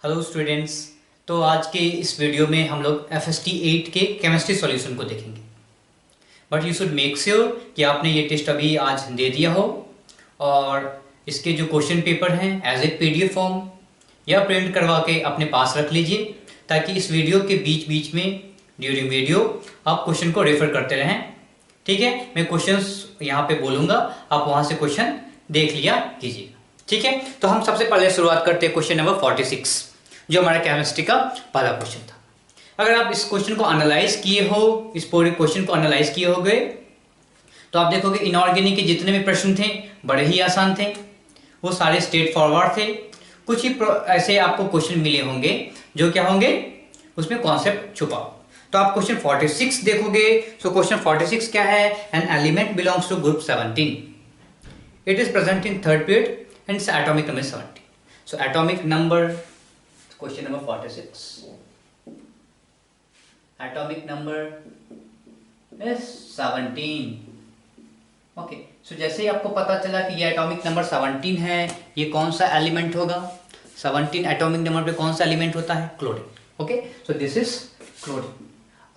Hello students. तो आज के इस वीडियो में हम लोग FST 8 के केमिस्ट्री सॉल्यूशन को देखेंगे। But you should make sure कि आपने ये टेस्ट अभी आज दे दिया हो और इसके जो क्वेश्चन पेपर हैं एज ए PDF फॉर्म या प्रिंट करवा के अपने पास रख लीजिए, ताकि इस वीडियो के बीच बीच में ड्यूरिंग वीडियो आप क्वेश्चन को रेफर करते रहें। ठीक है, मैं क्वेश्चंस यहाँ पे बोलूँगा, आप वहाँ से क्वेश्चन देख लिया कीजिएगा। ठीक है, तो हम सबसे पहले शुरुआत करते हैं क्वेश्चन नंबर 46, जो हमारा केमिस्ट्री का पहला क्वेश्चन था। अगर आप इस क्वेश्चन को एनालाइज किए हो, इस पूरे क्वेश्चन को एनालाइज किए होगे, तो आप देखोगे इनऑर्गेनिक के जितने भी प्रश्न थे बड़े ही आसान थे, वो सारे स्ट्रेट फॉरवर्ड थे। कुछ ही ऐसे आपको क्वेश्चन मिले होंगे जो क्या होंगे, उसमें कॉन्सेप्ट छुपा हो। तो आप क्वेश्चन 46 देखोगे, तो क्वेश्चन 46 क्या है? An element belongs to group 17, it is present in third period and it's atomic number 17. So atomic number, question number 46, atomic number is 17. Okay, so जैसे ही आपको पता चला कि ये एटॉमिक नंबर 17 है, ये कौन सा एलिमेंट होगा? 17 एटॉमिक नंबर पे कौन सा एलिमेंट होता है? Chlorine. Okay, so this is chlorine.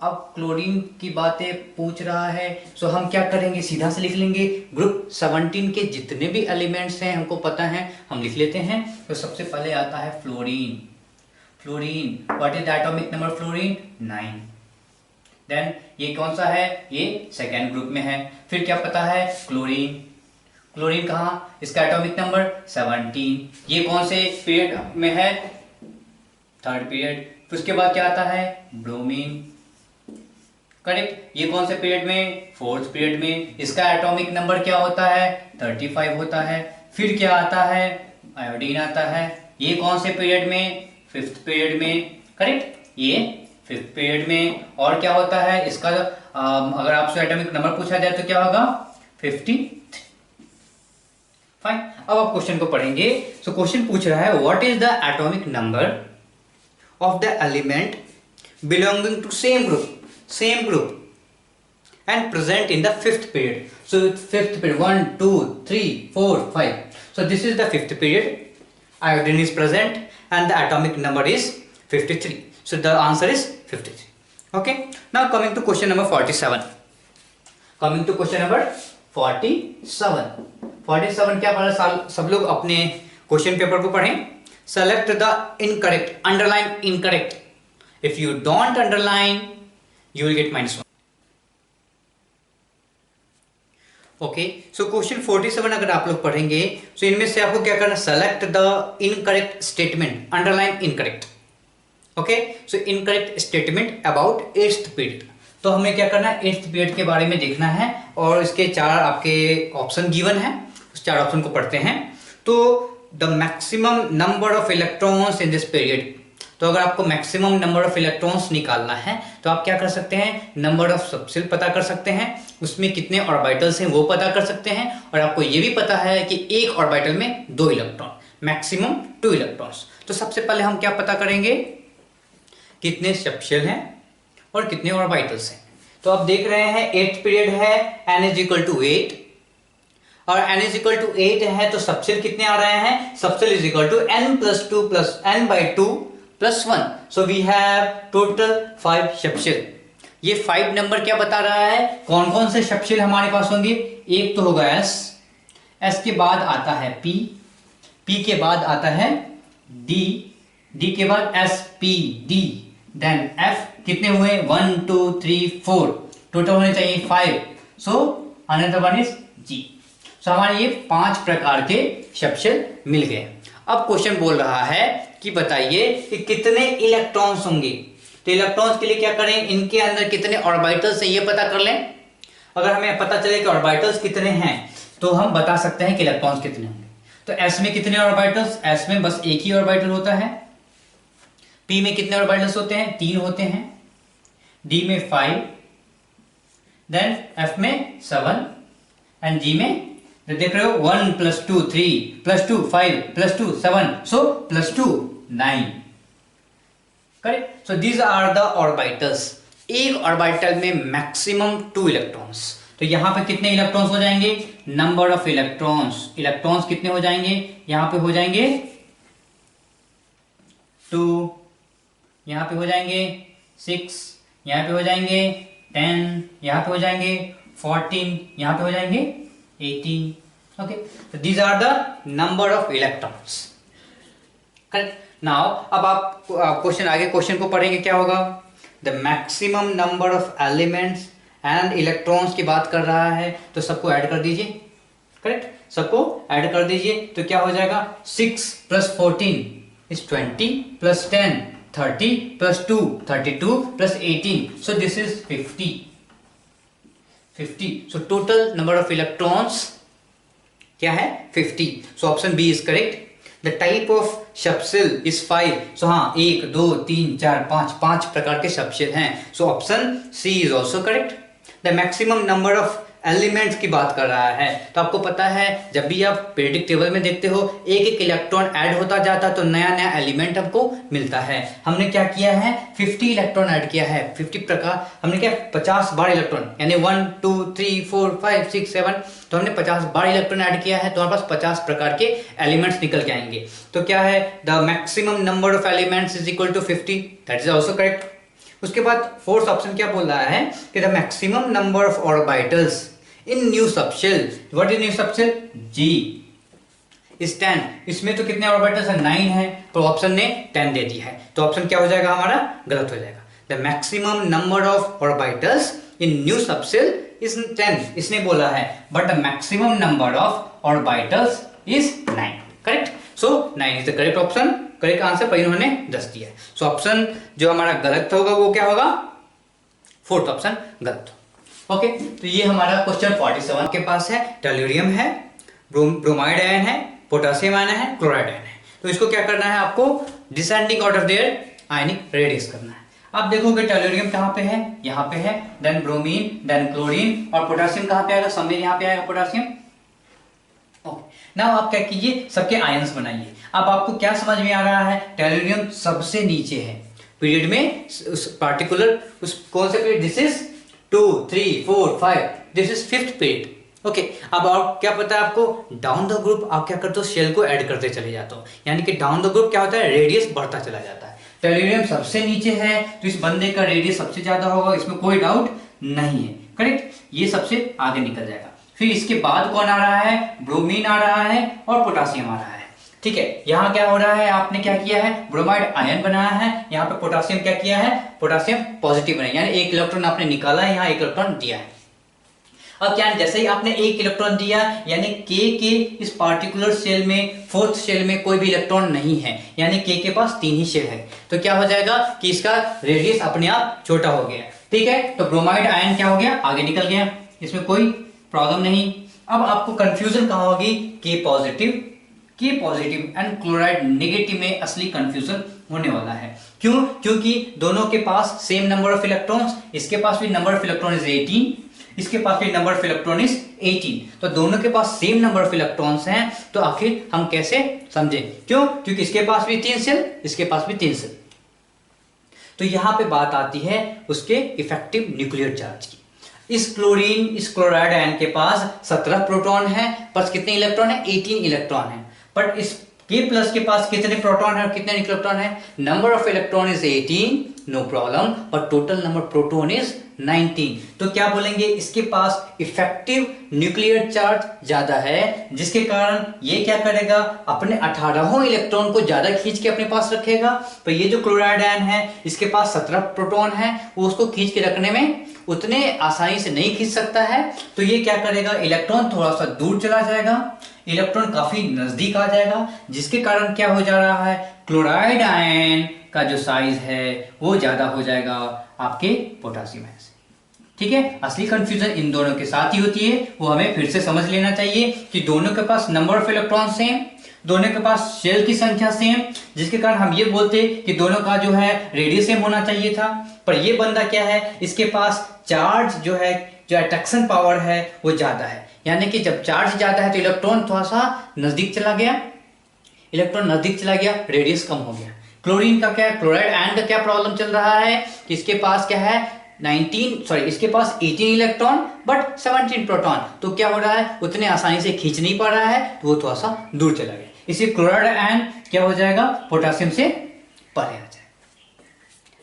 अब क्लोरीन की बातें पूछ रहा है, सो हम क्या करेंगे, सीधा से लिख लेंगे ग्रुप 17 के जितने भी एलिमेंट्स हैं हमको पता है, हम लिख लेते हैं. तो सबसे पहले आता है fluorine. Fluorine, what is the atomic number fluorine? 9. Then ये कौन सा है? ये सेकेंड ग्रुप में है. फिर क्या पता है? क्लोरीन. क्लोरीन कहाँ? इसका एटॉमिक नंबर 17. ये कौन से पीरियड में है? Third period. फिर उसके बाद क्या आता है? ब्रोमीन. करेक्ट. ये कौन से पीरियड में? फोर्थ पीरियड में. इसका एटॉमिक नंबर क्या होता है? 35 होता है. फिर क्या आता है? आयोडीन आता है. ये कौन से पीरियड में? फिफ्थ पीरियड में. करेक्ट, ये फिफ्थ पीरियड में. और क्या होता है इसका? अगर आपसे एटॉमिक नंबर पूछा जाए तो क्या होगा? 50. फाइन. अब आप क्वेश्चन को पढ़ेंगे. सो क्वेश्चन पूछ रहा है what is the atomic number of the element belonging to same group and present in the fifth period. So fifth period, 1 2 3 4 5. So this is the fifth period. Iodine is present and the atomic number is 53. So the answer is 53. Okay, now coming to question number 47. Coming to question number 47. 47 क्या पढ़ा? सब लोग अपने question paper को पढ़ें. Select the incorrect, underline incorrect. If you don't underline, you will get -1. Okay, so question 47 अगर आप लोग पढ़ेंगे, सो इनमें से आपको क्या करना? Select the incorrect statement, underline incorrect. Okay, so incorrect statement about 8th period. तो हमें क्या करना है? 8th पीरियड के बारे में देखना है और इसके 4 आपके ऑप्शन गिवन है, उस 4 ऑप्शन को पढ़ते हैं. तो the maximum number of electrons in this period. तो अगर आपको मैक्सिमम नंबर ऑफ इलेक्ट्रॉन्स निकालना है तो आप क्या कर सकते हैं? नंबर ऑफ सबशेल पता कर सकते हैं, उसमें कितने ऑर्बिटल्स हैं वो पता कर सकते हैं, और आपको ये भी पता है कि एक ऑर्बिटल में 2 इलेक्ट्रॉन, मैक्सिमम 2 इलेक्ट्रॉन्स. तो सबसे पहले हम क्या पता करेंगे? कितने सबशेल हैं और कितने ऑर्बिटल्स हैं. तो आप देख रहे हैं 8th पीरियड है, n = 8, और n = 8 है तो सबशेल कितने आ रहे हैं? Subshell = n + 2 + n/2 + 1. So we have total 5 subshell. ये 5 नंबर क्या बता रहा है? कौन कौन से सबशेल हमारे पास होंगे? एक तो होगा S, S के बाद आता है P, P के बाद आता है D, D के बाद S P D, then F. कितने हुए? 1 2 3 4, टोटल होने चाहिए 5. So another one is G. सो हमारे ये 5 प्रकार के सबशेल मिल गए. अब क्वेश्चन बोल रहा है कि बताइए कि कितने इलेक्ट्रॉन्स होंगे. तो इलेक्ट्रॉन्स के लिए क्या करें? इनके अंदर कितने ऑर्बिटल्स हैं ये पता कर लें. अगर हमें पता चले कि ऑर्बिटल्स कितने हैं तो हम बता सकते हैं कि इलेक्ट्रॉन्स कितने होंगे. तो S में कितने ऑर्बिटल्स? S में बस एक ही ऑर्बिटल होता है. P में कितने ऑर्बिटल्स होते हैं? 3 होते हैं. D में 5, देन F में 7 एंड G में देख रहे हो 1 + 2 3 + 2 5 + 2 7, so +2 9. Correct. So these are the orbitals. एक ऑर्बिटल में मैक्सिमम 2 इलेक्ट्रॉन्स. तो यहां पे कितने इलेक्ट्रॉन्स हो जाएंगे? Number of electrons. इलेक्ट्रॉन्स कितने हो जाएंगे? यहां पे हो जाएंगे 2, यहाँ पे हो जाएंगे 6, यहाँ पे हो जाएंगे 10, यहाँ पे हो जाएंगे 14, यहाँ पे हो जाएंगे 18। ओके, तो these are the number of electrons. Correct. Now अब आप क्वेश्चन आगे क्वेश्चन को पढ़ेंगे, क्या होगा, the maximum number of elements and electrons की बात कर रहा है, तो सबको ऐड कर दीजिए। करेक्ट, सबको ऐड कर दीजिए, तो क्या हो जाएगा, 6 + 14 is 20 + 10 30 + 2 32 + 18, so this is 50। So total number of electrons क्या है, 50। so option B is correct। the type of subshell is 5, so हाँ 1 2 3 4 5 प्रकार के सबशेल हैं, so option C is also correct। the maximum number of elements की बात कर रहा है, तो आपको पता है जब भी आप पीरियोडिक टेबल में देखते हो एक एक इलेक्ट्रॉन ऐड होता जाता है तो नया नया एलिमेंट हमको मिलता है। हमने क्या किया है, 50 इलेक्ट्रॉन ऐड किया है, 50 प्रकार, हमने क्या 50 बार इलेक्ट्रॉन, यानी 1 2 3 4 5 6 7, तो हमने 50 बार इलेक्ट्रॉन ऐड किया है, तो हमारे पास 50 प्रकार के एलिमेंट्स निकल के आएंगे। तो क्या है, the maximum number of elements is equal to 50, that is also correct. उसके बाद फोर्थ ऑप्शन क्या बोल रहा है कि the maximum number of orbitals in new subshell, what is new subshell, G is 10। इसमें तो कितने ऑर्बिटल्स है, 9 है, तो ऑप्शन ने 10 दे दिया है, तो ऑप्शन क्या हो जाएगा हमारा, गलत हो जाएगा। The maximum number of orbitals in new subshell is 10, इसने बोला है, but the maximum number of orbitals is 9। Correct, so 9 is the correct option, correct answer पर इन्होंने 10 दिया है। सो ऑप्शन जो हमारा गलत होगा वो क्या होगा, फोर्थ ऑप्शन गलत। ओके, तो ये हमारा क्वेश्चन 47 के पास है, टेल्यूरियम है, ब्रोमाइड आयन है, पोटेशियम आयन है, क्लोराइड आयन है, तो इसको क्या करना है, आपको descending out of their ionic radius करना है। आप देखोगे टेल्यूरियम कहाँ पे है, यहाँ पे है, देन ब्रोमीन, देन क्लोरीन, और पोटेशियम कहाँ पे आएगा, समीर यहाँ पे आएगा पोटेशियम। नाउ आप क्या कीजिए, सबके आयंस बनाइए। अब आपको क्या समझ में आ रहा है, टेल्यूरियम सबसे नीचे है पीरियड में, उस पार्टिकुलर उस कौन से period, this is 2 3 4 5, this is 5th period. Okay, अब आप क्या पता है आपको, डाउन द ग्रुप आप क्या करते हो, शेल को ऐड करते चले जाते हो, यानी कि डाउन द ग्रुप क्या होता है, रेडियस बढ़ता चला जाता है। टेल्यूरियम सबसे नीचे है, तो इस बंदे का रेडियस सबसे ज्यादा होगा, इसमें कोई डाउट नहीं है। करेक्ट, ये सबसे आगे निकल जाएगा। फिर इसके बाद कौन आ रहा है, ब्रोमीन आ रहा है और पोटेशियम आ रहा है। ठीक है, यहाँ क्या हो रहा है, आपने क्या किया है, ब्रोमाइड आयन बनाया है, यहाँ पे पोटेशियम क्या किया है, पोटेशियम पॉजिटिव बनाया, यानी एक इलेक्ट्रॉन आपने निकाला है, यहाँ एक इलेक्ट्रॉन दिया है। अब क्या, जैसे ही आपने एक इलेक्ट्रॉन दिया, यानी K के इस पार्टिकुलर शेल में, फोर्थ शेल में कोई भी इलेक्ट्रॉन नहीं है, यानी K के पास 3 ही शेल है, तो क्या हो जाएगा कि इसका रेडियस अपने आप छोटा हो गया। ठीक है, तो ब्रोमाइड आयन क्या हो गया, आगे निकल गया, इसमें कोई प्रॉब्लम नहीं। अब आपको कंफ्यूजन कहाँ होगी, K positive and chloride negative में असली कंफ्यूजन होने वाला है। क्यों, क्योंकि दोनों के पास सेम नंबर ऑफ इलेक्ट्रॉन्स, इसके पास भी नंबर ऑफ इलेक्ट्रॉन इज 18, इसके पास भी नंबर ऑफ इलेक्ट्रॉन इज 18, तो दोनों के पास सेम नंबर ऑफ इलेक्ट्रॉन्स हैं, तो आखिर हम कैसे समझें, क्यों, क्योंकि इसके पास भी 3 शेल, इसके पास भी 3 शेल। तो यहां पे बात आती है उसके इफेक्टिव न्यूक्लियर चार्ज की। इस क्लोराइड आयन के पास 17 प्रोटॉन है, पर कितने इलेक्ट्रॉन है, 18 इलेक्ट्रॉन है। बट इस K+ के पास कितने प्रोटॉन है और कितने इलेक्ट्रॉन है, number of electron is 18, no problem, और टोटल नंबर प्रोटॉन इज 19। तो क्या बोलेंगे, इसके पास इफेक्टिव न्यूक्लियर चार्ज ज्यादा है, जिसके कारण ये क्या करेगा, अपने 18 इलेक्ट्रॉन को ज्यादा खींच के अपने पास रखेगा। तो ये जो क्लोराइड आयन है, इसके पास 17 प्रोटॉन है, वो उसको खींच के रखने में उतने आसानी से नहीं खींच सकता है, तो ये क्या करेगा, इलेक्ट्रॉन थोड़ा सा दूर चला जाएगा, इलेक्ट्रॉन काफी नजदीक आ जाएगा, जिसके कारण क्या हो जा रहा है, क्लोराइड आयन का जो साइज है वो ज्यादा हो जाएगा आपके पोटेशियम आयन से। ठीक है, असली कंफ्यूजन इन दोनों के साथ ही होती है, वो हमें फिर से समझ लेना चाहिए कि दोनों के पास नंबर ऑफ इलेक्ट्रॉन सेम, दोनों के पास शेल की संख्या सेम, जिसके कारण हम ये बोलते कि दोनों का जो है रेडियस सेम होना चाहिए था। पर ये बंदा क्या है, इसके पास चार्ज जो है, जो अट्रैक्शन पावर है वो ज्यादा है, यानी कि जब चार्ज ज्यादा है तो इलेक्ट्रॉन थोड़ा सा नजदीक चला गया, रेडियस कम हो गया। क्लोरीन का क्या है, क्लोराइड आयन का क्या प्रॉब्लम चल रहा है कि इसके पास क्या है, इसके पास 18 इलेक्ट्रॉन बट 17 प्रोटॉन, तो क्या हो रहा है, उतने आसानी से खींच नहीं पा रहा है, तो वो थोड़ा सा दूर चला गया। इसी क्लोराइड आयन क्या हो जाएगा, पोटेशियम से पहले आ जाए।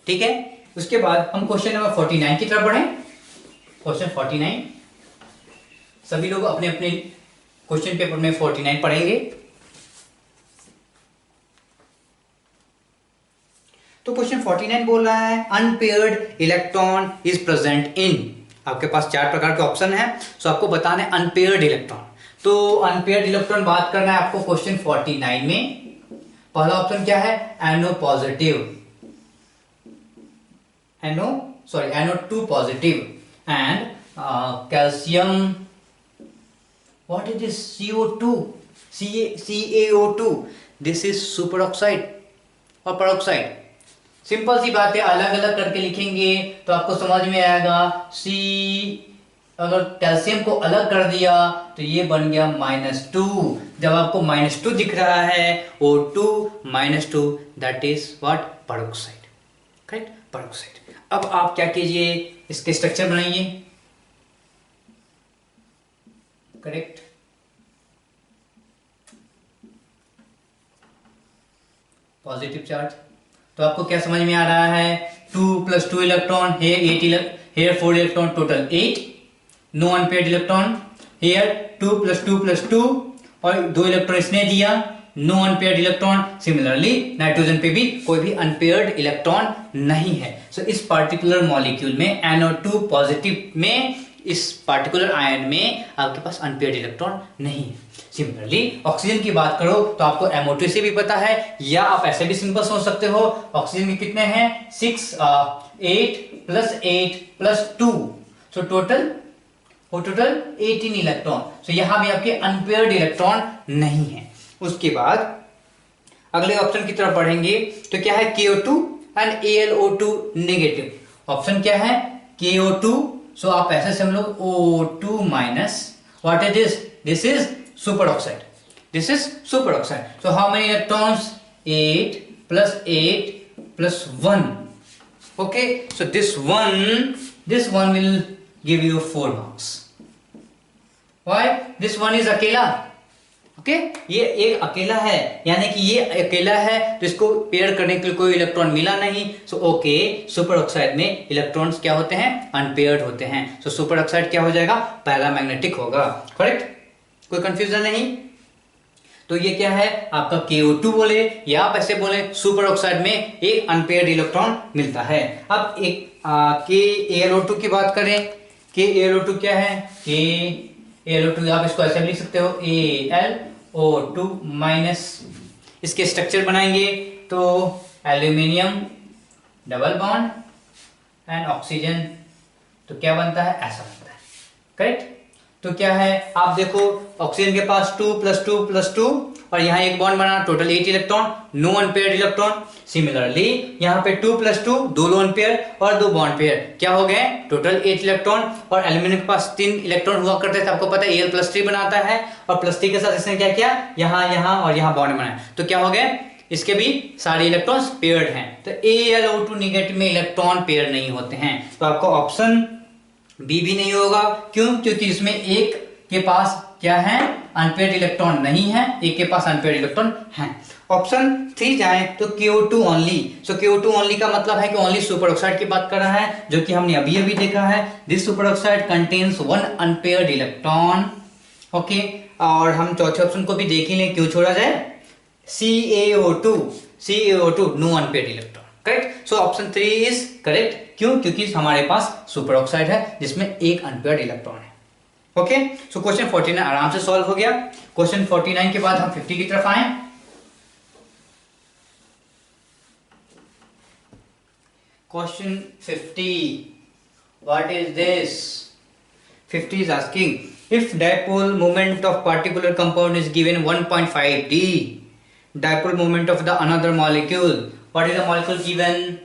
ठीक है, उसके बाद हम क्वेश्चन नंबर 49 की तरफ बढ़ें। क्वेश्चन 49 सभी लोग अपने अपने क्वेश्चन पेपर में 49 पढ़ेंगे। तो क्वेश्चन 49 बोल रहा है अनपेयर्ड इलेक्ट्रॉन इज प्रेजेंट इन, आपके पास 4 प्रकार के ऑप्शन है, सो आपको बताना है अनपेयर्ड इलेक्ट्रॉन। तो अनपेयर्ड इलेक्ट्रॉन बात करना है आपको क्वेश्चन 49 में। पहला ऑप्शन क्या है, NO positive, NO2 positive and calcium, what is this, CO2, CaO2, this is super oxide और पेरोक्साइड। सिंपल सी बात है, अलग अलग करके लिखेंगे तो आपको समझ में आएगा। अगर कैल्शियम को अलग कर दिया तो ये बन गया -2। जब आपको -2 दिख रहा है, O2 -2, that is what, peroxide, correct, peroxide. अब आप क्या कीजिए, इसके स्ट्रक्चर बनाइए, करेक्ट। पॉजिटिव चार्ज, तो आपको क्या समझ में आ रहा है, 2 + 2 electron, here 4 electron, total 8, no unpaired electron, here 2 + 2 + 2 और 2 इलेक्ट्रॉन इसने दिया, no unpaired electron. Similarly nitrogen पे भी कोई भी अनपेयर्ड इलेक्ट्रॉन नहीं है। सो इस पार्टिकुलर मॉलिक्यूल में NO2 पॉजिटिव में, इस पार्टिकुलर आयन में आपके पास अनपेयर्ड इलेक्ट्रॉन नहीं है। सिमिलरली ऑक्सीजन की बात करो तो आपको MO2 से भी पता है, या आप ऐसे भी सिंपल सोच सकते हो, ऑक्सीजन के कितने हैं, 8 + 8 + 2, सो टोटल 18 इलेक्ट्रॉन। सो यहां भी आपके अनपेयर्ड इलेक्ट्रॉन नहीं है। उसके बाद अगले ऑप्शन की तरफ बढ़ेंगे तो क्या है, KO2 and AlO2 negative. Option क्या है, KO2, सो आप ऐसे समझ लो O2 minus, what is this, this is super oxide, this is super oxide. So how many electrons, 8 + 8 + 1, okay, so this one will give you 4 marks. Why? This one is अकेला, okay, ये एक अकेला है, यानी कि ये अकेला है तो इसको पेयर करने के लिए कोई इलेक्ट्रॉन मिला नहीं। सो ओके, सुपर ऑक्साइड में इलेक्ट्रॉन्स क्या होते हैं, अनपेयर्ड होते हैं। सो सुपर ऑक्साइड क्या हो जाएगा, पैरामैग्नेटिक होगा, करेक्ट, कोई कंफ्यूजन नहीं। तो ये क्या है आपका KO2 बोले, या आप ऐसे बोले सुपर ऑक्साइड में एक अनपेयर्ड इलेक्ट्रॉन मिलता है। अब एक KAlO2 की बात करें, KAlO2 क्या है, KAlO2 आप इसको ऐसे लिख सकते हो, AlO2 माइनस, इसके स्ट्रक्चर बनाएंगे तो aluminium double bond and oxygen, तो क्या बनता है, ऐसा बनता है, करेक्ट। तो क्या है, आप देखो ऑक्सीजन के पास 2 + 2 + 2 और यहाँ एक बॉन्ड बना, total 8 electron, no unpaired electron. Similarly यहाँ पे 2 + 2, 2 लोन पेयर और 2 बॉन्ड पेयर, क्या हो गए, टोटल 8 इलेक्ट्रॉन। और एल्यूमिनियम के पास 3 इलेक्ट्रॉन हुआ करते थे, आपको पता है Al+3 बनाता है, और +3 के साथ इसने क्या किया, यहाँ और यहाँ बॉन्ड बनाया, तो क्या हो गया, इसके भी सारे इलेक्ट्रॉन्स पेयर्ड हैं। तो AlO2 नेगेटिव में इलेक्ट्रॉन पेयर नहीं होते हैं, तो आपका ऑप्शन बी भी नहीं होगा। क्यों, क्योंकि इसमें एक के पास क्या है, अनपेयर्ड इलेक्ट्रॉन नहीं है, एक के पास अनपेयर्ड इलेक्ट्रॉन है। ऑप्शन 3 जाए तो KO2 ओनली। सो KO2 ओनली का मतलब है कि ओनली सुपर ऑक्साइड की बात कर रहा है, जो कि हमने अभी अभी देखा है, this super oxide contains 1 unpaired electron, okay. और हम चौथे ऑप्शन को भी देख ही लें, क्यों छोड़ा जाए, CaO2 no unpaired electron, correct. So option 3 is correct. क्यों, क्योंकि हमारे पास सुपर ऑक्साइड है जिसमें एक अनपेयर्ड इलेक्ट्रॉन है, ओके। सो क्वेश्चन 49 आराम से सॉल्व हो गया। क्वेश्चन 49 के बाद हम 50 की तरफ आए। Question 50, what is this, 50 is asking if dipole moment of particular compound is given 1.5 d, dipole moment of the another molecule, what is the molecule given,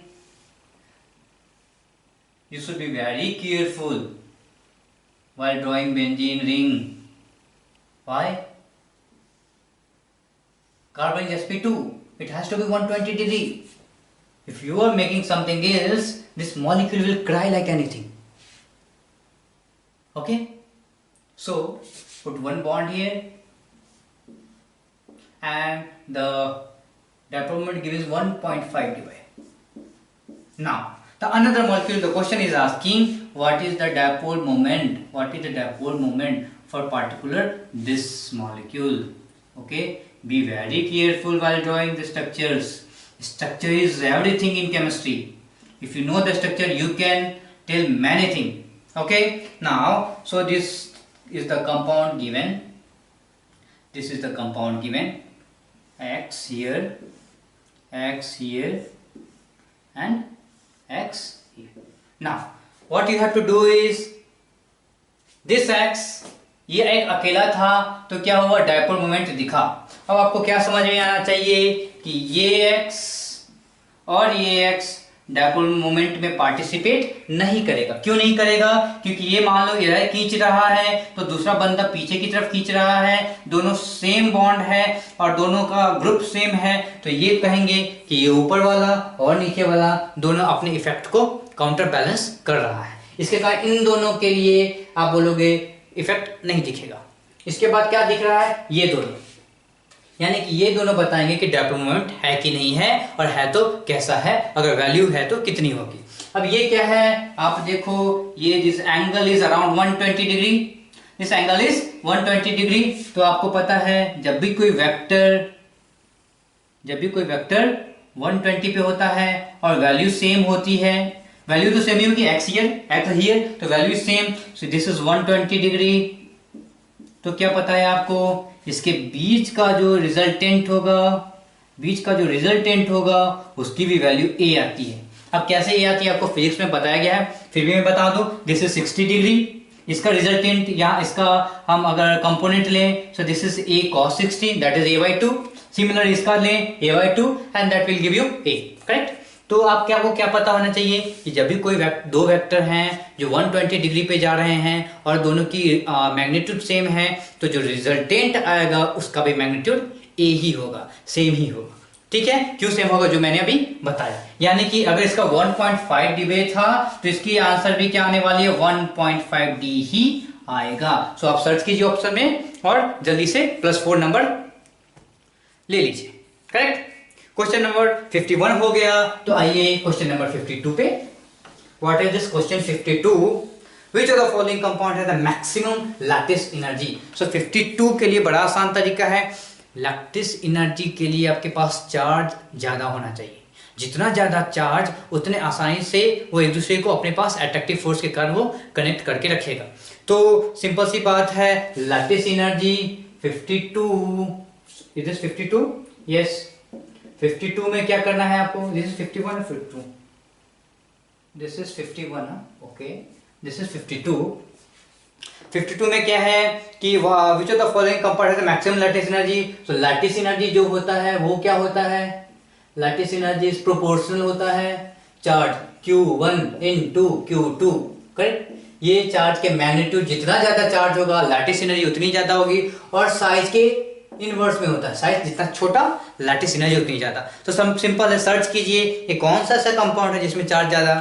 you should be very careful while drawing benzene ring. Why? Carbon is sp2, it has to be 120 degree. If you are making something else, this molecule will cry like anything, okay. So put one bond here and the Dipole moment given is 1.5 dy. Now the another molecule, the question is asking what is the dipole moment, what is the dipole moment for particular this molecule. Okay, be very careful while drawing the structures. Structure is everything in chemistry. If you know the structure, you can tell many things. Okay, now so this is the compound given, this is the compound given, X here, X here and X here. Now what you have to do is this X, ये एक अकेला था तो क्या हुआ, dipole moment दिखा। अब आपको क्या समझ में आना चाहिए कि ये X और ये X डायपोल मोमेंट में पार्टिसिपेट नहीं करेगा। क्यों नहीं करेगा? क्योंकि ये मान लो इधर खींच रहा है तो दूसरा बंदा पीछे की तरफ खींच रहा है, दोनों सेम बॉन्ड है और दोनों का ग्रुप सेम है, तो ये कहेंगे कि ये ऊपर वाला और नीचे वाला दोनों अपने इफेक्ट को काउंटर बैलेंस कर रहा है। इसके कारण इन दोनों के लिए आप बोलोगे इफेक्ट नहीं दिखेगा। इसके बाद क्या दिख रहा है, ये दोनों, यानी कि ये दोनों बताएंगे कि डायपोल मोमेंट है कि नहीं है, और है तो कैसा है, अगर वैल्यू है तो कितनी होगी। अब ये क्या है, आप देखो, ये this angle is around 120 degree, this angle is 120 degree. तो आपको पता है जब भी कोई वेक्टर 120 पे होता है और वैल्यू सेम होती है, वैल्यू तो सेम ही होगी, एक्स हियर, तो value same, so this is 120 degree. तो क्या पता है आपको, इसके बीच का जो रिजल्टेंट होगा उसकी भी वैल्यू ए आती है। अब कैसे ए आती है आपको फिजिक्स में बताया गया है, फिर भी मैं बता दूं, दिस इज 60 डिग्री, इसका रिजल्टेंट यहाँ इसका हम अगर कंपोनेंट लें, सो this is a cos 60, that is a/2। Similar इसका लें a/2 and that will give you a, correct. तो आप को क्या पता होना चाहिए कि जब भी कोई दो वेक्टर हैं जो 120 डिग्री पे जा रहे हैं और दोनों की मैग्नीट्यूड सेम है, तो जो रिजल्टेंट आएगा उसका भी मैग्नीट्यूड ए ही होगा, सेम ही होगा। ठीक है, क्यों सेम होगा, जो मैंने अभी बताया। यानी कि अगर इसका 1.5 डी था तो इसकी आंसर भी क्या आने वाली है, 1.5 डी ही आएगा। सो आप सर्च कीजिए ऑप्शन में और जल्दी से +4 नंबर ले लीजिए, करेक्ट। क्वेश्चन नंबर 51 हो गया, तो आइए क्वेश्चन नंबर 52 पे। What is this question 52? Which of the following compound has the maximum lattice energy? So 52 के लिए बड़ा आसान तरीका है। लैटिस एनर्जी के लिए आपके पास चार्ज ज्यादा होना चाहिए। जितना ज्यादा चार्ज उतने आसानी से वो एक दूसरे को अपने पास अट्रैक्टिव फोर्स के कारण वो कनेक्ट करके रखेगा। तो सिंपल सी बात है, lattice energy 52, it is 52, yes 52 में क्या करना है आपको, this is 51 52, this is 51, okay, this is 52। 52 में क्या है कि विच of the following compound has the maximum lattice energy. So lattice energy जो होता है वो क्या होता है, लैटिस एनर्जी इज प्रोपोर्शनल होता है charge Q1 into Q2, correct. ये चार्ज के मैग्नीट्यूड, जितना ज्यादा चार्ज होगा लैटिस एनर्जी उतनी ज्यादा होगी, और साइज के इनवर्स में होता है, साइज जितना छोटा लैटिस एनर्जी उतनी ज्यादा। तो सिंपल है, सर्च कीजिए ये कौन सा ऐसा कंपाउंड है जिसमें चार्ज ज्यादा।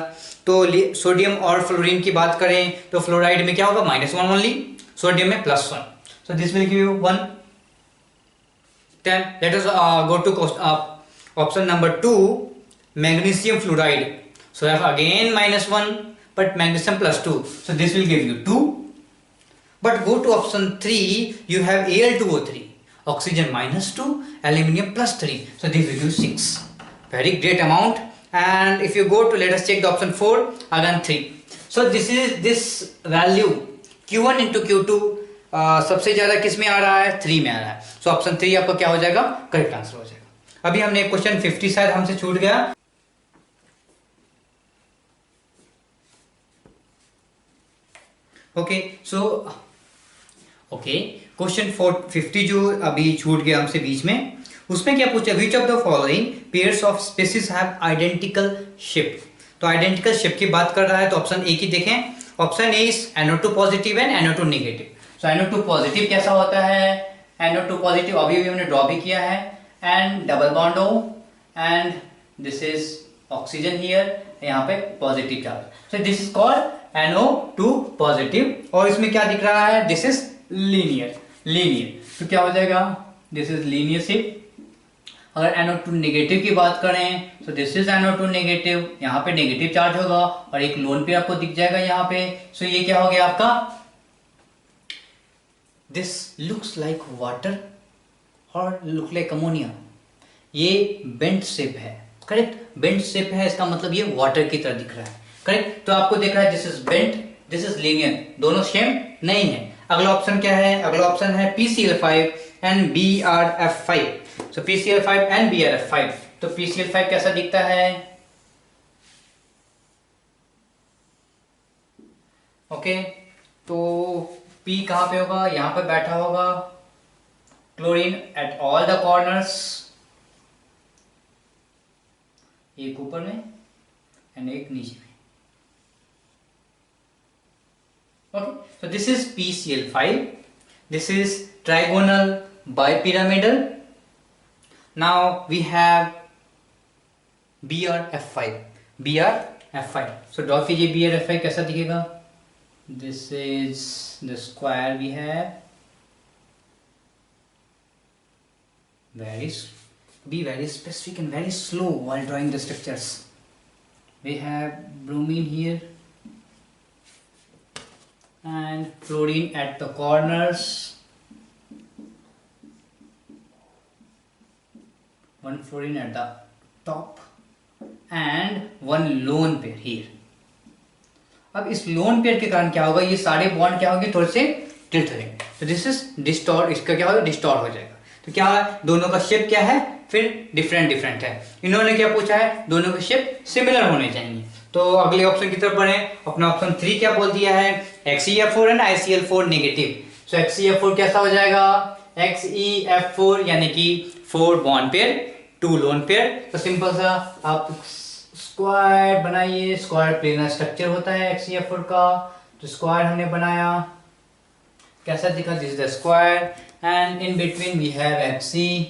तो सोडियम और फ्लोरीन की बात करें तो फ्लोराइड में क्या होगा, -1 ओनली, सोडियम में +1, so this will give you 1। Then let us go to option number 2, magnesium fluoride. So have again -1 but magnesium +2, so this will give you 2। But go to option 3, you have Al2O3, oxygen -2, aluminium +3, so this will give 6, very great amount। And if you go to, let us check the option 4, again 3, so this value Q1 into Q2 सबसे ज्यादा किस में आ रहा है, 3 में आ रहा है। सो option 3 आपका क्या हो जाएगा, करेक्ट आंसर हो जाएगा। अभी हमने क्वेश्चन 50 शायद हमसे छूट गया, ओके। सो ओके, क्वेश्चन 50 जो अभी छूट गया हमसे बीच में, उसमें क्या पूछा, which of the following pairs of species have identical shape. तो आइडेंटिकल शेप की बात कर रहा है, तो ऑप्शन ए की देखें, option A is NO2 positive and NO2 negative. So NO2 positive कैसा होता है, NO2 पॉजिटिव अभी हमने ड्रॉ भी किया है, and double bond O, and this is oxygen here, यहाँ पे positive charge, so this is called NO2 positive. और इसमें क्या दिख रहा है, दिस इज लीनियर, तो क्या हो जाएगा, दिस इज लीनियर शेप, अगर NO2 नेगेटिव की बात करें तो दिस इज NO2 नेगेटिव, यहाँ पे नेगेटिव चार्ज होगा और एक लोन पेयर आपको दिख जाएगा यहाँ पे। सो ये क्या हो गया आपका, दिस लुक्स लाइक वाटर और लुक लाइक अमोनिया। ये बेंट शेप है, करेक्ट, बेंट शेप है, इसका मतलब ये वाटर की तरह दिख रहा है, करेक्ट। तो आपको दिख रहा है this is bent, this is linear, दोनों सेम नहीं है। अगला ऑप्शन क्या है, अगला ऑप्शन है PCl5 and BrF5। So PCl5 and BrF5, तो PCl5 कैसा दिखता है, ओके तो P कहां पे होगा, यहां पे बैठा होगा, chlorine at all the corners, एक ऊपर में एंड एक नीचे में, okay, so this is PCl5, this is trigonal bipyramidal. Now we have BrF5, BrF5, so draw कीजिए BrF5 कैसा दिखेगा, this is the square we have, be very specific and very slow while drawing the structures. We have bromine here and fluorine at the corners, one fluorine at the top and one lone pair here. अब इस lone pair के कारण क्या होगा, ये सारे bond क्या होंगे, थोड़े से टिल्ट हो जाएंगे, तो दिस इज डिस्टॉर्ट, इसका क्या होगा, डिस्टॉर्ट हो जाएगा। तो क्या है, दोनों का शेप क्या है, फिर डिफरेंट है। इन्होंने क्या पूछा है, दोनों के शेप सिमिलर होने चाहिए। तो अगले ऑप्शन की तरफ बढ़े, अपना ऑप्शन 3 क्या बोल दिया है, XeF4 and ICl4 negative. So XeF4 कैसा हो जाएगा, XeF4 यानी कि 4 बॉन्ड पेयर 2 लोन पेयर। तो सिंपल सा आप स्क्वायर बनाइए, स्क्वायर प्लेनर स्ट्रक्चर होता है XeF4 का। तो स्क्वायर हमने बनाया, कैसा दिखा, this is the square and in between we have Xe,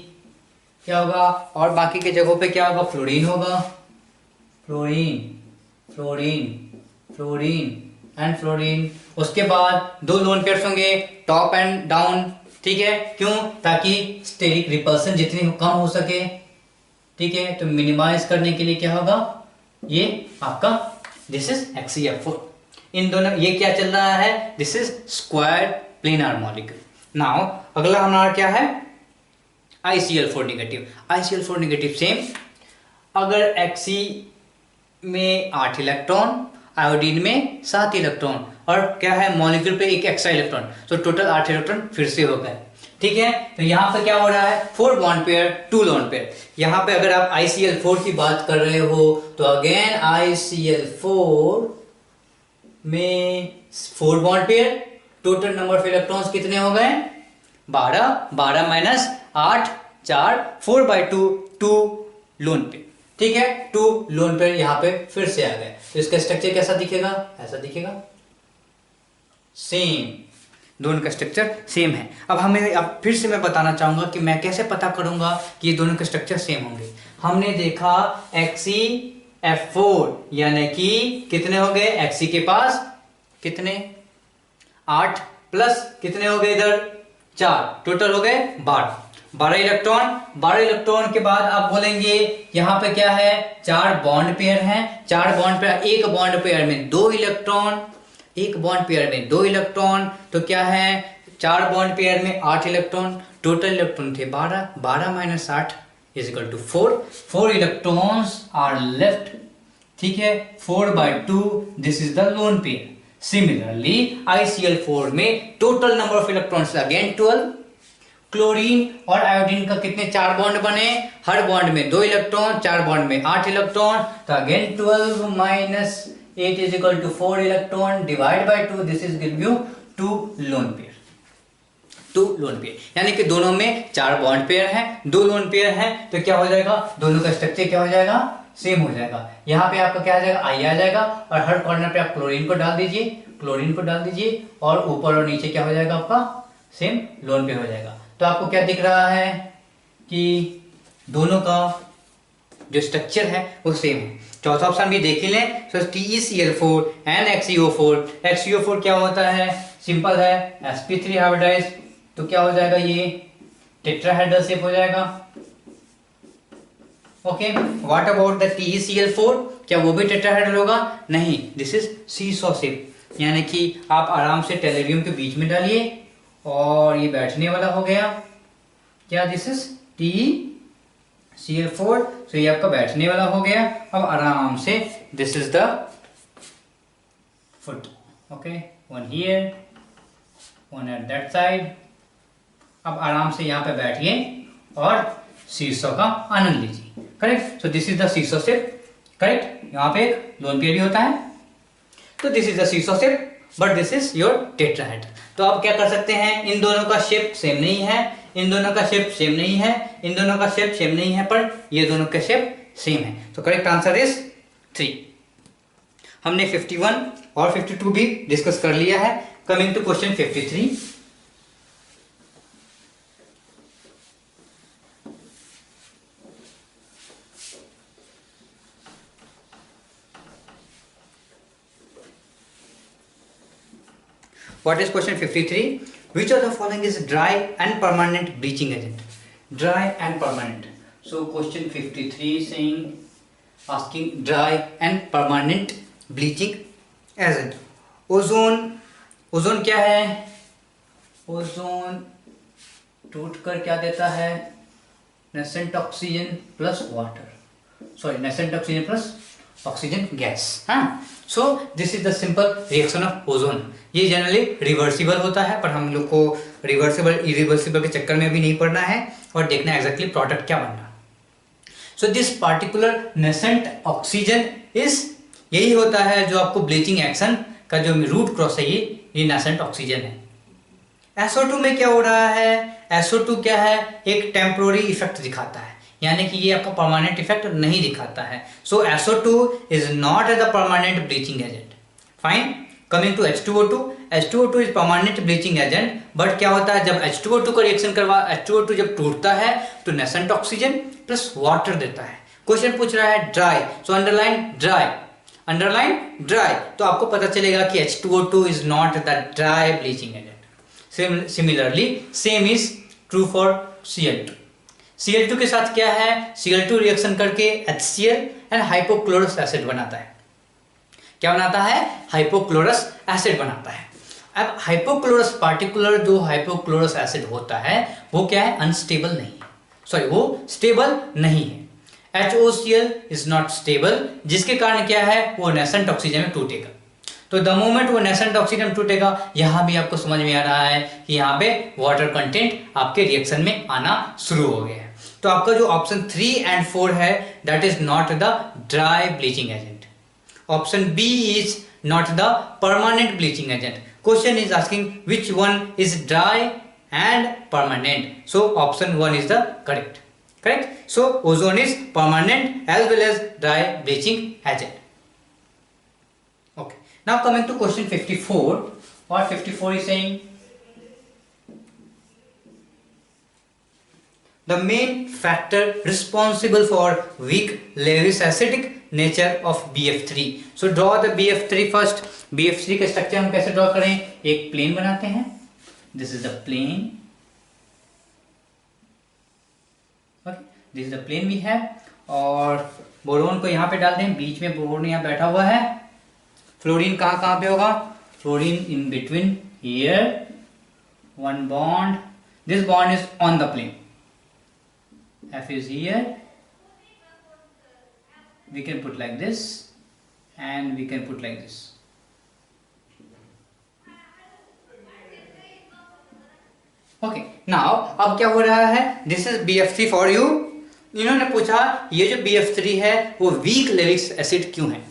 क्या होगा, और बाकी के जगहों पे क्या होगा, फ्लोरीन होगा, फ्लोरीन एंड फ्लोरीन। उसके बाद 2 लोन पेयर्स होंगे टॉप एंड डाउन, ठीक है, क्यों, ताकि स्टेरिक रिपल्सन जितनी कम हो सके, ठीक है। तो मिनिमाइज करने के लिए क्या होगा, ये आपका दिस इज XeF4। इन दोनों ये क्या चल रहा है, this is square planar molecule. Now अगला हमारा क्या है, ICl4 negative. ICl4 negative same, अगर Xe में 8 इलेक्ट्रॉन, आयोडीन में 7 इलेक्ट्रॉन और क्या है मॉलिक्यूल पे एक एक्स्ट्रा इलेक्ट्रॉन, तो टोटल 8 इलेक्ट्रॉन फिर से हो गए, ठीक है। तो यहाँ पे क्या हो रहा है, 4 बॉन्ड पेयर 2 लोन पेयर। यहाँ पे अगर आप ICl4 की बात कर रहे हो तो अगेन ICl4 में 4 bond pair, total number of electrons कितने हो गए, 12 माइनस 8 4, 4/2 2 लोन पेयर, ठीक है, 2 लोन पेयर यहाँ पे फिर से आ गए। तो इसका स्ट्रक्चर कैसा दिखेगा, ऐसा दिखेगा, सेम, दोनों का स्ट्रक्चर सेम है। अब फिर से मैं बताना चाहूंगा कि मैं कैसे पता करूंगा कि ये दोनों के स्ट्रक्चर सेम होंगे। हमने देखा XeF4 यानी कि कितने हो गए, Xe के पास कितने 8 प्लस कितने हो गए इधर 4, टोटल हो गए 12 इलेक्ट्रॉन के बाद आप बोलेंगे यहाँ पे क्या है, 4 बॉन्ड पेयर हैं, 4 बॉन्ड पेयर, एक बॉन्ड पेयर में 2 इलेक्ट्रॉन, एक बॉन्ड पेयर में 2 इलेक्ट्रॉन, तो क्या है 4 बॉन्ड पेयर में 8 इलेक्ट्रॉन, टोटल इलेक्ट्रॉन थे 12 minus 8 is equal to 4 electrons are left, ठीक है, 4/2 this is the lone pair. Similarly ICl4 में total number of electrons again 12, chlorine और आयोडीन का कितने 4 बॉन्ड बने, हर बॉन्ड में 2 इलेक्ट्रॉन, 4 बॉन्ड में 8 इलेक्ट्रॉन, तो again 12 minus 8 is equal to 4 electron divide by 2, this is give you 2 lone pair, 2 lone pair, यानी कि दोनों में 4 बॉन्ड पेयर हैं, 2 लोन पेयर हैं, तो क्या हो जाएगा, दोनों का स्ट्रक्चर क्या हो जाएगा, सेम हो जाएगा। यहाँ पे आपका क्या आ जाएगा, I आ जाएगा और हर कॉर्नर पे आप क्लोरीन को डाल दीजिए, और ऊपर और नीचे क्या हो जाएगा आपका सेम लोन पेयर हो जाएगा। तो आपको क्या दिख रहा है कि दोनों का जो स्ट्रक्चर है वो सेम है। चौथा ऑप्शन भी देख ही लें, सो TeCl4 एंड XeO4 क्या होता है, सिंपल है, sp3 हाइब्रिडाइज, तो क्या हो जाएगा, ये टेट्राहेड्रल शेप हो जाएगा, okay, what about the TeCl4, क्या वो भी टेट्राहेड्रल होगा? नहीं, दिस इज सीसॉ शेप, यानी कि आप आराम से टेलोरियम के बीच में डालिए और ये बैठने वाला हो गया। क्या? दिस इज TeCl4, तो ये आपका बैठने वाला हो गया। अब आराम से this is the foot, okay, one here, one at that side. अब आराम से यहाँ पे बैठिए और सीसॉ का आनंद लीजिए। Correct, so this is the seesaw shape. Correct, यहाँ पे एक लोन पेयर भी होता है, तो this is the seesaw shape, but this is your tetrahedral. तो आप क्या कर सकते हैं, इन दोनों का शेप सेम नहीं है, इन दोनों का शेप सेम नहीं है, इन दोनों का शेप सेम नहीं है, पर ये दोनों का शेप सेम है। तो करेक्ट आंसर इज 3। हमने 51 और 52 भी डिस्कस कर लिया है। Coming to question 53। What is question 53? Which of the following is dry and permanent bleaching agent? Dry and permanent. So question 53 is saying, asking dry and permanent bleaching agent. Ozone क्या है? Ozone टूटकर क्या देता है? Nascent oxygen plus water, sorry nascent oxygen plus oxygen gas. हाँ, so this is the simple reaction of ozone. ये generally reversible होता है, पर हम लोग को रिवर्सिबल इरिवर्सिबल के चक्कर में भी नहीं पड़ना है और देखना है एग्जैक्टली प्रोडक्ट क्या बन रहा है। So this particular nascent oxygen is, यही होता है जो आपको ब्लीचिंग एक्शन का जो रूट क्रॉस है, ये नेसेंट ऑक्सीजन है। SO2 में क्या हो रहा है? SO2 क्या है? एक टेम्पोररी इफेक्ट दिखाता है, यानी कि ये आपका परमानेंट इफेक्ट नहीं दिखाता है। So SO2 is not the permanent bleaching agent. Fine, coming to H2O2, H2O2 is permanent bleaching agent, but क्या होता है जब H2O2 का रिएक्शन करवा, H2O2 जब टूटता है तो नेसेंट ऑक्सीजन प्लस वाटर देता है। क्वेश्चन पूछ रहा है dry, so underline dry, underline dry, तो आपको पता चलेगा कि H2O2 is not the dry bleaching agent. Similarly, same is true for Cl2. Cl2 के साथ क्या है? Cl2 रिएक्शन करके HCl एंड हाइपोक्लोरस एसिड बनाता है। क्या बनाता है? हाइपोक्लोरस एसिड बनाता है। अब हाइपोक्लोरस पार्टिकुलर जो हाइपोक्लोरस एसिड होता है वो क्या है? अनस्टेबल नहीं है, सॉरी वो स्टेबल नहीं है। HOCl इज नॉट स्टेबल, जिसके कारण क्या है? वो नेसेंट ऑक्सीजन में टूटेगा। तो द मोमेंट वो नेसेंट ऑक्सीजन टूटेगा, यहां भी आपको समझ में आ रहा है कि यहाँ पे वाटर कंटेंट आपके रिएक्शन में आना शुरू हो गया है। तो आपका जो ऑप्शन 3 एंड 4 है, that is not the dry bleaching agent. Option B is not the permanent bleaching agent. Question is asking which one is dry and permanent, so option 1 is the correct. Correct, so ozone is permanent as well as dry bleaching agent. Now coming to question 54, or 54 is saying, the main factor responsible for weak Lewis acidic nature of BF3. So draw the BF3 first. BF3 का structure हम कैसे draw करें? एक plane बनाते हैं, this is the plane, okay, this is the plane we have, और boron को यहाँ पे डाल दें, बीच में बोरोन यहाँ बैठा हुआ है। फ्लोरीन कहाँ पे होगा? Fluorine in between here, one bond, this bond is on the plane, F is here, we can put like this and we can put like this. Okay, now अब क्या हो रहा है? This is BF3 for you. इन्होंने पूछा ये जो BF3 है वो वीक लेविस एसिड क्यों है?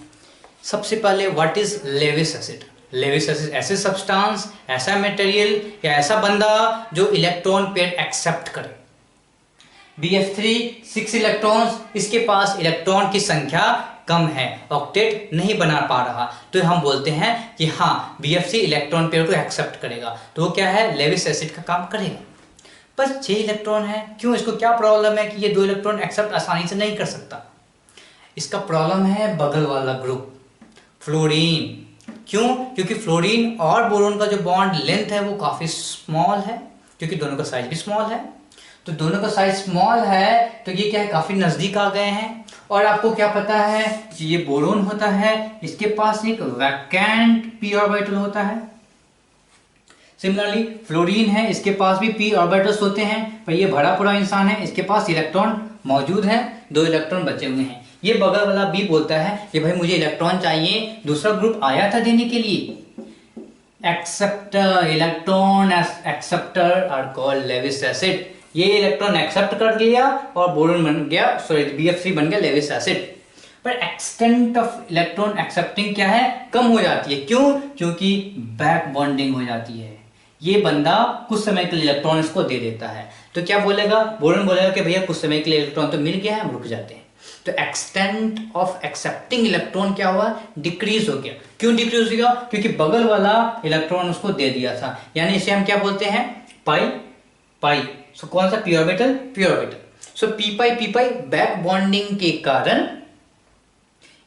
सबसे पहले what is Lewis acid? Lewis acid ऐसे सब्सटेंस, ऐसा मटेरियल या ऐसा बंदा जो इलेक्ट्रॉन पेयर एक्सेप्ट करे। BF3 6 इलेक्ट्रॉन्स, इसके पास इलेक्ट्रॉन की संख्या कम है, ऑक्टेट नहीं बना पा रहा, तो हम बोलते हैं कि हाँ BF3 इलेक्ट्रॉन पेयर को एक्सेप्ट करेगा, तो वो क्या है? लेविस एसिड का काम करेगा। बस 6 इलेक्ट्रॉन है, क्यों? इसको क्या प्रॉब्लम है कि ये 2 इलेक्ट्रॉन एक्सेप्ट आसानी से नहीं कर सकता? इसका प्रॉब्लम है बगल वाला ग्रुप फ्लोरीन। क्यों? क्योंकि फ्लोरीन और बोरोन का जो बॉन्ड लेंथ है वो काफी स्मॉल है, क्योंकि दोनों का साइज भी स्मॉल है। तो दोनों का साइज स्मॉल है, तो ये क्या है, काफी नजदीक आ गए हैं। और आपको क्या पता है कि ये बोरोन होता है, इसके पास एक वैकेंट p ऑर्बिटल होता है। सिमिलरली फ्लोरीन है, इसके पास भी p ऑर्बिटल्स होते हैं, पर ये भरा पूरा इंसान है, इसके पास इलेक्ट्रॉन मौजूद है, 2 इलेक्ट्रॉन बचे हुए हैं। ये बगल वाला B बोलता है कि भाई मुझे इलेक्ट्रॉन चाहिए, दूसरा ग्रुप आया था देने के लिए। Acceptor, electron acceptor are called Lewis acid. ये इलेक्ट्रॉन एक्सेप्ट कर लिया और बोरोन बन गया, सॉरी BF3 बन गया लेविस एसिड। पर एक्सटेंट ऑफ इलेक्ट्रॉन एक्सेप्टिंग क्या है, कम हो जाती है। क्यों? क्योंकि बैक बॉन्डिंग हो जाती है। ये बंदा कुछ समय के लिए इलेक्ट्रॉन इसको दे देता है, तो क्या बोलेगा, बोरोन बोलेगा कि भैया कुछ समय के लिए इलेक्ट्रॉन तो मिल गया है, हम रुक जाते हैं। तो एक्सटेंट ऑफ एक्सेप्टिंग इलेक्ट्रॉन क्या हुआ, डिक्रीज हो गया। क्यों डिक्रीज हो गया? क्योंकि बगल वाला इलेक्ट्रॉन उसको दे दिया था, यानी इसे हम क्या बोलते हैं, पाई पाई। सो कौन सा, p ऑर्बिटल, p ऑर्बिटल। सो p पाई बैक बॉन्डिंग के कारण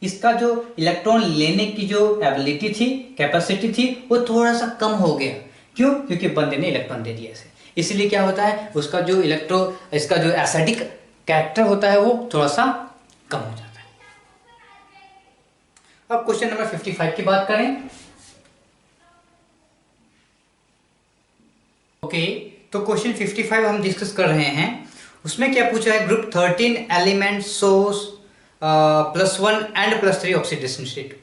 इसका जो इलेक्ट्रॉन लेने की जो एबिलिटी थी, कैपेसिटी थी, वो थोड़ा सा कम हो गया। क्यों? क्योंकि बंदे ने इलेक्ट्रॉन दे दिया इसे। इसलिए क्या होता है, उसका जो इसका जो एसिडिक कैरेक्टर होता है वो थोड़ा सा कम हो जाता है। अब क्वेश्चन नंबर 55 की बात करें। ओके, तो क्वेश्चन 55 हम डिस्कस कर रहे हैं। उसमें क्या पूछा है, group 13 element source +1 and +3 oxidation state.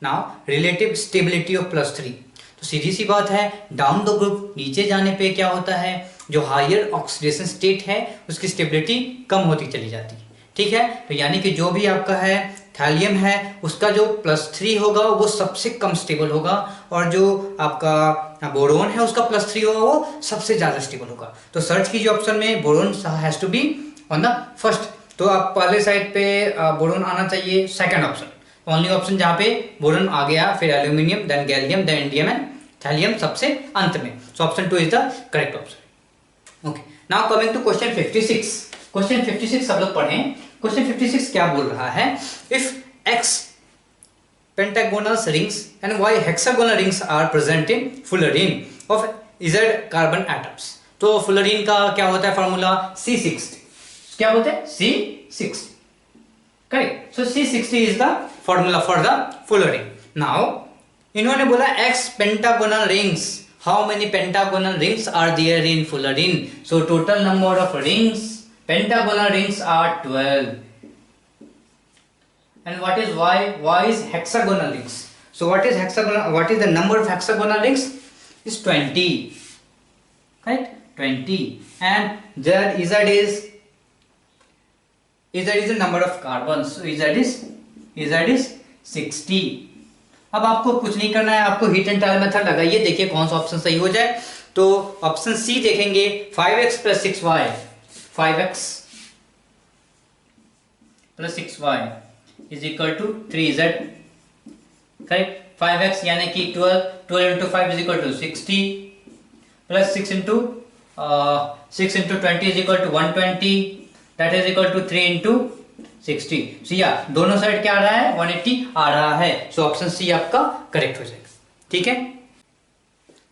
Now relative stability of +3। तो सीधी सी बात है, डाउन द ग्रुप नीचे जाने पे क्या होता है, जो हायर ऑक्सीडेशन स्टेट है उसकी स्टेबिलिटी कम होती चली जाती है। ठीक है, तो यानी कि जो भी आपका है थैलियम है, उसका जो +3 होगा वो सबसे कम स्टेबल होगा, और जो आपका बोरोन है उसका +3 होगा वो सबसे ज्यादा स्टेबल होगा। तो सर्च कीजिए ऑप्शन में, boron has to be on the first. तो आप पहले साइड पे बोरोन आना चाहिए, सेकंड ऑप्शन, ओनली ऑप्शन जहां पे बोरोन आ गया, फिर aluminium, then gallium, then indium and thallium सबसे अंत में। So option 2 is the correct option. Okay, now coming to question 56। Question 56 सब लोग पढ़ें। क्वेश्चन 56 क्या बोल रहा है, if x pentagonal rings and y hexagonal rings are present in fullerene of Z carbon atoms। तो फुलरीन का क्या होता है फॉर्मूला, C60। क्या बोलते हैं, C60, correct. So C60 is the formula for the fullerene. Now इन्होंने बोला x pentagonal rings, how many pentagonal rings are there in fullerene? So total number of rings, pentagonal rings are 12. And what is y? Y is hexagonal rings. So what is hexagonal? What is the number of hexagonal rings? Is 20. Right? 20. And there Z is the number of carbons. So Z is 60. अब आपको कुछ नहीं करना है, आपको heat and trial method लगाइए, देखिए कौन सा ऑप्शन सही हो जाए। तो ऑप्शन सी देखेंगे, 5x + 6y, 5x + 6y is equal to 3z। Correct, 5x यानी कि 12 into 5 is equal to 60, plus 6 into 20 is equal to 120, that is equal to 3 into 60। So या दोनों साइड क्या आ रहा है, 180 आ रहा है। सो ऑप्शन सी आपका करेक्ट हो जाएगा। ठीक है,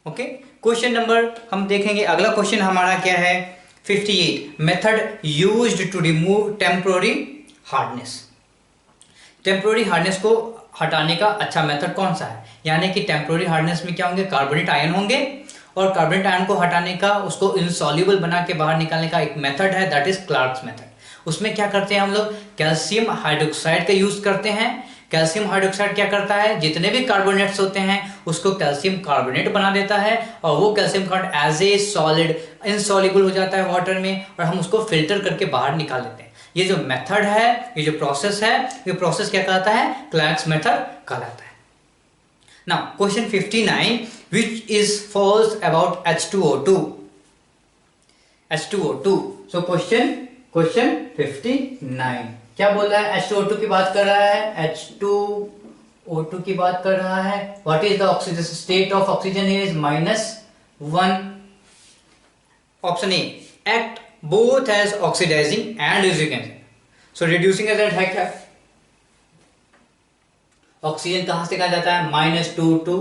ओके। क्वेश्चन नंबर हम देखेंगे, अगला क्वेश्चन हमारा क्या है, 58, method used to remove temporary hardness. Temporary hardness को हटाने का अच्छा मेथड कौन सा है, यानी कि टेम्पोररी हार्डनेस में क्या होंगे, कार्बोनेट आयन होंगे, और कार्बोनेट आयन को हटाने का, उसको इनसॉल्युबल बना के बाहर निकालने का एक मेथड है, दैट इज क्लार्क्स मेथड। उसमें क्या करते हैं हम लोग, कैल्शियम हाइड्रोक्साइड का यूज करते हैं। कैल्शियम हाइड्रोक्साइड क्या करता है, जितने भी कार्बोनेट्स होते हैं उसको कैल्शियम कार्बोनेट बना देता है, और वो calcium carbonate as a solid insoluble हो जाता है वाटर में, और हम उसको फिल्टर करके बाहर निकाल लेते हैं। ये जो मेथड है, ये जो प्रोसेस है, ये प्रोसेस क्या कहलाता है, क्लार्क्स मेथड कहलाता है। Now question 59, which is false about H2O2। H2O2, so question 59 क्या बोल रहा है, H2O2 की बात कर रहा है, H2O2 की बात कर रहा है। What is the oxidation state of oxygen is -1। Option A, act both as oxidising and reducing. So reducing agent है क्या, ऑक्सीजन कहां से कहा जाता है, -2 to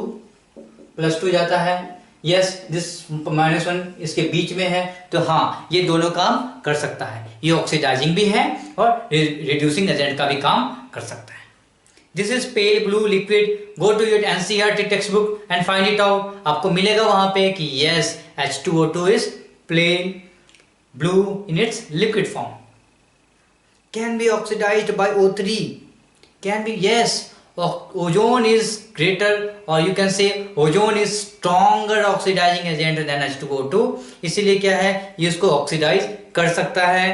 +2 जाता है, यस दिस -1 इसके बीच में है, तो हाँ ये दोनों काम कर सकता है, ये ऑक्सीडाइजिंग भी है और रिड्यूसिंग एजेंट का भी काम कर सकता है। This is pale blue liquid, go to your NCERT text book and find it out. आपको मिलेगा वहां पे कि yes H2O2 is plane blue in its liquid form. Can be oxidised by O3, can be yes. Ozone is greater or you can say ozone is stronger oxidizing agent than H2O2, इसीलिए क्या है ये इसको oxidise कर सकता है।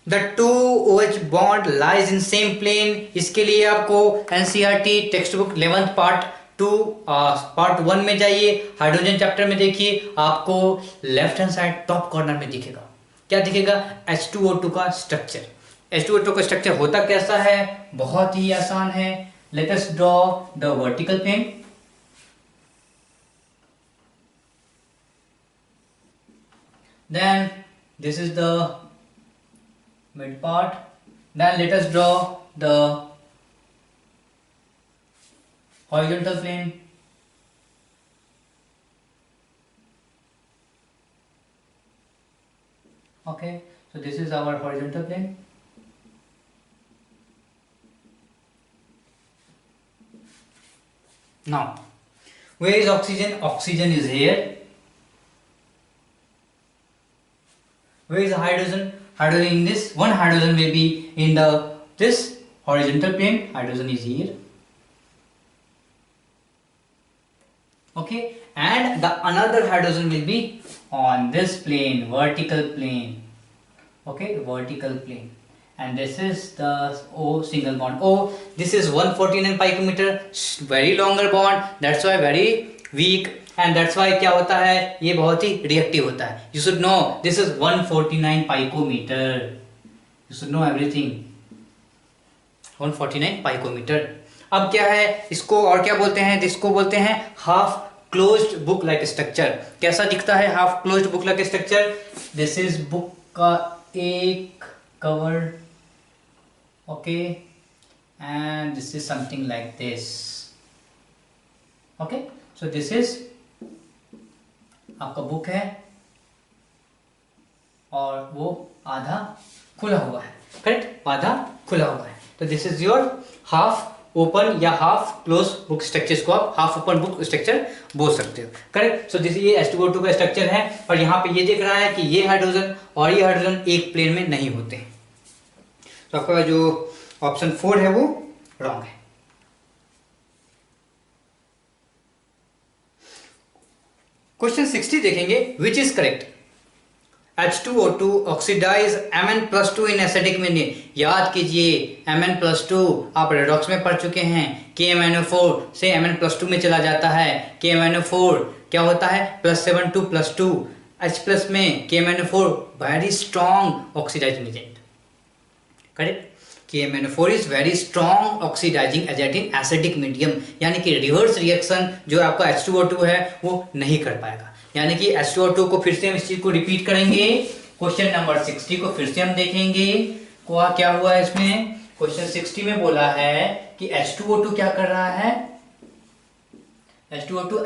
The two OH bond lies in same plane, इसके लिए आपको NCERT text book 11th part 2 part 1 में जाइए, हाइड्रोजन चैप्टर में देखिए, आपको left hand side top corner में दिखेगा, क्या दिखेगा? H2O2 का स्ट्रक्चर। H2O2 का स्ट्रक्चर होता कैसा है? बहुत ही आसान है। Let us draw the vertical plane. Then this is the mid part. Then let us draw the horizontal plane. Okay, so this is our horizontal plane. Now, where is oxygen? Oxygen is here. Where is hydrogen? Hydrogen in this. One hydrogen may be in this horizontal plane. Hydrogen is here. Okay, and the another hydrogen will be on this plane, vertical plane. Okay, vertical plane. And this is the O single bond. Oh, this is 149 picometer, very longer bond. That's why very weak. And that's why क्या होता है? ये बहुत ही reactive होता है. You should know this is 149 picometer. You should know everything. 149 picometer. अब क्या है इसको और क्या बोलते हैं? इसको बोलते हैं half closed book like structure. कैसा दिखता है half closed book like structure? This is book का एक cover. Okay, and this is something like this. Okay, so this is आपका बुक है और वो आधा खुला हुआ है, करेक्ट? आधा खुला हुआ है, तो this is your half open या हाफ क्लोज बुक स्ट्रक्चर को आप हाफ ओपन बुक स्ट्रक्चर बोल सकते हो, करेक्ट? सो दिस ये H2O2 का स्ट्रक्चर है, और यहाँ पे ये दिख रहा है कि ये हाइड्रोजन और ये हाइड्रोजन एक प्लेन में नहीं होते हैं, तो आपका जो ऑप्शन 4 है वो रॉन्ग है। क्वेश्चन 60 देखेंगे, which is correct? H2O2 oxidise Mn+2 in acidic medium. याद कीजिए Mn+2 आप रेडॉक्स में पढ़ चुके हैं, KMnO4 से Mn+2 में चला जाता है। KMnO4 क्या होता है? +7 to +2 H+ में KMnO4 very strong oxidising agent, correct? KMnO4 is very strong oxidising agent in acidic medium, यानी कि रिवर्स रिएक्शन जो आपका H2O2 है वो नहीं कर पाएगा। यानी कि H2O2 को फिर से हम इस चीज को रिपीट करेंगे। क्वेश्चन नंबर 60 को फिर से हम देखेंगे, क्या हुआ है इसमें। क्वेश्चन 60 में बोला है कि H2O2 क्या कर रहा है? H2O2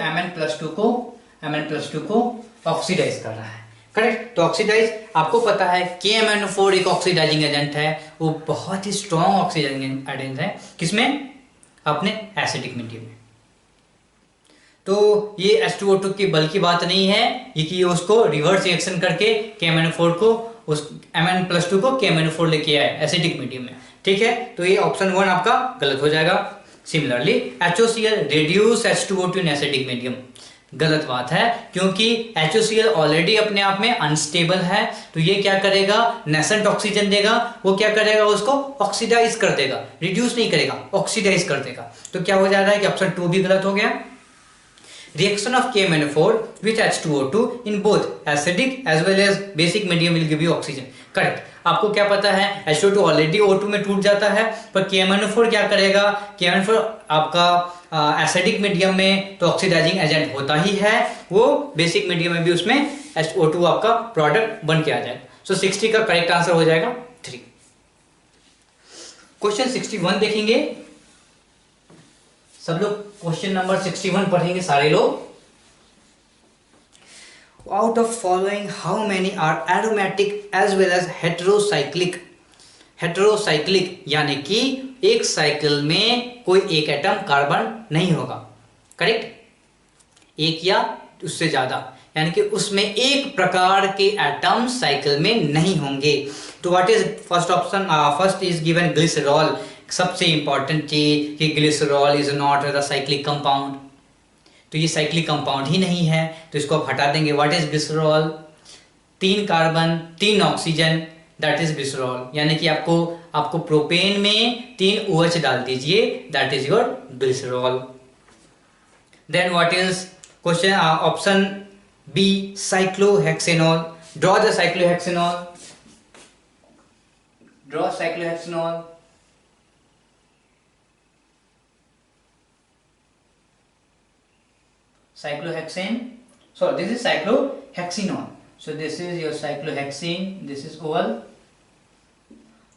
Mn+2 को ऑक्सीडाइज कर रहा है, करेक्ट? तो ऑक्सीडाइज आपको पता है KMnO4 एक ऑक्सीडाइजिंग एजेंट है, वो बहुत ही स्ट्रॉन्ग ऑक्सीडाइजिंग एजेंट है, किसमें? अपने एसिडिक मीडियम में। तो ये H2O2 की बल की बात नहीं है, ये कि उसको रिवर्स रिएक्शन करके KMnO4 को उस Mn+2 को KMnO4 लेके आए एसिडिक मीडियम में, ठीक है? तो ये ऑप्शन 1 आपका गलत हो जाएगा। Similarly HOCl reduce H2O2 in acidic medium, गलत बात है, क्योंकि HOCl ऑलरेडी अपने आप में अनस्टेबल है, तो ये क्या करेगा? नेसेंट ऑक्सीजन देगा, वो क्या करेगा? उसको ऑक्सीडाइज कर देगा, रिड्यूस नहीं करेगा, ऑक्सीडाइज कर देगा। तो क्या हो जा रहा है कि ऑप्शन 2 भी गलत हो गया। Reaction of KMnO4 with H2O2 in both acidic as well as basic medium will give you oxygen, correct? आपको क्या पता है H2O2 ऑलरेडी O2 में टूट जाता है, पर KMnO4 क्या करेगा? KMnO4 आपका एसिडिक मीडियम में तो ऑक्सीडाइजिंग एजेंट होता ही है, वो बेसिक मीडियम में भी उसमें H2O2 आपका प्रोडक्ट बन के आ जाएगा। सो 60 का करेक्ट आंसर हो जाएगा 3। क्वेश्चन 61 देखेंगे, सब लोग क्वेश्चन नंबर 61 पढ़ेंगे सारे लोग। Out of following how many are aromatic as well as heterocyclic. Heterocyclic यानी कि एक साइकिल में कोई एक एटम कार्बन नहीं होगा, करेक्ट, एक या उससे ज्यादा, यानी कि उसमें एक प्रकार के एटम साइकिल में नहीं होंगे। तो what is first option? First is given glycerol. सबसे इंपॉर्टेंट चीज कि glycerol is not the cyclic compound, तो ये साइक्लिक कंपाउंड ही नहीं है, तो इसको आप हटा देंगे। What is glycerol? 3 carbon 3 oxygen, that is glycerol. यानी कि आपको प्रोपेन में 3 OH डाल दीजिए, that is your glycerol. Then what is question option B, cyclohexanol. Draw the cyclohexanol, draw cyclohexanol. Cyclohexane, so this is cyclohexenol, so this is your cyclohexene, this is OL.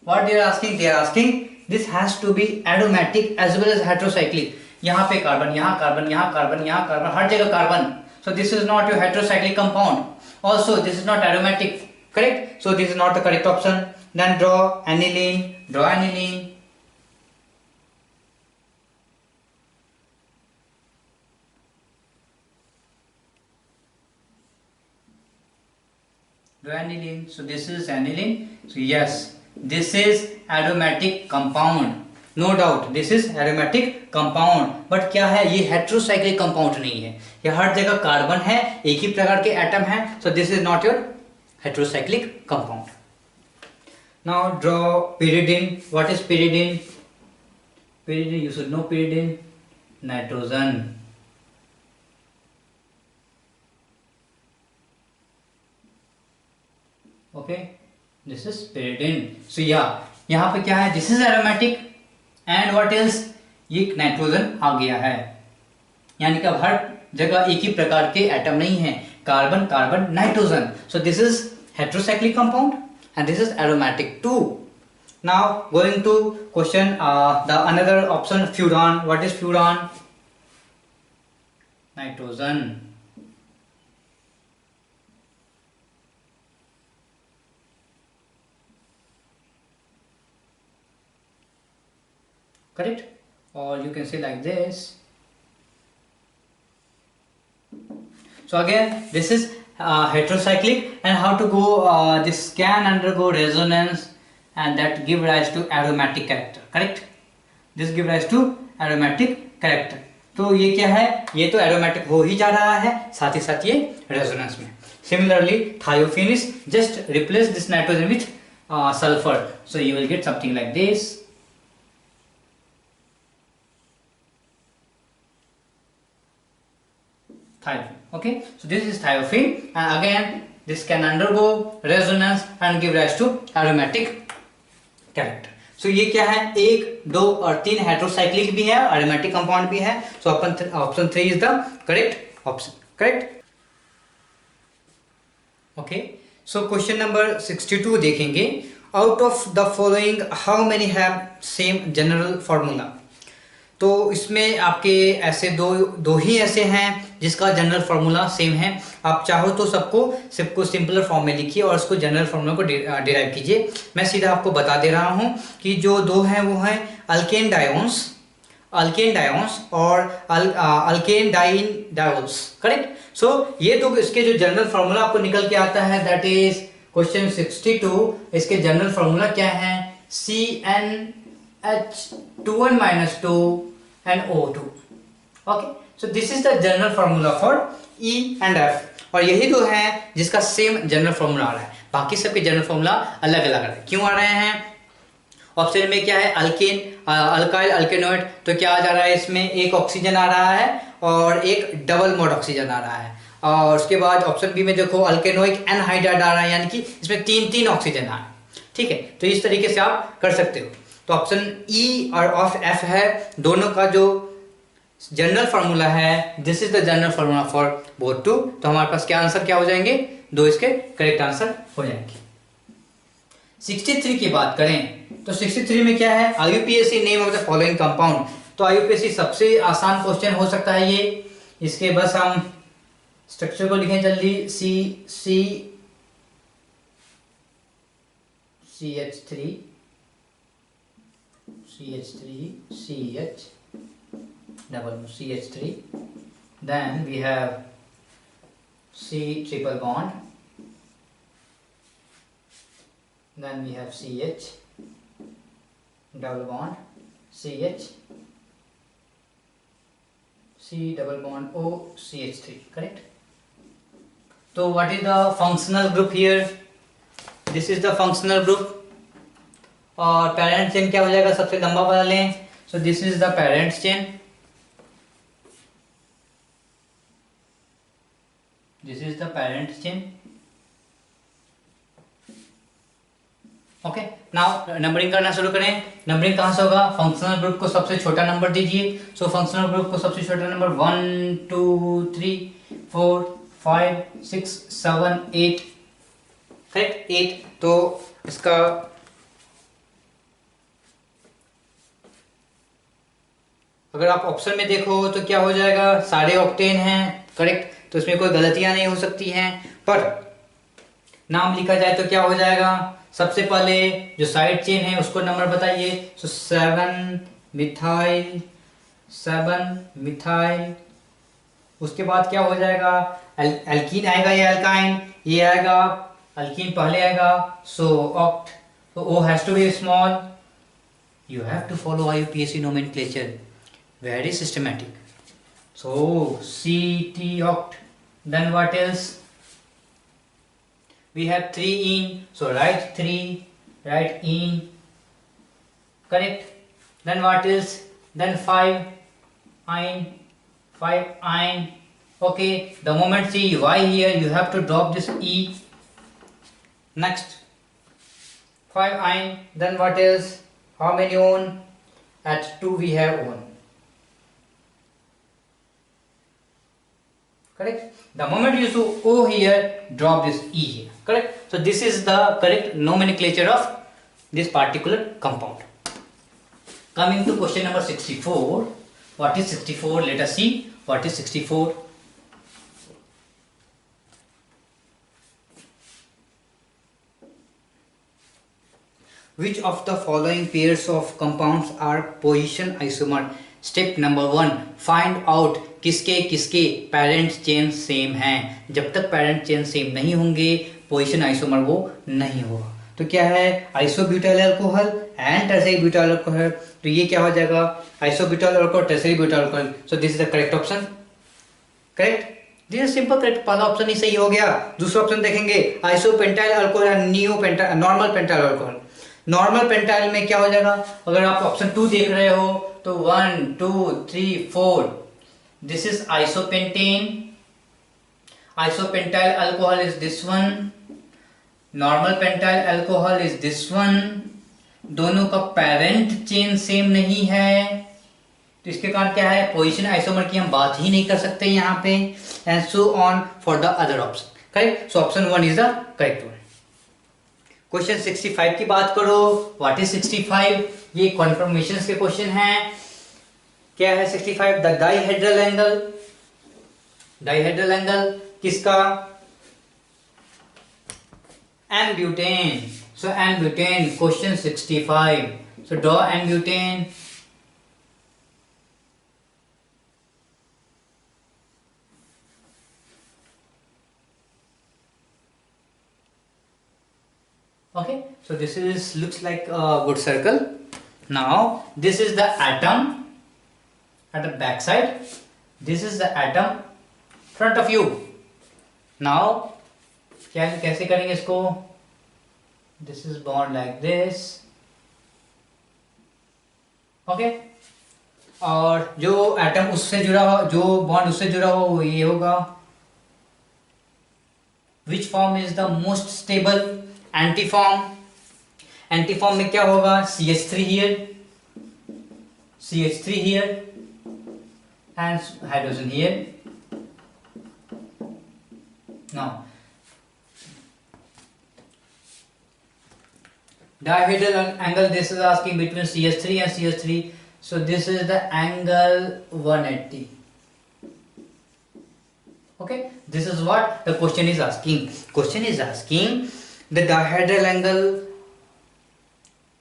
What they are asking? They are asking this has to be aromatic as well as heterocyclic. यहाँ पे carbon, यहाँ carbon, यहाँ carbon, यहाँ carbon, हर जगह carbon, so this is not your heterocyclic compound. Also this is not aromatic, correct? So this is not the correct option. Then draw aniline, draw aniline. Aniline, so this is aniline, so yes, this is aromatic compound, no doubt this is aromatic compound, but क्या है, ये heterocyclic compound नहीं है, ये हर जगह carbon है, एक ही प्रकार के एटम है, so this is not your heterocyclic compound. Now draw pyridine. What is pyridine? Pyridine, you should know pyridine, nitrogen. Okay, this is pyridine. So yeah, यहाँ पे क्या है, this is aromatic and what else, ये nitrogen आ गया है, यानी कि अब हर जगह एक ही प्रकार के एटम नहीं है, carbon carbon nitrogen, so this is heterocyclic compound and this is aromatic too. Now going to question the another option, furan. What is furan? Nitrogen. Correct? Or you can say like this. So again this is heterocyclic, and how to go, this can undergo resonance and that give rise to aromatic character, correct? This give rise to aromatic character. तो ये क्या है, ये तो aromatic हो ही जा रहा है, साथ ही साथ ये resonance में. Similarly thiophenes, just replace this nitrogen with sulfur, so you will get something like this. Thiophene. Okay, so this is thiophene, and again this can undergo resonance and give rise to aromatic character. So ये क्या है, 1, 2 और 3 heterocyclic भी है, aromatic compound भी है, so option 3 is the correct option, correct? Okay, so question number 62 देखेंगे. Out of the following how many have same general formula? तो इसमें आपके ऐसे दो ही ऐसे हैं जिसका जनरल फार्मूला सेम है. आप चाहो तो सबको सिंपलर फॉर्म में लिखिए और उसको जनरल फार्मूला को डिराइव कीजिए. मैं सीधा आपको बता दे रहा हूं कि जो 2 हैं वो हैं अल्केन डायोन्स और अल्केन डायोल्स, करेक्ट? सो ये 2 इसके जो जनरल फार्मूला आपको निकल के आता है, दैट इज क्वेश्चन 62. इसके जनरल फार्मूला क्या है, CnH2n-2 and O2. Okay, so this is the general formula for E and F, और यही 2 हैं जिसका सेम जनरल फार्मूला आ रहा है. बाकी सबके जनरल फार्मूला अलग अलग आ रहे हैं. क्यों आ रहे हैं? ऑप्शन में क्या है, अल्केन अल्काइल अल्केनोइड, तो क्या आ जा रहा है इसमें, एक ऑक्सीजन आ रहा है और एक डबल मोड ऑक्सीजन आ रहा है. और उसके बाद ऑप्शन बी में देखो अल्केनोइक एनहाइड्राइड आ रहा है, यानी कि इसमें 3 ऑक्सीजन आ रहा है. ठीक है, तो इस तरीके से आप कर सकते हो. तो ऑप्शन ई और ऑफ एफ है, दोनों का जो जनरल फार्मूला है, this is the general formula for both two. तो हमारे पास क्या आंसर क्या हो जाएंगे, 2 इसके करेक्ट आंसर हो जाएंगे. 63 की बात करें तो 63 में क्या है, IUPAC name of the following compound. तो आईयूपीएसी सबसे आसान क्वेश्चन हो सकता है ये, इसके बस हम स्ट्रक्चर को लिखें जल्दी, सी सी CH3 CH double CH3, then we have C triple bond, then we have CH double bond CH, C double bond O CH3, correct? So what is the functional group here? This is the functional group. और parent chain क्या हो जाएगा, सबसे लंबा वाला लें, सो this is the parent chain, this is the parent chain. Okay, now numbering करना शुरू करें। नंबरिंग कहां से होगा, फंक्शनल ग्रुप को सबसे छोटा नंबर दीजिए। सो फंक्शनल ग्रुप को सबसे छोटा नंबर 1 2 3 4 5 6 7 8, करेक्ट, 8। तो इसका अगर आप ऑप्शन में देखो तो क्या हो जाएगा, सारे ऑक्टेन हैं, करेक्ट, तो इसमें कोई गलतियां नहीं हो सकती हैं। पर नाम लिखा जाए तो क्या हो जाएगा, सबसे पहले जो साइड चेन है उसको नंबर बताइए। सो 7 मिथाइल, उसके बाद क्या हो जाएगा, एल्कीन आएगा या एल्काइन, ये आएगा, एल्कीन पहले आएगा, सो ऑक्ट, तो O has to be small. You have to follow IUPAC nomenclature, very systematic. So CT oct, then what else, we have 3 in, so write 3, write in, correct, then what else, then 5 ein, 5 ein, okay, the moment see Y here you have to drop this E, next 5 ein, then what else, how many on, at 2 we have on, correct, the moment you show O here, drop this E here, correct. So this is the correct nomenclature of this particular compound. Coming to question number 64, what is 64, let us see what is 64. Which of the following pairs of compounds are position isomer? Step number 1, find out किसके किसके parent chain same हैं। जब तक parent chain same नहीं होंगे position isomer वो नहीं होगा। तो क्या है, isobutyl alcohol and tertiary butyl alcohol, तो ये क्या हो जाएगा, isobutyl alcohol tertiary butyl alcohol. So this is the correct option, correct, this is simple correct, पहला ऑप्शन ही सही हो गया। दूसरा ऑप्शन देखेंगे, isopentyl alcohol and neopentyl normal pentyl alcohol. Normal pentyl में क्या हो जाएगा, अगर आप ऑप्शन 2 देख रहे हो तो 1 2 3 4, this is isopentane, isopentyl alcohol is this one, normal pentyl alcohol is this one. दोनों का पेरेंट चेन सेम नहीं है, तो इसके कारण क्या है, पोजीशन आइसोमर की हम बात ही नहीं कर सकते यहाँ पे, and so on for the other option, correct. So option 1 is the correct one. Question 65 की बात करो, व्हाट इज 65, ये कन्फर्मेशन के क्वेश्चन हैं। क्या है 65, the dihedral angle, dihedral angle किसका, n butane. So n butane, question 65, so draw n butane. Okay, so this is looks like a good circle. Now this is the atom at the back side, this is the atom front of you. Now क्या कैसे करेंगे इसको, this is bond like this, okay, और जो atom उससे जुड़ा हो, जो बॉन्ड उससे जुड़ा हो वो ये होगा। Which form is the most stable, एंटीफॉर्म। एंटीफॉर्म में क्या होगा, CH3 here, CH3 here and hydrogen here. Now dihedral angle, this is asking between CH3 and CH3, so this is the angle 180, Okay, this is what the question is asking. Question is asking the dihedral angle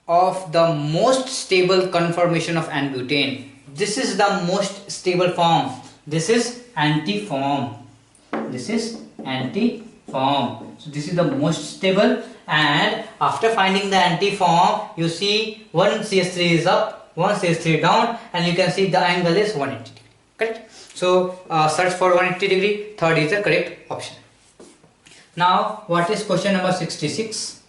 of the most stable conformation of N-butane. This is the most stable form. This is antiform. This is antiform. So this is the most stable, and after finding the antiform, you see one CH3 is up, one CH3 down, and you can see the angle is 180 degree. Correct? So search for 180 degree. Third is the correct option. Now what is question number 66?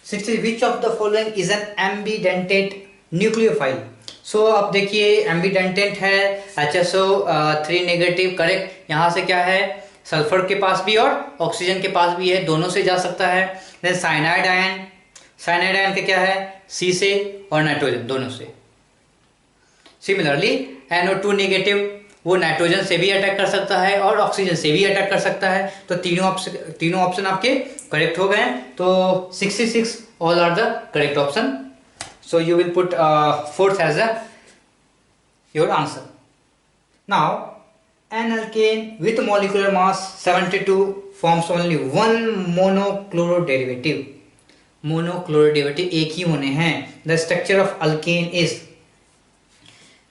60, which of the following is an ambidentate nucleophile? सो अब देखिए एम्बीडेंटेंट है HSO 3 negative, correct. यहाँ से क्या है, sulphur के पास भी और ऑक्सीजन के पास भी है, दोनों से जा सकता है. Then cyanide ion, cyanide ion का क्या है, C से और नाइट्रोजन दोनों से. सिमिलरली NO2 नेगेटिव, वो नाइट्रोजन से भी अटैक कर सकता है और ऑक्सीजन से भी अटैक कर सकता है. तो तीनों ऑप्शन आपके करेक्ट हो गए. तो 66 all are the correct option. So you will put fourth as your answer. Now an alkane with molecular mass 72 forms only one monochloro-derivative. Monochloro-derivative एक ही होने हैं. The structure of alkane is.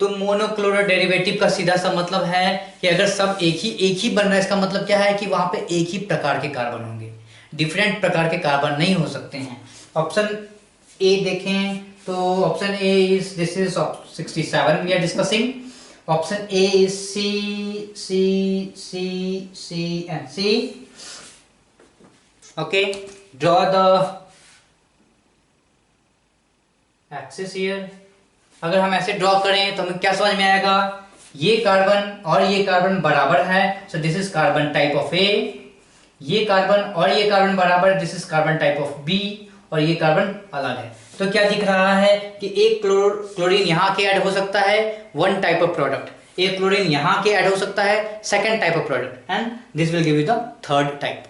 तो monochloro-derivative का सीधा सा मतलब है कि अगर सब एक ही बन रहा है, इसका मतलब क्या है कि वहां पे एक ही प्रकार के कार्बन होंगे, डिफरेंट प्रकार के कार्बन नहीं हो सकते हैं. ऑप्शन ए देखें तो option A is, this is 67 we are discussing. Option A is C and C. Okay, draw the axis here. अगर हम ऐसे ड्रॉ करें तो हमें क्या समझ में आएगा, ये कार्बन और ये कार्बन बराबर है, so this is carbon type of A. ये कार्बन और ये कार्बन बराबर, this is carbon type of B, और ये कार्बन अलग है. तो क्या दिख रहा है कि एक क्लोरीन यहाँ के ऐड हो सकता है, वन टाइप ऑफ प्रोडक्ट. एक क्लोरीन यहाँ के ऐड हो सकता है, second type of product, and this will give you the third type.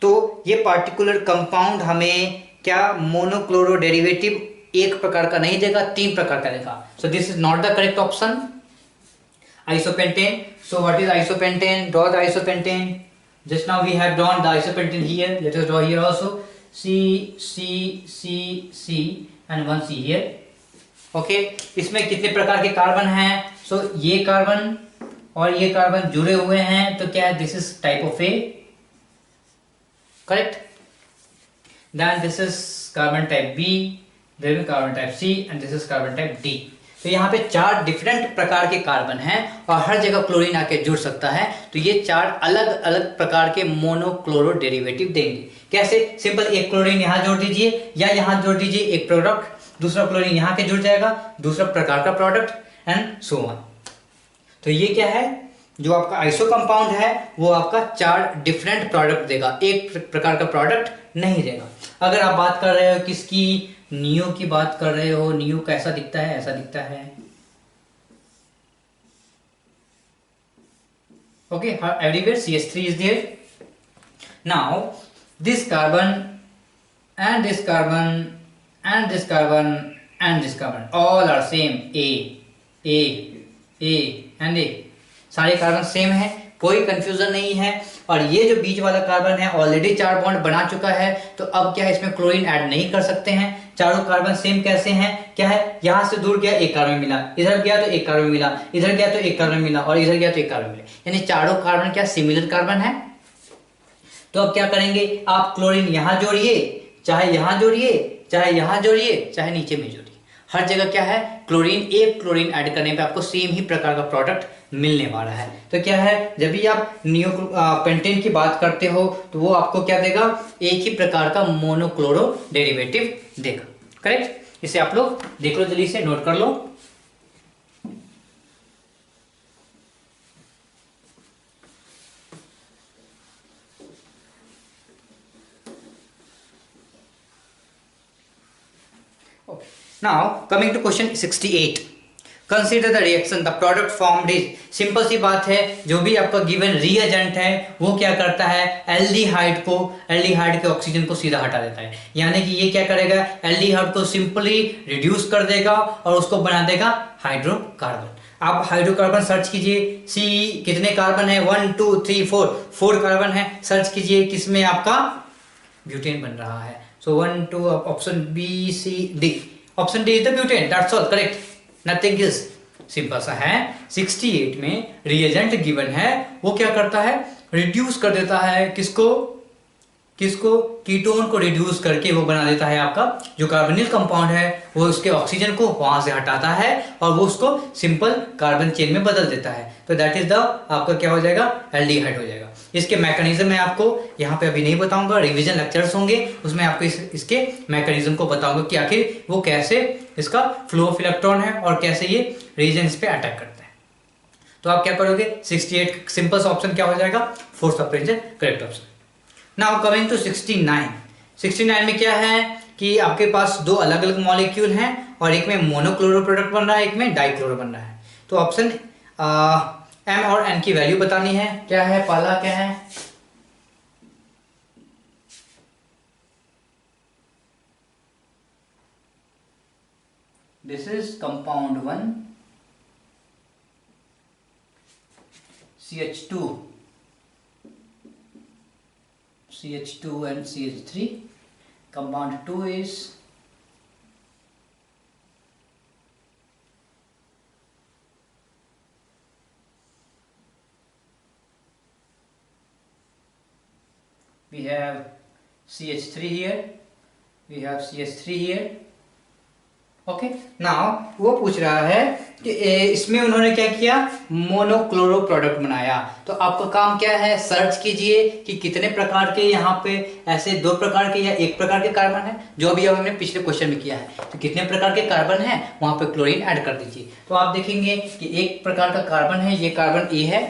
तो ये पार्टिकुलर कंपाउंड हमें क्या मोनोक्लोरो डेरिवेटिव एक प्रकार का नहीं देगा, तीन प्रकार का देगा. So this is not the correct option. Isopentane. So what is isopentane? Draw the isopentane. Just now we have drawn the isopentane here. Let us draw here also. C and one C here. Okay, इसमें कितने प्रकार के carbon हैं? सो ये carbon और ये carbon जुड़े हुए हैं, तो क्या है, this is type of A, correct. Then this is carbon type B, then carbon type C, and this is carbon type D. तो यहाँ पे चार डिफरेंट प्रकार के कार्बन हैं और हर जगह क्लोरीन आके जुड़ सकता है. तो ये चार अलग अलग प्रकार के मोनोक्लोरो डेरिवेटिव देंगे. कैसे? सिंपल, एक क्लोरीन यहाँ जोड़ दीजिए या यहाँ जोड़ दीजिए, एक प्रोडक्ट, दूसरा क्लोरीन यहाँ के जुड़ जाएगा, दूसरा प्रकार का प्रोडक्ट, एंड सो ऑन. तो ये क्या है, जो आपका आइसो कंपाउंड है वो आपका चार डिफरेंट प्रोडक्ट देगा, एक प्रकार का प्रोडक्ट नहीं देगा. अगर आप बात कर रहे हो किसकी, नियो की बात कर रहे हो, नियो कैसा दिखता है, ऐसा दिखता है. Okay, everywhere CH3 is there. Now this carbon and this carbon and this carbon and this carbon all are same, A and A. सारे कार्बन सेम है, कोई कंफ्यूजन नहीं है. और ये जो बीच वाला कार्बन है ऑलरेडी चार बॉन्ड बना चुका है, तो अब क्या है, इसमें क्लोरीन ऐड नहीं कर सकते हैं. चारों कार्बन सेम कैसे हैं, क्या है, यहां से दूर गया एक कार्बन मिला, इधर गया तो एक कार्बन मिला, इधर गया तो एक कार्बन मिला, और इधर गया तो एक कार्बन मिला, यानी चारों कार्बन क्या सिमिलर कार्बन है. तो अब क्या करेंगे, आप क्लोरीन यहां जोड़िए, चाहे यहां जोड़िए, चाहे यहां जोड़िए, चाहे नीचे में जोड़िए, हर जगह क्या है, क्लोरीन, एक क्लोरीन ऐड करने पे आपको सेम ही प्रकार का प्रोडक्ट मिलने वाला है. तो क्या है, जब भी आप नियो पेंटेन की बात करते हो तो वो आपको क्या देगा, एक ही प्रकार का मोनोक्लोरो डेरिवेटिव देगा. करेक्ट. इसे आप लोग देख लो, जल्दी से नोट कर लो. Now coming to question 68. Consider the reaction, the product formed is. Simple सी बात है, जो भी आपका गिवन रिएजेंट है वो क्या करता है, एल्डिहाइड के ऑक्सीजन को सीधा हटा देता है. यानी कि ये क्या करेगा, एल्डिहाइड को सिंपली रिड्यूस कर देगा और उसको बना देगा हाइड्रोकार्बन. आप हाइड्रोकार्बन सर्च कीजिए, सी कितने कार्बन है, 1 2 3 4, 4 कार्बन है, सर्च कीजिए किसमें आपका ब्यूटेन बन रहा है। So 1 2 option B C D, option D is the butane, that's all correct, nothing is, simple सा है। 68 में रिएजेंट गिवन है, वो क्या करता है, रिड्यूस कर देता है किसको, कीटोन को रिड्यूस करके वो बना देता है आपका जो कार्बोनिल कंपाउंड है, वो उसके ऑक्सीजन को वहां से हटाता है और वो उसको सिंपल कार्बन चेन में बदल देता है। तो दैट इज द आपका क्या हो जाएगा, एल्डिहाइड हो जाएगा। इसके मैकेनिज्म मैं आपको यहाँ पे अभी नहीं बताऊंगा, रिवीजन लेक्चर्स होंगे उसमें आपको इसके मैकेनिज्म को बताऊंगा कि आखिर वो कैसे इसका फ्लो ऑफ इलेक्ट्रॉन है और कैसे ये रिएजेंट्स पे अटैक करता है। तो आप क्या करोगे, 68 सिंपल सा ऑप्शन क्या हो जाएगा, fourth option correct option. Now coming to 69, 69 में क्या है कि आपके पास दो अलग अलग मॉलिक्यूल हैं और एक में मोनोक्लोरो प्रोडक्ट बन रहा है, एक में डाइक्लोरो बन रहा है। तो ऑप्शन एम और एन की वैल्यू बतानी है, क्या है, पहला क्या है, this is compound 1 CH2 and CH3. Compound 2 is we have CH3 here, we have CH3 here. Okay now वो पूछ रहा है कि इसमें उन्होंने क्या किया, मोनोक्लोरो प्रोडक्ट बनाया। तो आपका काम क्या है, सर्च कीजिए कि कितने प्रकार के यहाँ पे ऐसे दो प्रकार के या एक प्रकार के कार्बन है, जो अभी हमने पिछले क्वेश्चन में किया है। तो कितने प्रकार के कार्बन है वहां पे क्लोरीन ऐड कर दीजिए। तो आप देखेंगे कि एक प्रकार का कार्बन है, ये कार्बन ए है,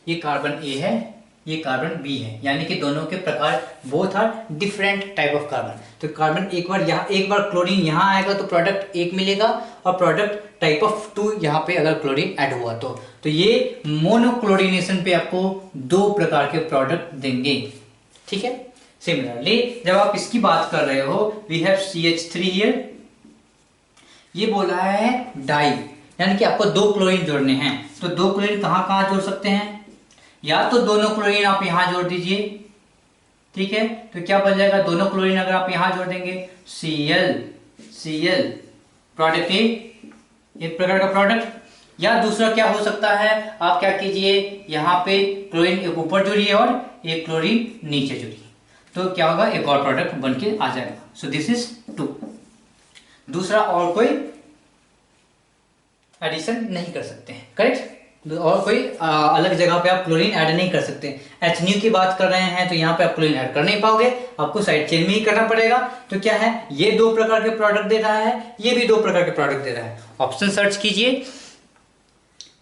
ये कार्बन ए है, ये कार्बन बी है, यानी कि दोनों के प्रकार both are different type of carbon. तो कार्बन एक बार क्लोरीन यहाँ आएगा तो प्रोडक्ट एक मिलेगा और प्रोडक्ट टाइप ऑफ 2 यहाँ पे अगर क्लोरीन ऐड हुआ तो ये मोनोक्लोरिनेशन पे आपको दो प्रकार के प्रोडक्ट देंगे, ठीक है। सिमिलरली जब आप इसकी बात कर रहे हो, वी हैव CH3 हियर, ये बोला है डाई, यानी कि आपको दो क्लोरीन जोड़ने हैं। तो दो क्लोरीन कहाँ जोड़ सकते हैं, या तो दोनों क्लोरीन आप यहां जोड़ दीजिए, ठीक है। तो क्या बन जाएगा, दोनों क्लोरीन अगर आप यहां जोड़ देंगे Cl प्रोडक्ट एक प्रकार का प्रोडक्ट। या दूसरा क्या हो सकता है, आप क्या कीजिए, यहाँ पे क्लोरीन एक ऊपर जोड़िए और एक क्लोरीन नीचे जोड़िए, तो क्या होगा, एक और प्रोडक्ट बन के आ जाएगा। सो दिस इज 2। दूसरा और कोई एडिशन नहीं कर सकते हैं, करेक्ट। और कोई अलग जगह पे आप क्लोरीन ऐड नहीं कर सकते। HNU की बात कर रहे हैं तो यहाँ पे आप क्लोरीन ऐड कर नहीं पाओगे, आपको साइड चेन में ही करना पड़ेगा। तो क्या है, ये दो प्रकार के प्रोडक्ट दे रहा है, ये भी दो प्रकार के प्रोडक्ट दे रहा है। ऑप्शन सर्च कीजिए,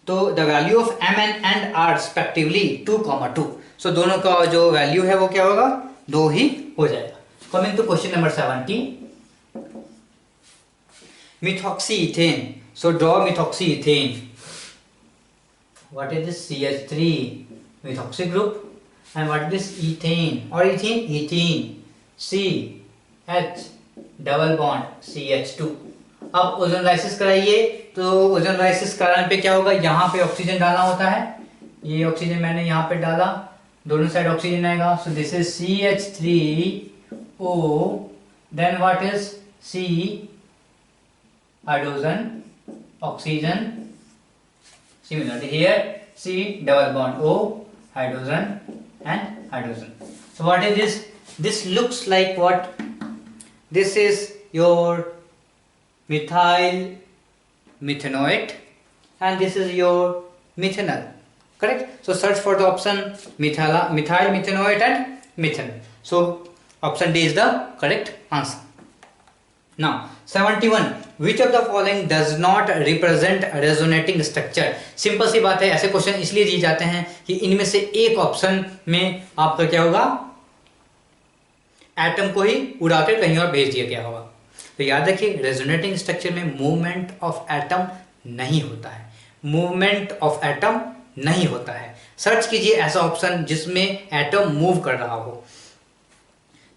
तो the value of MN and R respectively 2,2। सो दोनों का जो वैल्यू है वो क्या होगा, 2 ही हो जाएगा। Coming to question number 70, methoxy ethane. So draw methoxy ethane. What is this CH3 methoxy group and what is this ethane or ethene CH double bond CH2। अब ओजोन लाइसिस कराइए, तो ओजोन लाइसिस कराने पे क्या होगा, यहाँ पे oxygen डालना होता है, ये ऑक्सीजन मैंने यहाँ पे डाला, दोनों साइड ऑक्सीजन आएगा। So this is CH3O, then what is C hydrogen oxygen. Similarly here C double bond O, hydrogen and hydrogen. So what is this? This looks like what? This is your methyl methanoate and this is your methanol, correct? So search for the option methyl methanoate and methanol. So option D is the correct answer. Now 71, which of the following does not represent resonating structure। Simple सी बात है, ऐसे question इसलिए दिए जाते हैं कि इनमें से एक ऑप्शन में आपका क्या होगा, एटम को ही उड़ाकर कहीं और भेज दिया गया होगा। तो याद रखिए, रेजोनेटिंग स्ट्रक्चर में मूवमेंट ऑफ एटम नहीं होता है, मूवमेंट ऑफ एटम नहीं होता है। सर्च कीजिए ऐसा ऑप्शन जिसमें एटम मूव कर रहा हो।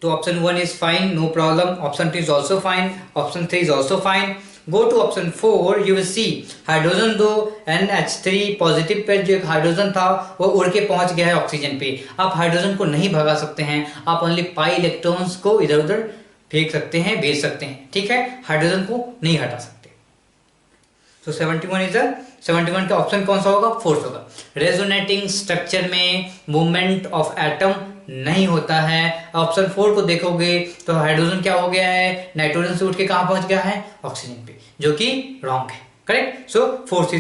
तो option 1 is fine, no problem. Option 2 is also fine, option 3 is also fine. Go to option 4, you will see hydrogen दो NH3 पॉजिटिव पे जो एक हाइड्रोजन था वो उड़ के पहुंच गया है ऑक्सीजन पे। आप हाइड्रोजन को नहीं भगा सकते हैं, आप ओनली पाई इलेक्ट्रॉन्स को इधर उधर फेंक सकते हैं, भेज सकते हैं, ठीक है, हाइड्रोजन को नहीं हटा सकते। तो 71 का ऑप्शन कौन सा होगा? फोर्थ होगा। रेजोनेटिंग स्ट्रक्चर में मूवमेंट ऑफ एटम नहीं होता है। ऑप्शन 4 को देखोगे तो हाइड्रोजन क्या हो गया है, नाइट्रोजन से उठ के कहां पहुंच गया है? ऑक्सीजन पे, जो कि रॉन्ग है। Correct. So fourth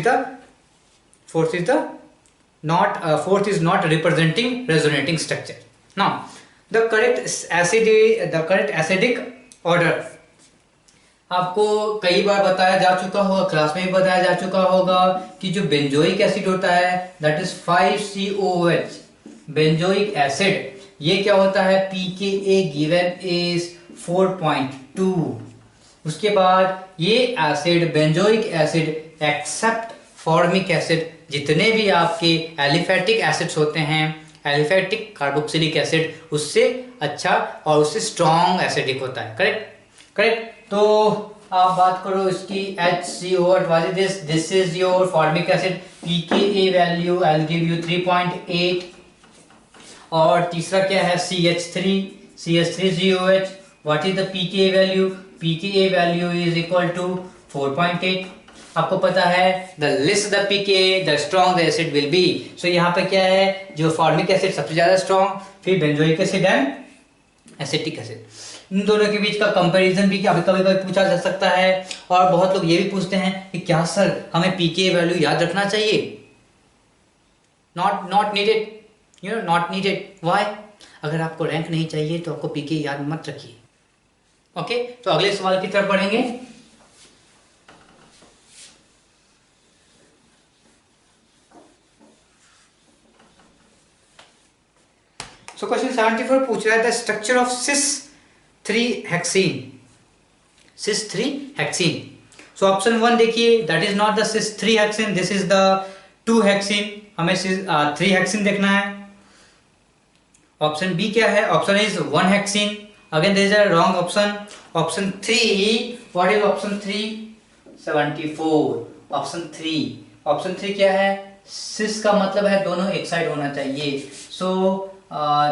is not representing resonating structure. Now the correct acidic order आपको कई बार बताया जा चुका होगा, क्लास में भी बताया जा चुका होगा कि जो बेंजोइक एसिड होता है that is 5COOH benzoic acid, ये क्या होता है? pKa given is 4.2। उसके बाद ये acid benzoic acid except formic acid, जितने भी आपके एलिफेटिक एसिड्स होते हैं, एलिफेटिक कार्बोक्सिलिक एसिड, उससे अच्छा और उससे स्ट्रॉन्ग एसिडिक होता है। करेक्ट। तो आप बात करो इसकी HCO, what is this? This is your formic acid, pKa value I'll give you 3.8। और तीसरा क्या है? CH3COH, what is the pKa value? pKa value is equal to 4.8। आपको पता है the less the pKa the strong the acid will be। so यहाँ पे क्या है, जो फॉर्मिक एसिड सबसे ज्यादा स्ट्रॉन्ग, फिर benzoic acid and acetic acid. इन दोनों के बीच का कंपैरिजन भी कभी कभी पूछा जा सकता है। और बहुत लोग ये भी पूछते हैं कि क्या सर हमें pKa वैल्यू याद रखना चाहिए? Not needed, not needed. Why? अगर आपको रैंक नहीं चाहिए तो आपको pKa याद मत रखिए। ओके, तो अगले सवाल की तरफ बढ़ेंगे। सो क्वेश्चन 74 पूछ रहा है the structure of cis-3-hexene। So option 1 देखिए, that is not the cis-3-hexene, this is the 2-hexene। हमें 3-hexene देखना है। ऑप्शन बी क्या है? Option is 1-hexene। Again there is a wrong option. Option 3, what is option 3? 74। Option 3 क्या है? cis का मतलब है दोनों एक साइड होना चाहिए। सो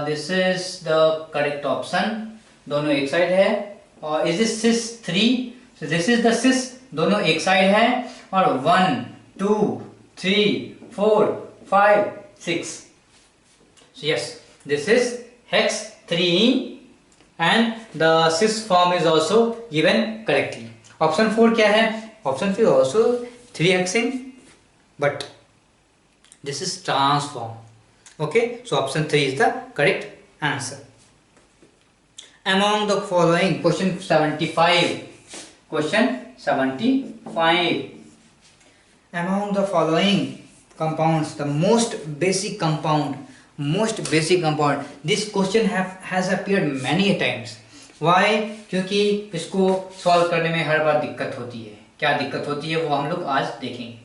this is the correct option, दोनों एक साइड है। और is this cis-3? This is the cis, दोनों एक साइड है। और 1 2 3 4 5 6, yes this is hex-3 and the cis form is also given correctly। Option 4 क्या है? Option 4 also 3-hexene but this is transform। okay, so option 3 is the correct answer। among the following, question 75, among the following compounds the most basic compound, this question has appeared many times। why? क्योंकि इसको solve करने में हर बार दिक्कत होती है। क्या दिक्कत होती है वो हम लोग आज देखेंगे।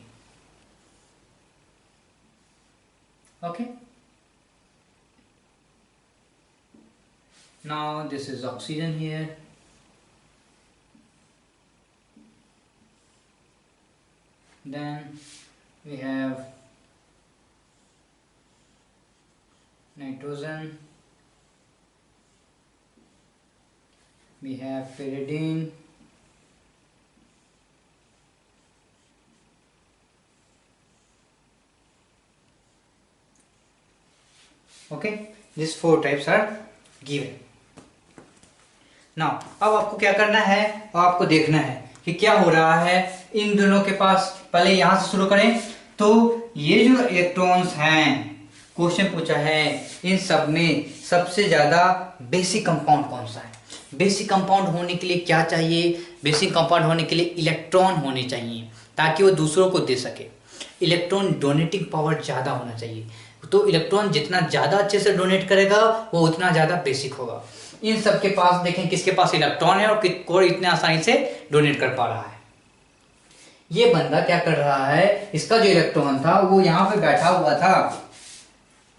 okay, now this is oxygen here, then we have nitrogen, we have pyridine, okay, these 4 types are given। now अब आपको क्या करना है, आपको देखना है कि क्या हो रहा है इन दोनों के पास। पहले यहां से शुरू करें तो ये जो इलेक्ट्रॉन्स हैं, क्वेश्चन पूछा है इन सब में सबसे ज्यादा बेसिक कंपाउंड कौन सा है? बेसिक कंपाउंड होने के लिए क्या चाहिए? बेसिक कंपाउंड होने के लिए इलेक्ट्रॉन होने चाहिए ताकि वो दूसरों को दे सके। इलेक्ट्रॉन डोनेटिंग पावर ज्यादा होना चाहिए, तो इलेक्ट्रॉन जितना ज्यादा अच्छे से डोनेट करेगा वो उतना ज्यादा बेसिक होगा। इन सब के पास देखें किसके पास इलेक्ट्रॉन है और कोई इतने आसानी से डोनेट कर पा रहा है। ये बंदा क्या कर रहा है, इसका जो इलेक्ट्रॉन था वो यहाँ पे बैठा हुआ था।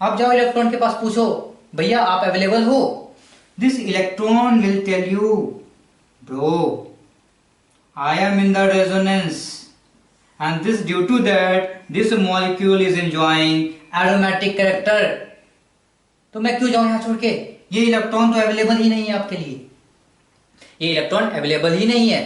आप जाओ इलेक्ट्रॉन के पास पूछो, भैया आप अवेलेबल हो? This electron will tell you, bro I am in the resonance and this due to that this molecule is enjoying aromatic character. तो मैं क्यों जाऊं यहां छोड़ के, ये इलेक्ट्रॉन तो अवेलेबल ही नहीं है आपके लिए, ये इलेक्ट्रॉन अवेलेबल ही नहीं है,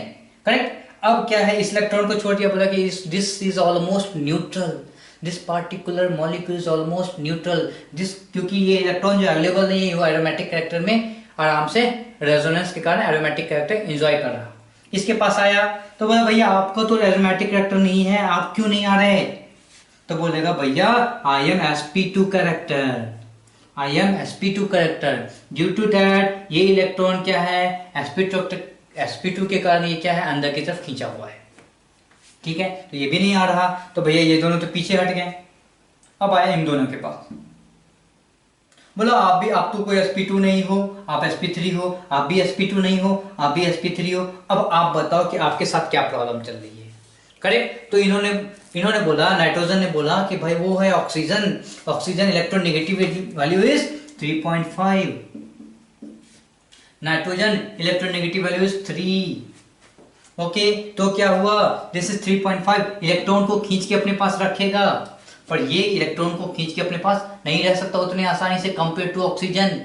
करेक्ट। अब क्या है, इस इलेक्ट्रॉन को छोड़ दिया, बोला कि this is almost neutral, this particular molecule is almost neutral, this, क्योंकि ये इलेक्ट्रॉन जो अवेलेबल नहीं है वो एरोमेटिक कैरेक्टर में आराम से रेजोनेंस के कारण एरोमेटिक कैरेक्टर एंजॉय कर रहा। इसके पास आया तो बोला भैया आपको तो एरोमेटिक कैरेक्टर नहीं है, आप क्यों नहीं आ रहे, तो बोलेगा भैया I am sp2 character, I am sp2 character, due to that ये इलेक्ट्रॉन क्या है, sp2 के कारण ये क्या है, अंदर की तरफ खींचा हुआ है, ठीक है। तो ये भी नहीं आ रहा, तो भैया ये दोनों तो पीछे हट गए। अब आया इन दोनों के पास, बोला आप तो कोई sp2 नहीं हो, आप sp3 हो, आप भी sp2 नहीं हो, आप भी sp3 हो, अब आप बताओ कि आपके साथ क्या प्रॉब्लम चल रही है, करेक्ट। तो इन्होंने बोला, नाइट्रोजन ने बोला कि भाई वो है oxygen, oxygen electronegativity value is 3.5, nitrogen electronegative value is 3, okay. तो क्या हुआ, दिस इज 3.5, इलेक्ट्रॉन को खींच के अपने पास रखेगा, पर ये इलेक्ट्रॉन को खींच के अपने पास नहीं रह सकता उतने आसानी से कंपेयर टू ऑक्सीजन।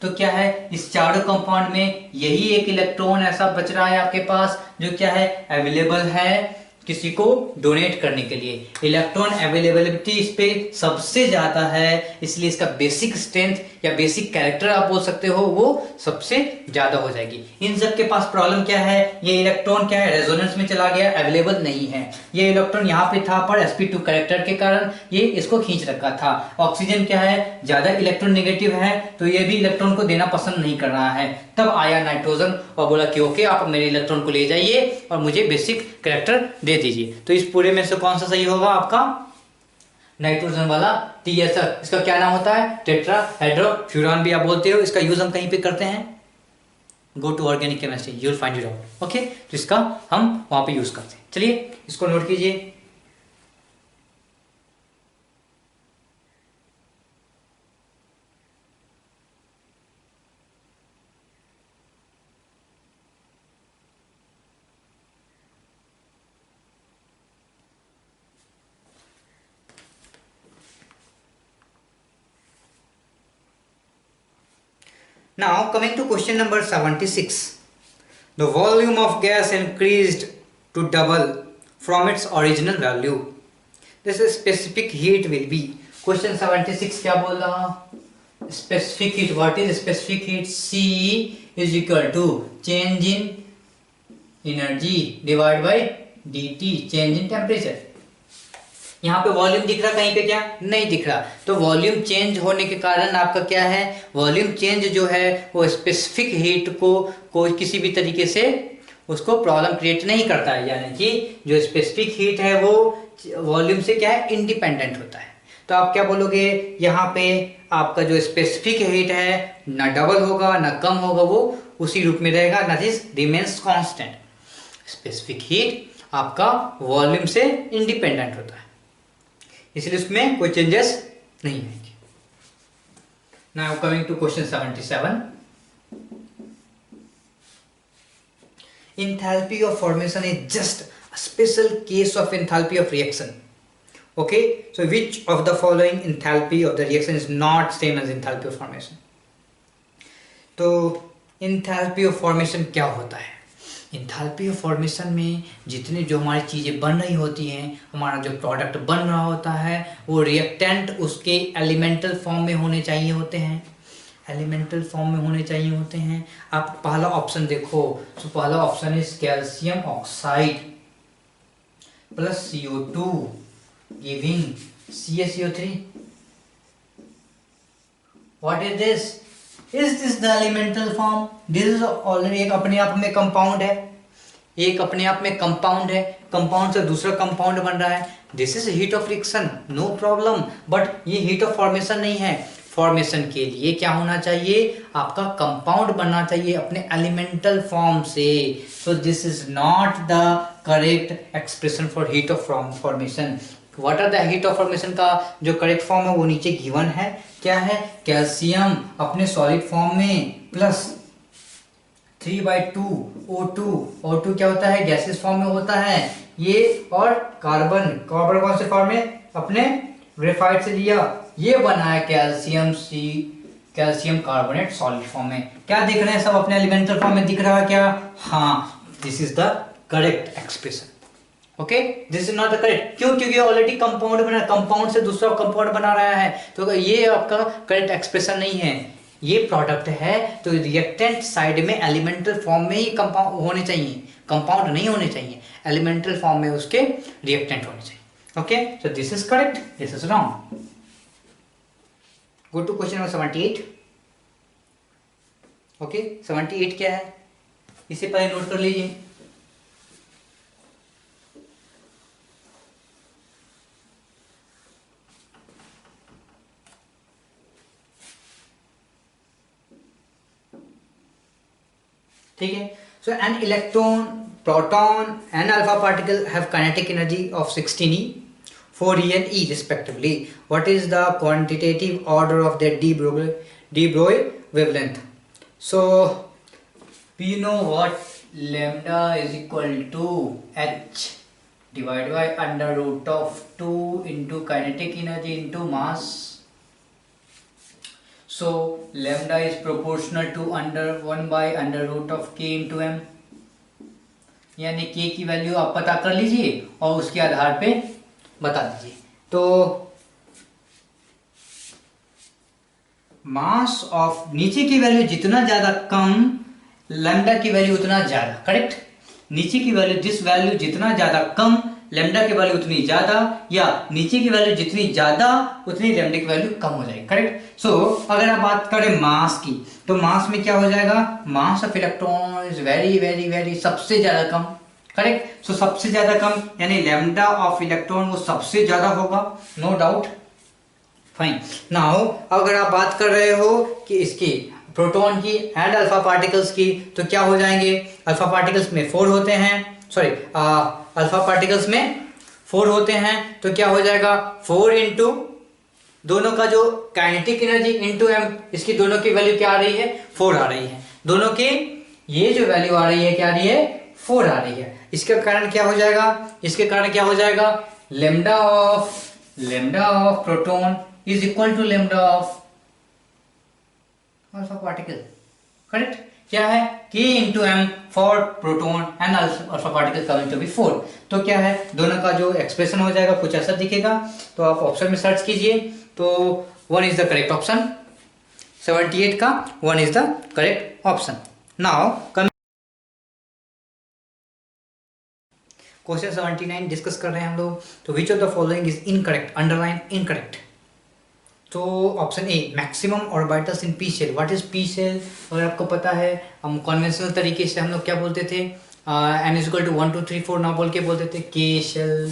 तो क्या है, इस चारों कंपाउंड में यही एक इलेक्ट्रॉन ऐसा बच रहा है आपके पास जो क्या है, अवेलेबल है किसी को डोनेट करने के लिए। इलेक्ट्रॉन अवेलेबिलिटी इस पे सबसे ज्यादा है, इसलिए इसका बेसिक स्ट्रेंथ या बेसिक कैरेक्टर आप बोल सकते हो वो सबसे ज्यादा हो जाएगी। इन सब के पास प्रॉब्लम क्या है, ये इलेक्ट्रॉन क्या है, रेजोनेंस में चला गया, अवेलेबल नहीं है। ये इलेक्ट्रॉन यहाँ पे था पर sp2 कैरेक्टर के कारण ये इसको खींच रखा था। ऑक्सीजन क्या है, ज्यादा इलेक्ट्रॉन नेगेटिव है, तो ये भी इलेक्ट्रॉन को देना पसंद नहीं कर रहा है। तब आया नाइट्रोजन और बोला कि ओके आप मेरे इलेक्ट्रॉन को ले जाइए और मुझे बेसिक कैरेक्टर दे दीजिए। तो इस पूरे में से कौन सा सही होगा आपका, नाइट्रोजन वाला TSF। इसका क्या नाम होता है, टेट्राहाइड्रोफ्यूरान भी आप बोलते हो। इसका यूज हम कहीं पे करते हैं, go to organic chemistry you will find it out, okay. तो इसका हम वहां पे यूज करते हैं। चलिए इसको नोट कीजिए। Now coming to question number 76. The volume of gas increased to double from its original value. This specific heat will be. Question 76 क्या बोल रहा? Specific heat. What is specific heat? C is equal to change in energy divided by dt, change in temperature. यहाँ पे volume दिख रहा कहीं पे, क्या नहीं दिख रहा। तो वॉल्यूम चेंज होने के कारण आपका क्या है, वॉल्यूम चेंज जो है वो स्पेसिफिक हीट को कोई किसी भी तरीके से उसको प्रॉब्लम क्रिएट नहीं करता है, यानी कि जो स्पेसिफिक हीट है वो वॉल्यूम से क्या है, इंडिपेंडेंट होता है। तो आप क्या बोलोगे, यहाँ पे आपका जो स्पेसिफिक हीट है ना डबल होगा ना कम होगा, वो उसी रूप में रहेगा, that is remains constant. Specific heat आपका वॉल्यूम से इंडिपेंडेंट होता है, इसलिए उसमें कोई चेंजेस नहीं आएंगे। Now coming to question 77. Enthalpy of formation is just a special case of enthalpy of reaction. Okay, so which of the following enthalpy of the reaction is not same as enthalpy of formation? तो enthalpy of formation क्या होता है? Enthalpy of formation में जितनी जो हमारी चीज़ें बन रही होती हैं, हमारा जो प्रोडक्ट बन रहा होता है वो रिएक्टेंट उसके एलिमेंटल फॉर्म में होने चाहिए होते हैं, एलिमेंटल फॉर्म में होने चाहिए होते हैं। आप पहला ऑप्शन देखो, तो पहला option is calcium oxide plus CO2 giving CaCO3। What is this? Is this the elemental form? This is already एक अपने आप में कंपाउंड है, एक अपने आप में कंपाउंड है, कंपाउंड से दूसरा कंपाउंड बन रहा है। This is heat of reaction, no problem, but ये हीट ऑफ फॉर्मेशन नहीं है। फॉर्मेशन के लिए क्या होना चाहिए, आपका कंपाउंड बनना चाहिए अपने एलिमेंटल फॉर्म से। So this is not the correct expression for heat of formation. What are the heat of formation का जो करेक्ट फॉर्म है वो नीचे गिवन है, क्या है, कैल्शियम अपने सॉलिड फॉर्म में प्लस O2 क्या होता है, गैसेस फॉर्म में होता है ये, और कार्बन कौन से फॉर्म में, अपने ग्रेफाइट से लिया, ये बना है कैल्शियम कार्बोनेट सॉलिड फॉर्म में। क्या दिख रहे हैं सब अपने एलिमेंटल फॉर्म में दिख रहा है क्या? हाँ, this is the correct expression. Okay, this is not the correct, क्यों? क्योंकि ऑलरेडी कंपाउंड बना, कंपाउंड से दूसरा कंपाउंड बना रहा है, तो ये आपका करेक्ट एक्सप्रेशन नहीं है, ये प्रोडक्ट है। तो रिएक्टेंट साइड में एलिमेंटल फॉर्म में ही कंपाउंड होने चाहिए, कंपाउंड नहीं होने चाहिए, एलिमेंटल फॉर्म में उसके रिएक्टेंट होने चाहिए। Okay, so this is correct, this is wrong. Go to question number 78। Okay, 78 क्या है, इसे पहले नोट कर लीजिए। ठीक है, so an electron, proton and alpha particle have kinetic energy of 16 E, 4 E and E respectively. What is the quantitative order of their de Broglie wavelength? So we know what lambda is equal to h divided by under root of 2 into kinetic energy into mass. So lambda is proportional to 1 by under root of k into m, यानी k की value आप पता कर लीजिए और उसके आधार पे बता दीजिए। तो मास ऑफ, नीचे की वैल्यू जितना ज्यादा कम, लैम्डा की वैल्यू उतना ज्यादा, करेक्ट? नीचे की वैल्यू, दिस वैल्यू जितना ज्यादा कम, लैम्डा की वैल्यू उतनी ज्यादा, या नीचे की वैल्यू जितनी ज्यादा उतनी लैम्डा की वैल्यू कम हो जाएगी, करेक्ट? सो अगर आप बात करें मास की, तो मास में क्या हो जाएगा, mass of electron is very very very, सबसे ज्यादा कम, करेक्ट? सो सबसे ज्यादा कम यानी लैम्डा ऑफ इलेक्ट्रॉन वो सबसे ज्यादा होगा, नो डाउट। फाइन, नाउ अगर आप बात कर रहे हो कि इसकी प्रोटॉन की एंड अल्फा पार्टिकल्स की, तो क्या हो जाएंगे, अल्फा पार्टिकल्स में 4 होते हैं, सॉरी अल्फा पार्टिकल्स में 4 होते हैं, तो क्या हो जाएगा 4 इंटू दोनों का जो काइनेटिक एनर्जी इंटू एम, इसकी दोनों की वैल्यू क्या आ रही है, 4 आ रही है, दोनों की ये जो वैल्यू आ रही है क्या आ रही है, 4 आ रही है। इसके कारण क्या हो जाएगा, इसके कारण क्या हो जाएगा, lambda of proton is equal to lambda of alpha particle, correct? क्या है, k into M for proton and alpha particle coming to be 4। तो क्या है, दोनों का जो एक्सप्रेशन हो जाएगा कुछ ऐसा दिखेगा। तो आप ऑप्शन में सर्च कीजिए, तो 1 इज द करेक्ट ऑप्शन, 78 का 1 is the correct option. Now question 79 discuss कर रहे हैं हम लोग। तो which of the following is incorrect, underline incorrect. तो option A, maximum orbitals in P shell. What is P shell? अगर आपको पता है, हम कन्वेंशनल तरीके से हम लोग क्या बोलते थे, n इज इक्वल टू 1 2 3 4 ना बोल के बोलते थे के शेल,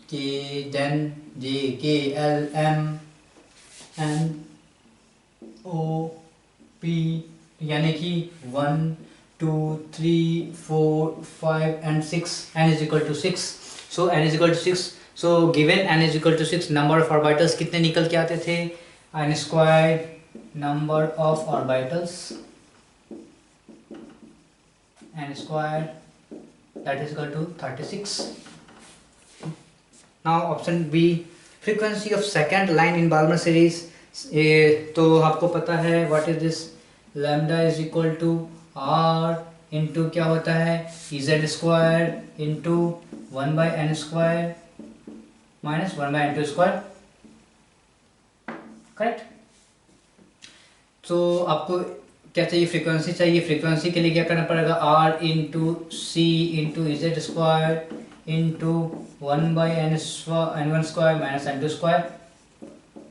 के then J K L M N O P, यानी कि 1 2 3 4 5 and 6, n is equal to 6, so n is equal to 6, so given n is equal to 6, number of orbitals कितने निकल के आते थे, n squared number of orbitals, n squared that is equal to 36. Now option B, frequency of second line in Balmer series। तो आपको पता है what is this, lambda is equal to r into क्या होता है, z square into 1 by n square minus 1 by n2 square, correct? तो आपको क्या चाहिए, फ्रीक्वेंसी चाहिए। फ्रीक्वेंसी के लिए क्या करना पड़ेगा, r into C into z square into 1 by n1 square minus n2 square.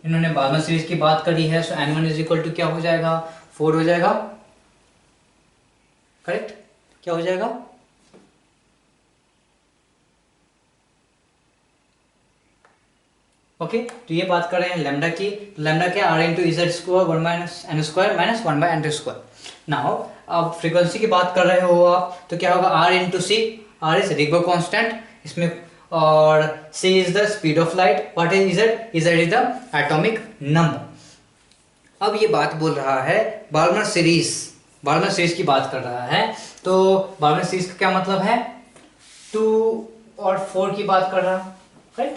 इन्होंने बाल्मर सीरीज की बात करी है, सो n1 इज इक्वल टू क्या हो जाएगा, 4 हो जाएगा, करेक्ट? क्या हो जाएगा, ओके? तो ये बात कर रहे हैं लैम्डा की, लैम्डा क्या, r into Z square 1 minus n square minus 1 by n square. Now अब फ्रीक्वेंसी की बात कर रहे हो आप, तो क्या होगा, r into C, r is रिगो कांस्टेंट इसमें, और c is the speed of light, what is Z, Z is the atomic number. अब ये बात बोल रहा है बाल्मर सीरीज, बार्गमन सीरीज की बात कर रहा है। तो बार्गमन सीरीज का क्या मतलब है, 2 और 4 की बात कर रहा, राइट,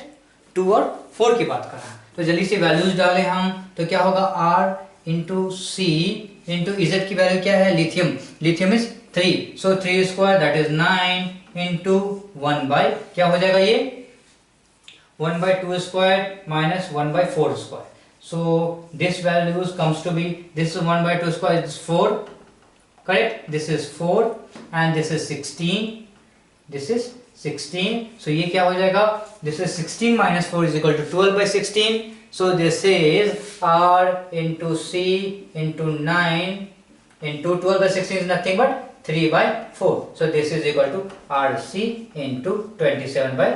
2 और 4 की बात कर रहा। तो जल्दी से वैल्यूज डालें हम, तो क्या होगा R into C into EZ की वैल्यू क्या है, lithium, lithium is 3, so 3 square that is 9 into 1 by क्या हो जाएगा ये 1 by 2 square minus 1 by 4 square. So this values comes to be, this is 1 by 2 square is 4, correct, this is 4 and this is 16, this is 16, so ये क्या हो जाएगा, this is 16 minus 4 is equal to 12 by 16, so this is R into C into 9 into 12 by 16 is nothing but 3 by 4, so this is equal to RC into 27 by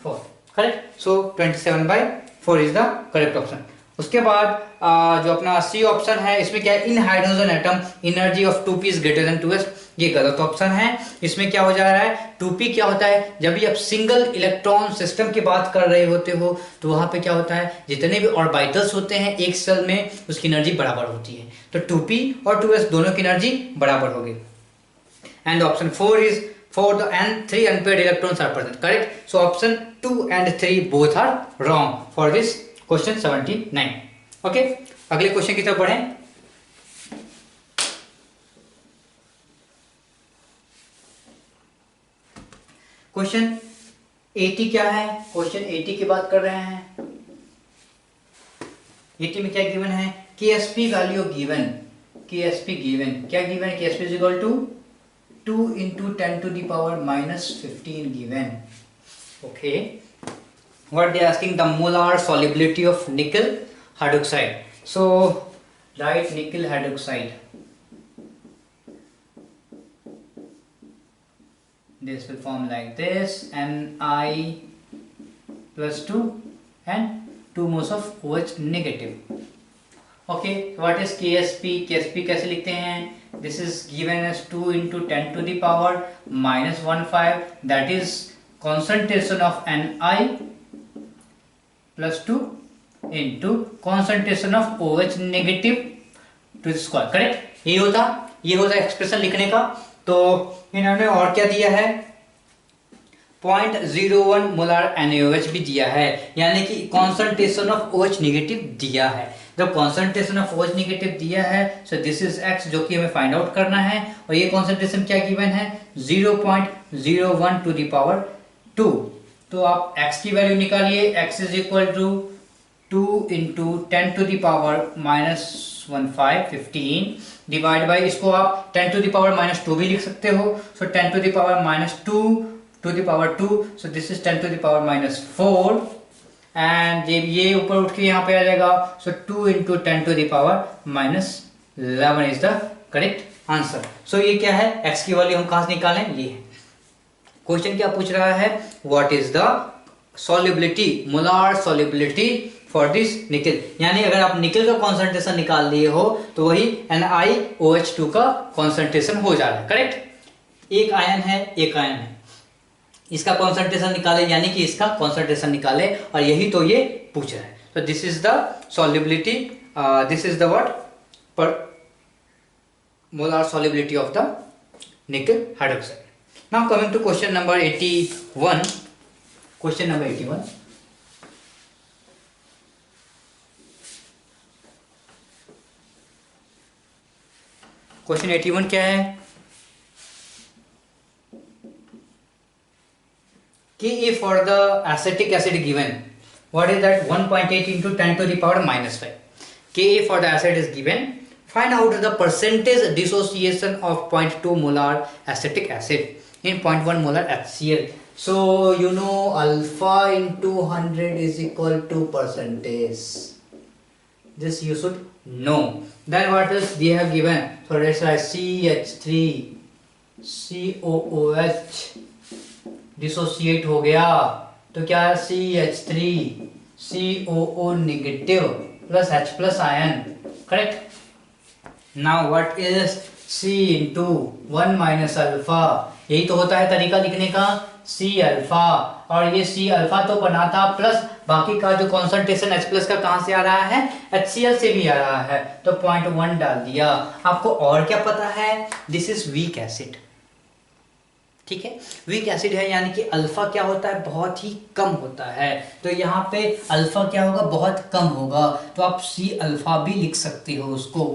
4, correct. So 27 by 4 is the correct option. उसके बाद जो अपना C option है, इसमें क्या है, in hydrogen atom energy of 2p is greater than 2s, ये गलत ऑप्शन है। इसमें क्या हो जा रहा है, 2p क्या होता है, जब भी आप सिंगल इलेक्ट्रॉन सिस्टम की बात कर रहे होते हो तो वहां पे क्या होता है, जितने भी ऑर्बिटल्स होते हैं एक सेल में उसकी एनर्जी बराबर होती है, तो 2p और 2s दोनों की एनर्जी बराबर होगी। And option 4 is 4 and 3 unpaired electrons are present, correct, so option 2 and 3 both are wrong for this question 79. okay, अगले क्वेश्चन की तरफ बढ़ें। क्वेश्चन 80 क्या है, क्वेश्चन 80 की बात कर रहे हैं। 80 में क्या गिवन है, KSP value given, KSP given, क्या गिवन है, KSP is equal to 2 into 10 to the power minus 15 given. Okay, what they are asking, the molar solubility of nickel hydroxide. So write nickel hydroxide, this will form like this, Ni plus 2 and 2 moles of OH negative. Okay, what is KSP, KSP कैसे लिखते हैं, this is given as 2 into 10 to the power minus 15, that is concentration of Ni plus 2 into concentration of OH negative to the square, correct, ये होता expression लिखने का। तो इन्होंने और क्या दिया है, 0.01 मोलर NaOH भी दिया है, यानी कि कॉन्सेंट्रेशन ऑफ OH नेगेटिव दिया है। जब कॉन्सेंट्रेशन ऑफ OH नेगेटिव दिया है, सो दिस इज x, जो कि हमें फाइंड आउट करना है, और ये कॉन्सेंट्रेशन क्या गिवन है, 0.01 टू द पावर 2। तो आप x की वैल्यू निकालिए, x is equal to 2 into 10 to the power minus 15 divide by, इसको आप 10 टू द पावर माइनस 2 भी लिख सकते हो, so 10 to the power minus 2 to the power 2, so this is 10 to the power minus 4, and जब ये ऊपर उठ के यहाँ पे आ जाएगा, so 2 into 10 to the power minus 11 is the correct answer. So ये क्या है, x की वैल्यू हम कहाँ से निकालें, ये है। क्वेश्चन क्या पूछ रहा है, what is the solubility, molar solubility for this निकल, यानी अगर आप निकल का कॉन्सेंट्रेशन निकाल लिए हो तो वही NiOH2 का कॉन्सेंट्रेशन हो जा रहा है, करेक्ट। एक आयन है, एक आयन है, इसका कॉन्सेंट्रेशन निकाले, यानी कि इसका कॉन्सेंट्रेशन निकाले, और यही तो ये पूछ रहा है। तो this is the solubility, this is the what, पर molar solubility of the nickel hydroxide. Now coming to question number 81, question number 81, question 81 क्या है, Ka for the acetic acid given, what is that, 1.8 into 10 to the power minus 5. Ka for the acid is given, find out the percentage dissociation of 0.2 molar acetic acid in 0.1 molar HCl. So you know alpha into 100 is equal to percentage, this you should know. Then what else they have given, so let's write CH3 COOH dissociate हो गया, तो क्या है, CH3 COO negative plus H plus ion, correct. Now what is C into 1 minus alpha, यही तो होता है तरीका लिखने का, C अल्फा, और ये C अल्फा तो बना था प्लस बाकी का जो कॉन्सेंट्रेशन H प्लस का कहां से आ रहा है, HCl से भी आ रहा है, तो 0.1 डाल दिया। आपको और क्या पता है, दिस इज वीक एसिड, ठीक है, वीक एसिड है यानी कि अल्फा क्या होता है, बहुत ही कम होता है, तो यहाँ पे अल्फा क्या होगा, बहुत कम होगा, तो आप सी अल्फा भी लिख सकते हो, उसको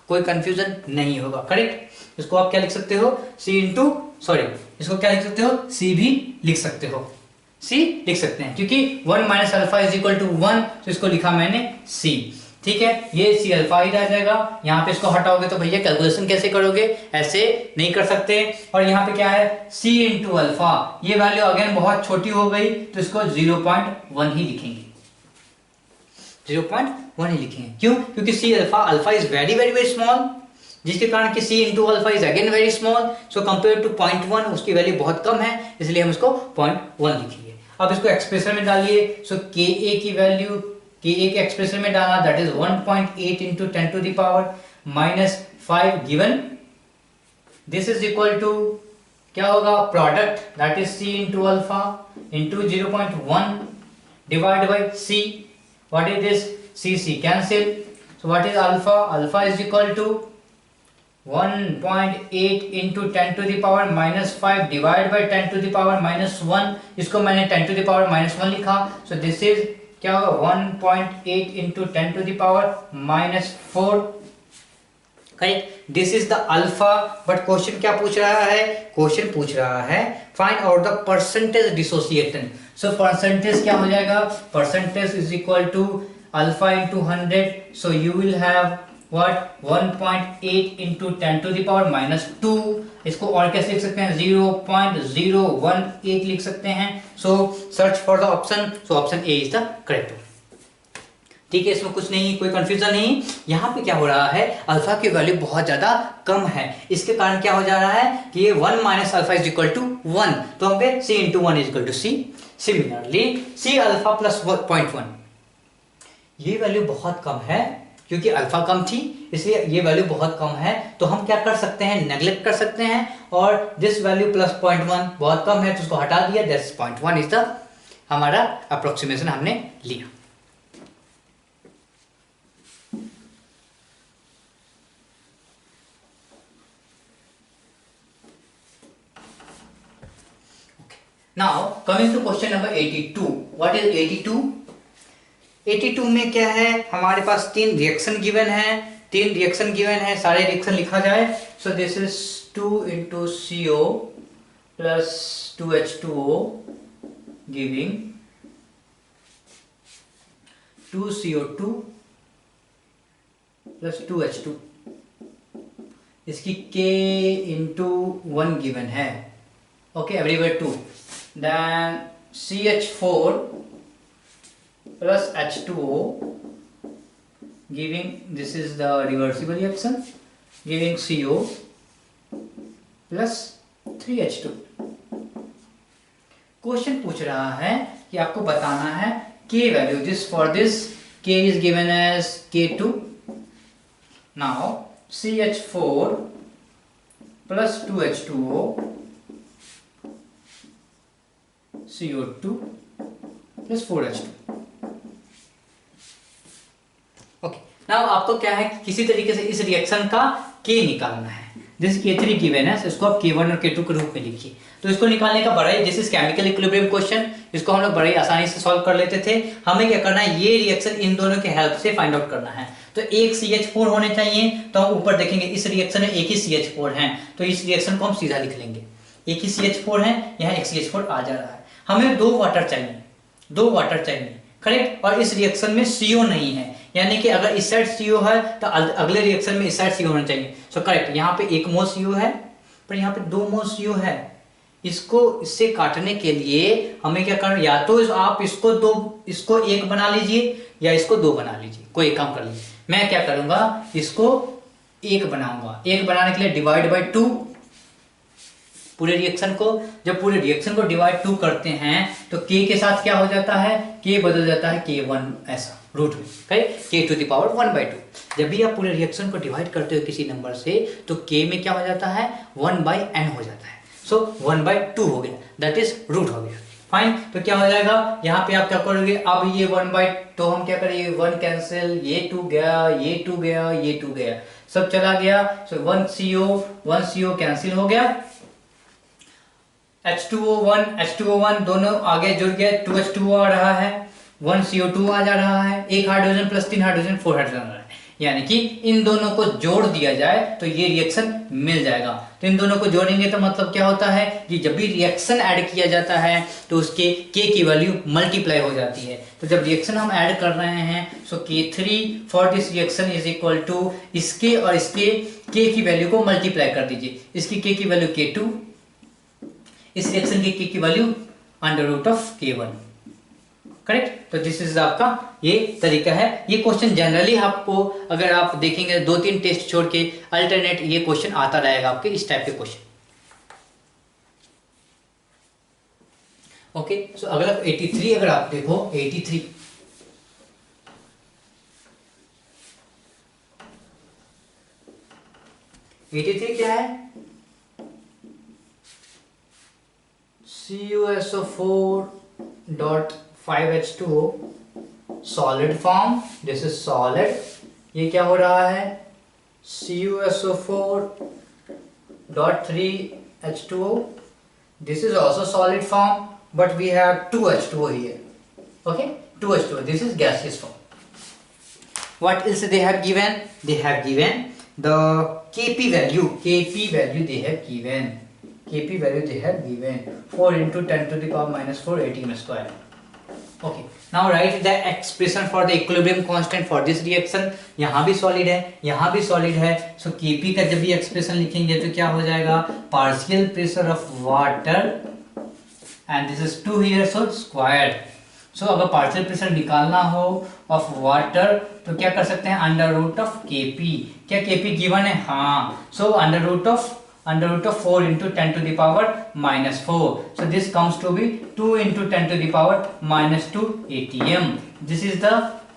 कोई कंफ्यूजन नहीं होगा, करेक्ट। इसको आप क्या लिख सकते हो, सी इंटू सॉरी, इसको क्या लिख सकते हो, सी भी लिख सकते हो, सी लिख सकते हैं, क्योंकि 1 minus alpha is equal to 1, तो इसको लिखा मैंने सी, ठीक है, ये सी अल्फा ही रह जाएगा। यहाँ पे इसको हटाओगे तो भैया कैलकुलेशन कैसे करोगे, ऐसे नहीं कर सकते। और यहाँ पे क्या है, सी इंटू अल्फा, ये वैल्यू अगेन बहुत छोटी हो गई, तो इसको 0.1 ही लिखेंगे, 0.1 ही लिखेंगे। क्यों, क्योंकि C alpha, alpha is very very very small, जिसके कारण कि C into alpha is again very small, so compare to 0.1 उसकी वैल्यू बहुत कम है, इसलिए हम इसको 0.1 लिखेंगे। अब इसको एक्सप्रेशन में डालिए, सो के ए की वैल्यू, के ए के एक्सप्रेशन में डाला, that is 1.8 into 10 to the power minus 5 given, this is equal to क्या होगा, product that is C into alpha into 0.1 divide by C, what is this, C C cancel, so what is alpha, alpha is equal to 1.8 into 10 to the power minus 5 divide by 10 to the power minus 1, इसको मैंने 10 to the power minus 1 लिखा, सो this is क्या होगा 1.8 into 10 to the power minus 4, correct, this is the alpha. But question क्या पूछ रहा है, question पूछ रहा है find out the percentage dissociation, so percentage क्या हो जाएगा, percentage is equal to alpha into 100, so you will have what 1.8 into 10 to the power minus 2, इसको और कैसे लिख सकते हैं, 0.018 लिख सकते हैं, सो search for the option, so option A is the correct, ठीक है, इसमें कुछ नहीं, कोई कंफ्यूजन नहीं। यहाँ पे क्या हो रहा है, अल्फा की वैल्यू बहुत ज्यादा कम है, इसके कारण क्या हो जा रहा है कि ये 1 minus alpha is equal to 1, तो हम पे C into 1 is equal to C, similarly C alpha plus 0.1, ये वैल्यू बहुत कम है, क्योंकि अल्फा कम थी इसलिए ये वैल्यू बहुत कम है, तो हम क्या कर सकते हैं, नेग्लेक्ट कर सकते हैं, और दिस वैल्यू प्लस 0.1 बहुत कम है तो उसको हटा दिया, दैट्स 0.1 इज द हमारा अप्रोक्सीमेशन हमने लिया। Now coming to question number 82, what is 82? 82 में क्या है, हमारे पास 3 रिएक्शन गिवन है, 3 रिएक्शन गिवन है, सारे रिएक्शन लिखा जाए, सो this is 2 into CO plus 2H2O giving 2CO2 plus 2H2, इसकी K इंटू 1 गिवन है, okay, everywhere 2, then CH4 plus H2O giving, this is the reversible reaction, giving CO plus 3H2। Question पूछ रहा है कि आपको बताना है K value, this for this K is given as K2, now CH4 plus 2H2O CO2 plus 4H2, okay. Now आपको क्या है, किसी तरीके से इस रिएक्शन का K निकालना है, दिस K3 गिवन है, इसको आप K1 और K2 के रूप में लिखिए, तो इसको निकालने का बड़ा ही, this is chemical equilibrium question, इसको हम लोग बड़े आसानी से सॉल्व कर लेते थे। हमें क्या करना है, ये रिएक्शन इन दोनों के हेल्प से फाइंड आउट करना है, तो एक CH4 होने चाहिए, तो हम ऊपर देखेंगे इस रिएक्शन में एक ही CH4 है, तो इस रिएक्शन को हम सीधा लिख लेंगे, एक ही CH4 है, यहाँ एक CH4 आ जा रहा है, हमें 2 वाटर चाहिए, 2 वाटर चाहिए, करेक्ट, और इस रिएक्शन में CO नहीं है, यानी कि अगर इस साइड CO है तो अगले रिएक्शन में इस साइड CO होना चाहिए, सो करेक्ट, यहाँ पे 1 मोल CO है, पर यहाँ पे 2 मोल CO है, इसको इससे काटने के लिए हमें क्या करना, या तो आप इसको 1 बना लीजिए या इसको 2 बना लीजिए, कोई एक काम कर लीजिए। मैं क्या करूंगा, इसको 1 बनाऊंगा, 1 बनाने के लिए डिवाइड बाई 2, पूरे रिएक्शन को, जब पूरे रिएक्शन को डिवाइड 2 करते हैं तो K के साथ क्या हो जाता है, K बदल जाता है K1, ऐसा रूट में, K टू द पावर 1/2। जब भी आप पूरे रिएक्शन को डिवाइड करते हो किसी नंबर से तो K में क्या हो जाता है, 1/n हो जाता है, सो 1/2 हो गया, दैट इज रूट हो गया, फाइन। तो क्या हो जाएगा, यहाँ पे आप क्या करोगे, अब ये 1/, तो हम क्या करेंगे, 1 कैंसिल, ये 2 गया, ये 2 गया, ये 2 गया, सब चला गया। सो 1 CO कैंसिल हो गया, H2O1 दोनों आगे जुड़ गए, 2H2O आ रहा है, 1 CO2 आ जा रहा है, एक हाइड्रोजन प्लस 3 हाइड्रोजन 4 हाइड्रोजन आ रहा है। यानी कि इन दोनों को जोड़ दिया जाए तो ये रिएक्शन मिल जाएगा। तो इन दोनों को जोड़ेंगे तो मतलब क्या होता है कि जब भी रिएक्शन ऐड किया जाता है तो उसके K की वैल्यू मल्टीप्लाई हो जाती है। तो जब रिएक्शन हम ऐड कर रहे हैं, so K3 for this reaction is equal to इसके और इसके K की वैल्यू को मल्टीप्लाई कर दीजिए। इसकी K की वैल्यू K2, इस रिएक्शन की K की value under root of K1, correct. तो दिस इज आपका ये तरीका है। ये क्वेश्चन जनरली आपको अगर आप देखेंगे 2-3 टेस्ट छोड़ के अल्टरनेट ये क्वेश्चन आता रहेगा आपके, इस टाइप के क्वेश्चन। ओके, सो अगला 83 अगर आप देखो, 83 क्या है, CuSO4.5H2O solid form, this is solid. ये क्या हो रहा है, CuSO4.3H2O, this is also solid form but we have 2H2O here, okay, 2H2O, this is gaseous form. What else they have given, they have given the Kp value they have given, 4 into 10 to the power minus 4 atm square. Okay, now write the expression for the equilibrium constant for this reaction। यहाँ भी solid है, यहाँ भी solid है, सो Kp का जब भी expression लिखेंगे तो क्या हो जाएगा, partial pressure of water and this is 2 here, so squared. So अगर पार्शियल प्रेशर निकालना हो ऑफ वाटर तो क्या कर सकते हैं, अंडर रूट ऑफ Kp। क्या Kp गिवन है, हाँ, so under root of 4 into 10 to the power minus 4. So this comes to be 2 into 10 to the power minus 2 atm. This is the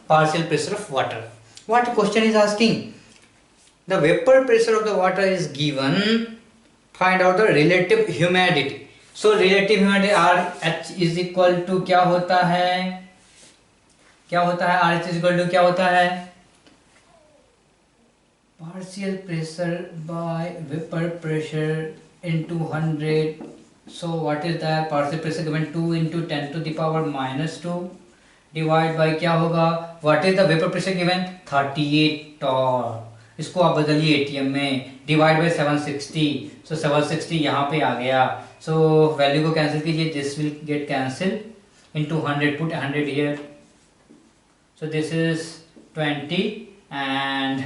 partial pressure of water. What question is asking? The vapor pressure of the water is given. Find out the relative humidity. So relative humidity RH is equal to क्या होता है, RH is equal to क्या होता है, partial pressure by vapor pressure into 100. So what is that, partial pressure given 2 into 10 to the power minus 2 divide by क्या होगा, what is the vapor pressure given, 38 torr, इसको आप बदलिए ATM में, divide by 760, सो 760 यहाँ पे आ गया। सो वैल्यू को कैंसिल कीजिए, this will get cancel, into 100, put 100 here, so this is 20 and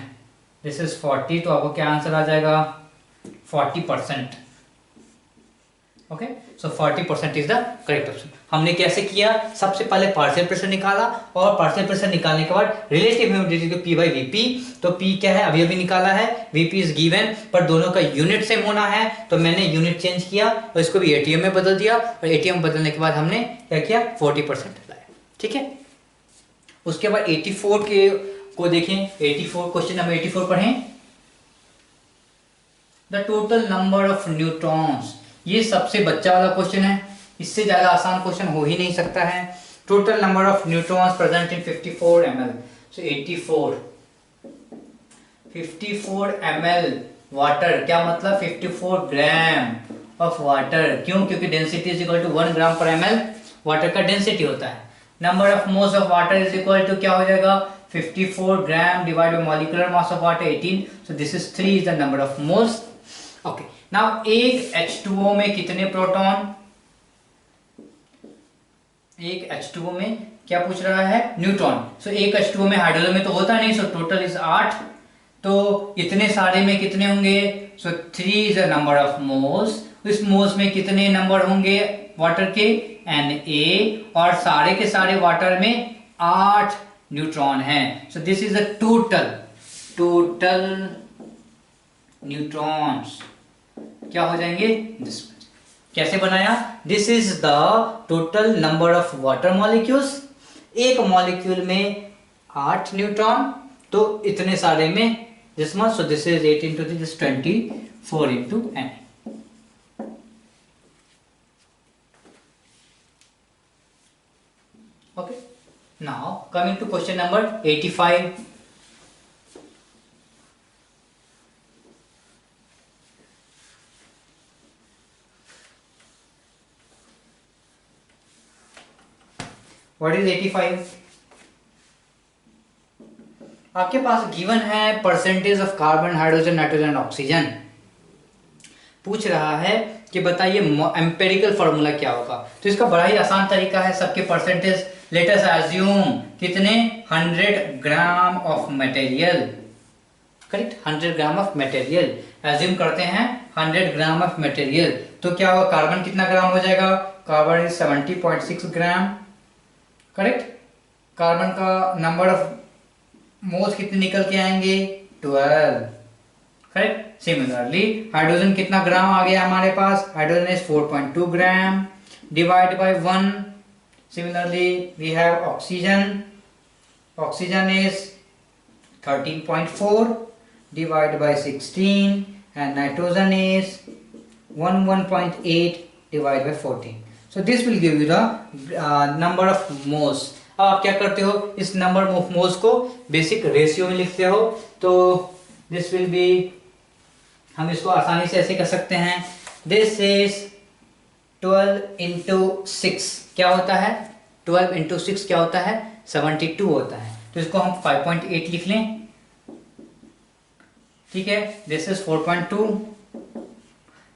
this is 40। तो आपको क्या आंसर आ जाएगा, 40%। Okay, so 40% is the correct option. हमने कैसे किया, सबसे पहले पार्शियल प्रेशर निकाला और पार्शियल प्रेशर निकालने के बाद रिलेटिव ह्यूमिडिटी को P बाई Vp, तो P क्या है अभी निकाला है, Vp इज गिवन, पर दोनों का यूनिट सेम होना है तो मैंने यूनिट चेंज किया और इसको भी ATM में बदल दिया, और ATM बदलने के बाद हमने क्या किया, 40% लाया। ठीक है, उसके बाद 84 के को देखें, 84 क्वेश्चन नंबर 84 पढ़ें। The total number of neutrons, ये सबसे बच्चा वाला क्वेश्चन है, इससे ज्यादा आसान क्वेश्चन हो ही नहीं सकता है। Total number of neutrons present in 54 ml, so 54 ml water, क्या मतलब 54 ग्राम ऑफ वाटर, क्यों, क्योंकि density is equal to 1 gram per ml water का डेंसिटी होता है। Number of moles of water is equal to क्या हो जाएगा, 54 gram divide by molecular mass of water 18, so this is 3 is the number of moles. Okay, now एक H2O में कितने proton, एक H2O में क्या पूछ रहा है, न्यूट्रॉन। सो एक H2O में, हाइड्रोजन में तो होता नहीं, सो टोटल इज 8, तो इतने सारे में कितने होंगे, सो 3 is the number of moles. इस मोल्स में कितने नंबर होंगे वाटर के, Na, और सारे के सारे वाटर में 8 न्यूट्रॉन हैं। So this is the total neutrons क्या हो जाएंगे, दिस। कैसे बनाया, this is the total number of water molecules, एक मॉलिक्यूल में 8 न्यूट्रॉन, तो इतने सारे में this much, so this is 8 into this 24 into n। Now coming to question number 85. What is 85? आपके पास गिवन है percentage of carbon, hydrogen, nitrogen, oxygen. पूछ रहा है कि बताइए एम्पेरिकल फॉर्मूला क्या होगा. तो इसका बड़ा ही आसान तरीका है. सबके परसेंटेज लेट अस अज्यूम कितने 100 gram of material. Correct, 100 gram of material assume करते हैं. 100 ग्राम ऑफ मटेरियल तो क्या होगा, कार्बन कितना ग्राम हो जाएगा. Carbon is 70.6 gram. Correct. Carbon का नंबर ऑफ मोल्स कितने निकल के आएंगे 12. करेक्ट. सिमिलरली हाइड्रोजन कितना ग्राम आ गया हमारे पास. Hydrogen is 4.2 gram divide by 1. Similarly we have oxygen. Oxygen is 13.4 divide by 16 and nitrogen is 11.8 divide by 14. So this will give you the number of moles. अब आप क्या करते हो, इस नंबर ऑफ मोल्स को बेसिक रेशियो में लिखते हो. तो दिस विल बी, हम इसको आसानी से ऐसे कर सकते हैं. दिस इज 12 इंटू 6 क्या होता है. 12 इंटू 6 क्या होता है 72 होता है. तो इसको हम 5.8 लिख लें. ठीक है. This is 4.2.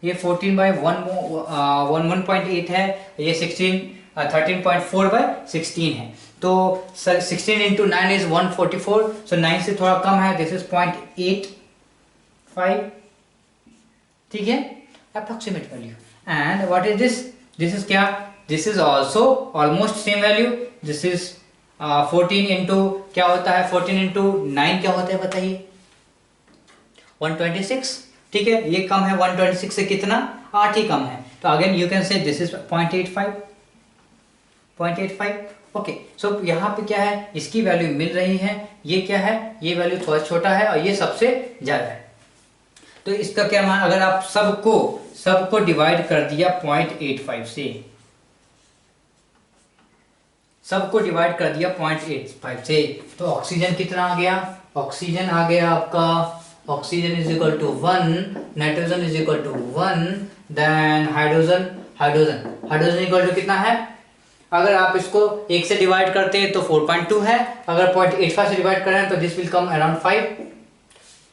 ये 14 बाई 1.8 है. ये 13.4 बाई 16 है. तो 16 इंटू 9 इज 144. सो 9 से थोड़ा कम है. This is 0.85. ठीक है, approximate value. And what is this. This is क्या, this is also almost same value. This is 14 into क्या होता है, 14 इंटू 9 क्या होता है बताइए 126. ठीक है, ये कम है 126 से कितना 8 ही कम है. तो again you can say this is 0.85. Okay. So यहाँ पे क्या है, इसकी वैल्यू मिल रही है. ये क्या है, ये वैल्यू थोड़ा छोटा है और ये सबसे ज्यादा है. तो इसका क्या मान, अगर आप सबको डिवाइड कर दिया 0.85 से, सबको डिवाइड कर दिया 0.85 से, तो ऑक्सीजन कितना आ गया. ऑक्सीजन आ गया आपका, oxygen is equal to 1, nitrogen is equal to 1, then hydrogen equal to कितना है. अगर आप इसको 1 से डिवाइड करते हैं तो 4.2 है. अगर 0.85 से डिवाइड कर रहे हैं तो दिस विल कम अराउंड 5.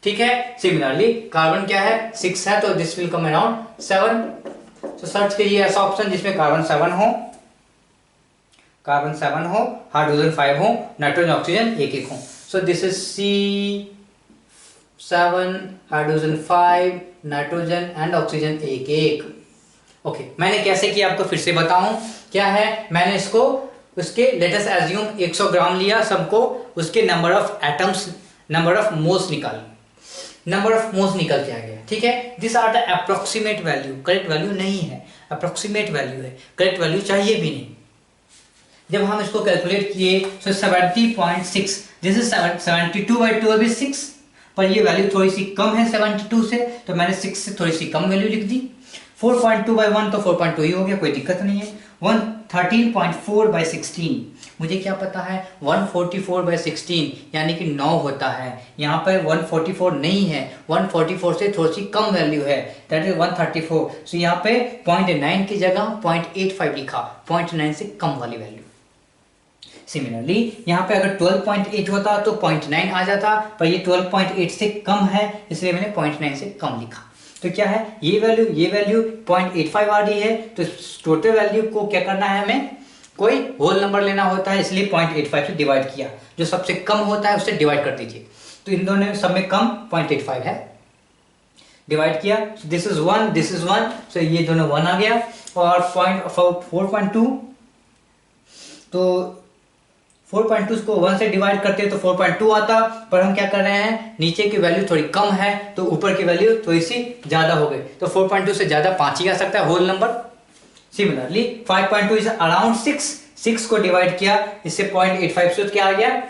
ठीक है. सिमिलरली कार्बन क्या है 6 है, तो दिस विल कम अराउंड 7. तो सर्च करिए ऐसा ऑप्शन जिसमें कार्बन 7 हो, हाइड्रोजन 5 हो, नाइट्रोजन ऑक्सीजन 1 हो. सो this is C7, hydrogen 5, nitrogen and oxygen 1. Okay. मैंने कैसे किया आपको फिर से बताऊं. क्या है, मैंने इसको उसके लेट अस अज्यूम 100 ग्राम लिया सबको, उसके number of atoms, number of moles निकाल के आ गया. ठीक है. This are the approximate value. Correct value नहीं है, अप्रोक्सीमेट वैल्यू है. करेक्ट वैल्यू चाहिए भी नहीं. जब हम इसको कैलकुलेट किए तो 70.6, दिस इज 72/12 इज 6, पर ये वैल्यू थोड़ी सी कम है 72 से, तो मैंने 6 से थोड़ी सी कम वैल्यू लिख दी. 4.2/1 तो 4.2 ही हो गया, कोई दिक्कत नहीं है. 113.4/16, मुझे क्या पता है 144/16 यानी कि 9 होता है. यहाँ पर 144 नहीं है, 144 से थोड़ी सी कम वैल्यू है, दैट इज 134. सो यहाँ पे 0.9 की जगह 0.85 लिखा, 0.9 से कम वाली वैल्यू. सिमिलरली यहाँ पे अगर 12.8 होता तो 0.9 आ जाता, पर ये 12.8 से कम है, इसलिए मैंने 0.9 से कम लिखा. तो क्या है, ये वैल्यू 0.85 आ रही है. तो टोटल वैल्यू को क्या करना है, हमें कोई होल नंबर लेना होता है, इसलिए 0.85 से डिवाइड किया. जो सबसे कम होता है उससे डिवाइड कर दीजिए. तो इन दोनों सब में कम 0.85 है, डिवाइड किया. दिस इज 1, दिस इज 1, सो ये दोनों 1 आ गया. और 4.2, तो 4.2 को 1 से डिवाइड करते हैं तो 4.2 आता, पर हम क्या कर रहे हैं, नीचे की वैल्यू थोड़ी कम है तो ऊपर की वैल्यू थोड़ी सी ज्यादा हो गई. तो 4.2 से ज्यादा 5 ही आ सकता है whole number. Similarly 5.2 is around 6 को डिवाइड किया इससे 0.85 से क्या आ गया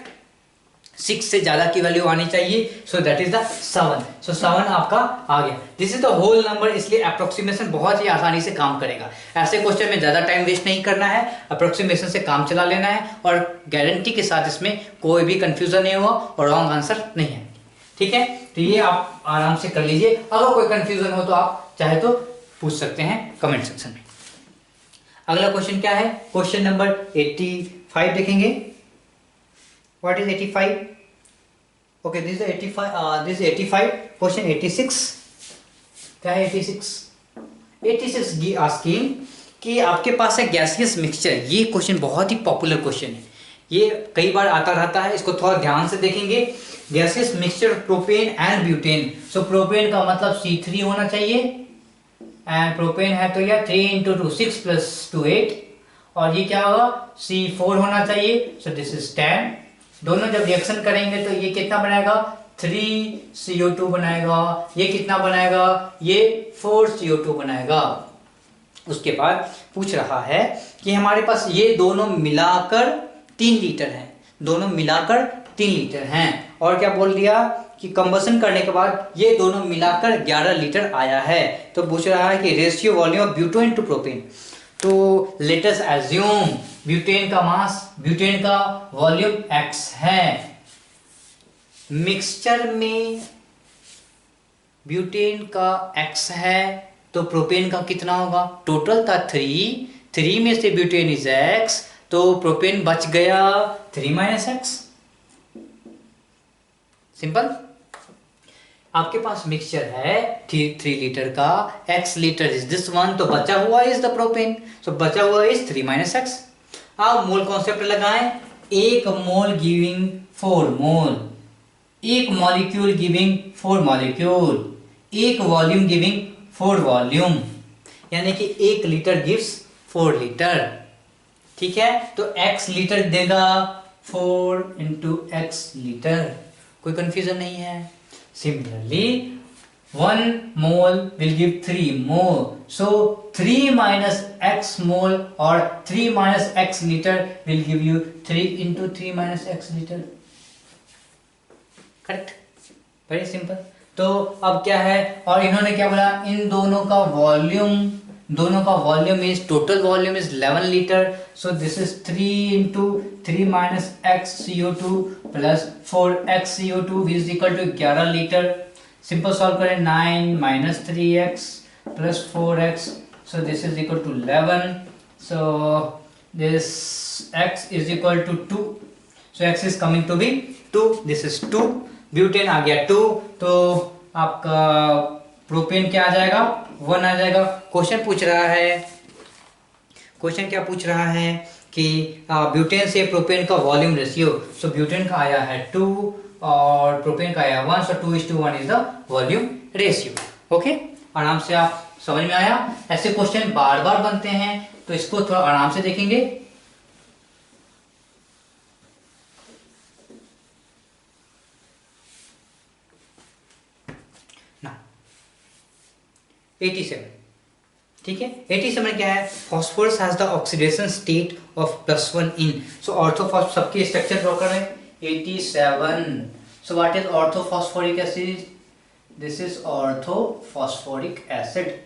6 से ज्यादा की वैल्यू आनी चाहिए, so that is the 7। So 7 आपका आ गया। This is the whole number, इसलिए अप्रोक्सीमेशन बहुत ही आसानी से काम करेगा। ऐसे क्वेश्चन में ज्यादा टाइम वेस्ट नहीं करना है, अप्रोक्सीमेशन से काम चला लेना है, और गारंटी के साथ इसमें कोई भी कंफ्यूजन नहीं हुआ और रॉन्ग आंसर नहीं है। ठीक है, तो ये आप आराम से कर लीजिए। अगर कोई कंफ्यूजन हो तो आप चाहे तो पूछ सकते हैं कमेंट सेक्शन में। अगला क्वेश्चन क्या है, क्वेश्चन नंबर 85 देखेंगे। What is 85? Okay, this is 85, this is 85। Question 86 क्या है? 86 आस्किंग कि आपके पास है गैसियस मिक्सचर। ये क्वेश्चन बहुत ही पॉपुलर क्वेश्चन है, ये कई बार आता रहता है, इसको थोड़ा ध्यान से देखेंगे। Gaseous mixture propane and butane. So propane का मतलब C3 होना चाहिए, एंड प्रोपेन है तो यह 3 × 2 6 + 2 8, और ये क्या होगा? C4 होना चाहिए। सो दिस इज 10। दोनों जब रिएक्शन करेंगे तो ये कितना बनाएगा? 3CO2 बनाएगा। ये कितना बनाएगा? ये 4CO2 बनाएगा। उसके बाद पूछ रहा है कि हमारे पास ये दोनों मिलाकर 3 लीटर हैं, दोनों मिलाकर 3 लीटर हैं, और क्या बोल दिया कि कंबसन करने के बाद ये दोनों मिलाकर 11 लीटर आया है। तो पूछ रहा है कि ratio volume of butane two propane. तो लेट अस एज्यूम ब्यूटेन का मास, ब्यूटेन का वॉल्यूम x है, मिक्सचर में ब्यूटेन का x है, तो प्रोपेन का कितना होगा? टोटल था 3 में से ब्यूटेन इज x, तो प्रोपेन बच गया 3 - x। सिंपल। आपके पास मिक्सचर है 3 लीटर का, x litre is this one, तो बचा हुआ इज द प्रोपेन, सो बचा हुआ इज 3 - x। आप मोल कॉन्सेप्ट लगाएं। 1 मोल गिविंग 4 मोल, 1 molecule giving 4 molecule, 1 volume giving 4 volume, यानी कि 1 लीटर गिव्स 4 लीटर। ठीक है, तो x लीटर देगा 4 × x लीटर। कोई कंफ्यूजन नहीं है। Similarly, 1 mole will give 3 mole. So 3 - x mole or 3 - x liter will give you 3 × 3 - x liter. Correct? Very simple. तो अब क्या है, और इन्होंने क्या बोला? इन दोनों का volume is, total volume is 11 litre. So this is 3 × 3 - x CO2 + 4x CO2 is equal to 11 litre. Simple solve करें, 9 - 3x + 4x, so this is equal to 11। So this x is equal to 2, so x is coming to be 2, this is 2, butane आ गया 2, तो आपका propane क्या आ जाएगा? 1 आ जाएगा। Question पूछ रहा है, क्वेश्चन क्या पूछ रहा है कि ब्यूटेन से प्रोपेन का वॉल्यूम रेशियो। सो ब्यूटेन का आया है 2 और प्रोपेन का आया 1, सो 2:1 is the volume ratio. Okay, आराम से आप समझ में आया। ऐसे क्वेश्चन बार बार बनते हैं, तो इसको थोड़ा आराम से देखेंगे। ना 87, ठीक है। 87 क्या है? Phosphorus has the oxidation state of +1 in. So orthophosphorus सबके स्ट्रक्चर ड्रॉ कर रहे हैं। 87, सो what is orthophosphoric acid? This is orthophosphoric acid,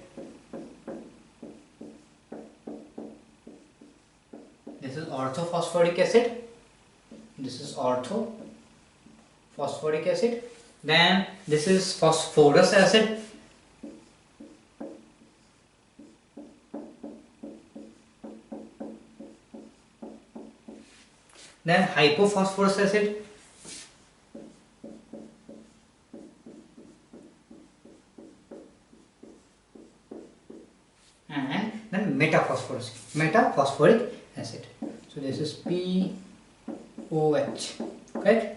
this is orthophosphoric acid, this is orthophosphoric acid, then this is phosphorus acid, then hypophosphorus acid, and then metaphosphoric acid. So this is POH, correct?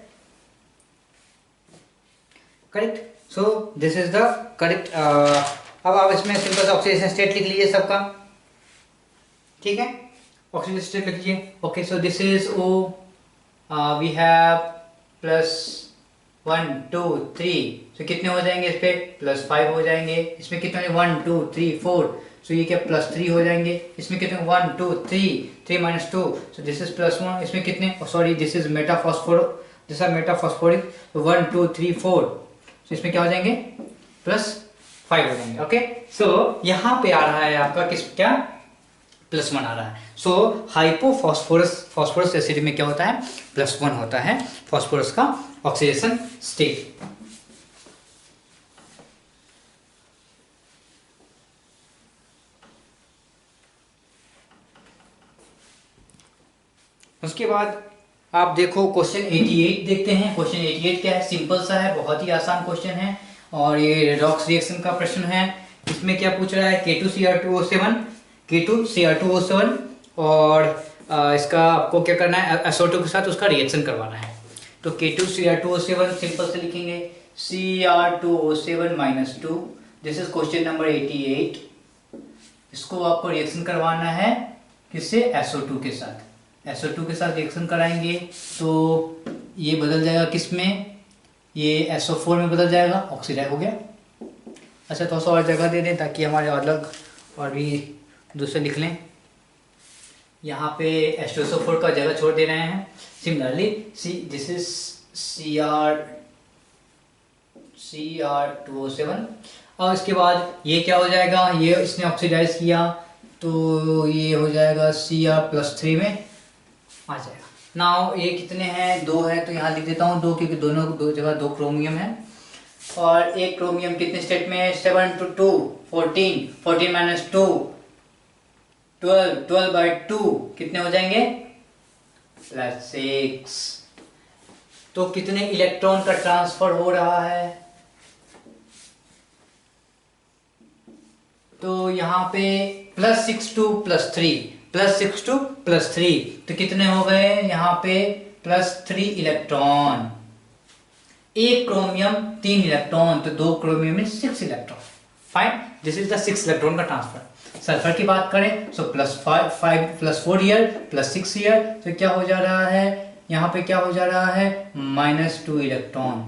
Correct. So this is the correct. अब आप इसमें simple oxidation state लिख लीजिए सबका, ठीक है। Oxidation state लिख लीजिए। Okay, so this is O, we have +1 2 3, सो कितने हो जाएंगे? इस पे +5 हो जाएंगे। इसमें कितने? 1 2 3 4, सो ये क्या +3 हो जाएंगे। इसमें कितने? 1 2 3 3 - 2, सो दिस इज +1। इसमें कितने? सॉरी, दिस इज जैसा मेटाफॉस्फोरिक, तो 1 2 3 4, तो इसमें क्या हो जाएंगे +5 हो जाएंगे। ओके, सो यहाँ पे आ रहा है आपका किस क्या +1 आ रहा है। सो हाइपोफॉस्फोरस एसिड में क्या होता है +1 होता है फॉस्फोरस का ऑक्सीडेशन स्टेट। उसके बाद आप देखो क्वेश्चन 88 देखते हैं। क्वेश्चन 88 क्या है, सिंपल सा है, बहुत ही आसान क्वेश्चन है और ये रेडॉक्स रिएक्शन का प्रश्न है। इसमें क्या पूछ रहा है K2Cr2O7, K2Cr2O7 और इसका आपको क्या करना है SO2 के साथ उसका रिएक्शन करवाना है। तो K2Cr2O7 सिंपल से लिखेंगे Cr2O7 -2, this is question number 88। इसको आपको रिएक्शन करवाना है किससे SO2 के साथ, SO2 के साथ रिएक्शन कराएंगे तो ये बदल जाएगा किस में, ये SO4 में बदल जाएगा, ऑक्सीडाइज हो गया। अच्छा थोड़ा सा और जगह दे दें ताकि हमारे अलग और भी दूसरे लिख लें। यहाँ पे H2SO4 का जगह छोड़ दे रहे हैं। सिमिलरली दिस इज Cr2O7 और इसके बाद ये क्या हो जाएगा, ये इसने ऑक्सीडाइज किया तो ये हो जाएगा Cr+3 में आ जाएगा। नाउ ये कितने हैं, 2 है तो यहाँ लिख देता हूँ 2, क्योंकि दोनों दो जगह 2 क्रोमियम है और एक क्रोमियम कितने स्टेट में है 7 to 2 14, 14 - 2 12, 12/2 कितने हो जाएंगे +6। तो कितने इलेक्ट्रॉन का ट्रांसफर हो रहा है, तो यहाँ पे +6 to +3, +6 to +3 तो कितने हो गए यहाँ पे +3 इलेक्ट्रॉन। एक क्रोमियम 3 इलेक्ट्रॉन तो 2 क्रोमियम में 6 electron. Fine, this is the 6 electron का ट्रांसफर। सल्फर की बात करें सो +4 ईयर +6 ईयर, तो क्या हो जा रहा है यहाँ पे, क्या हो जा रहा है -2 इलेक्ट्रॉन।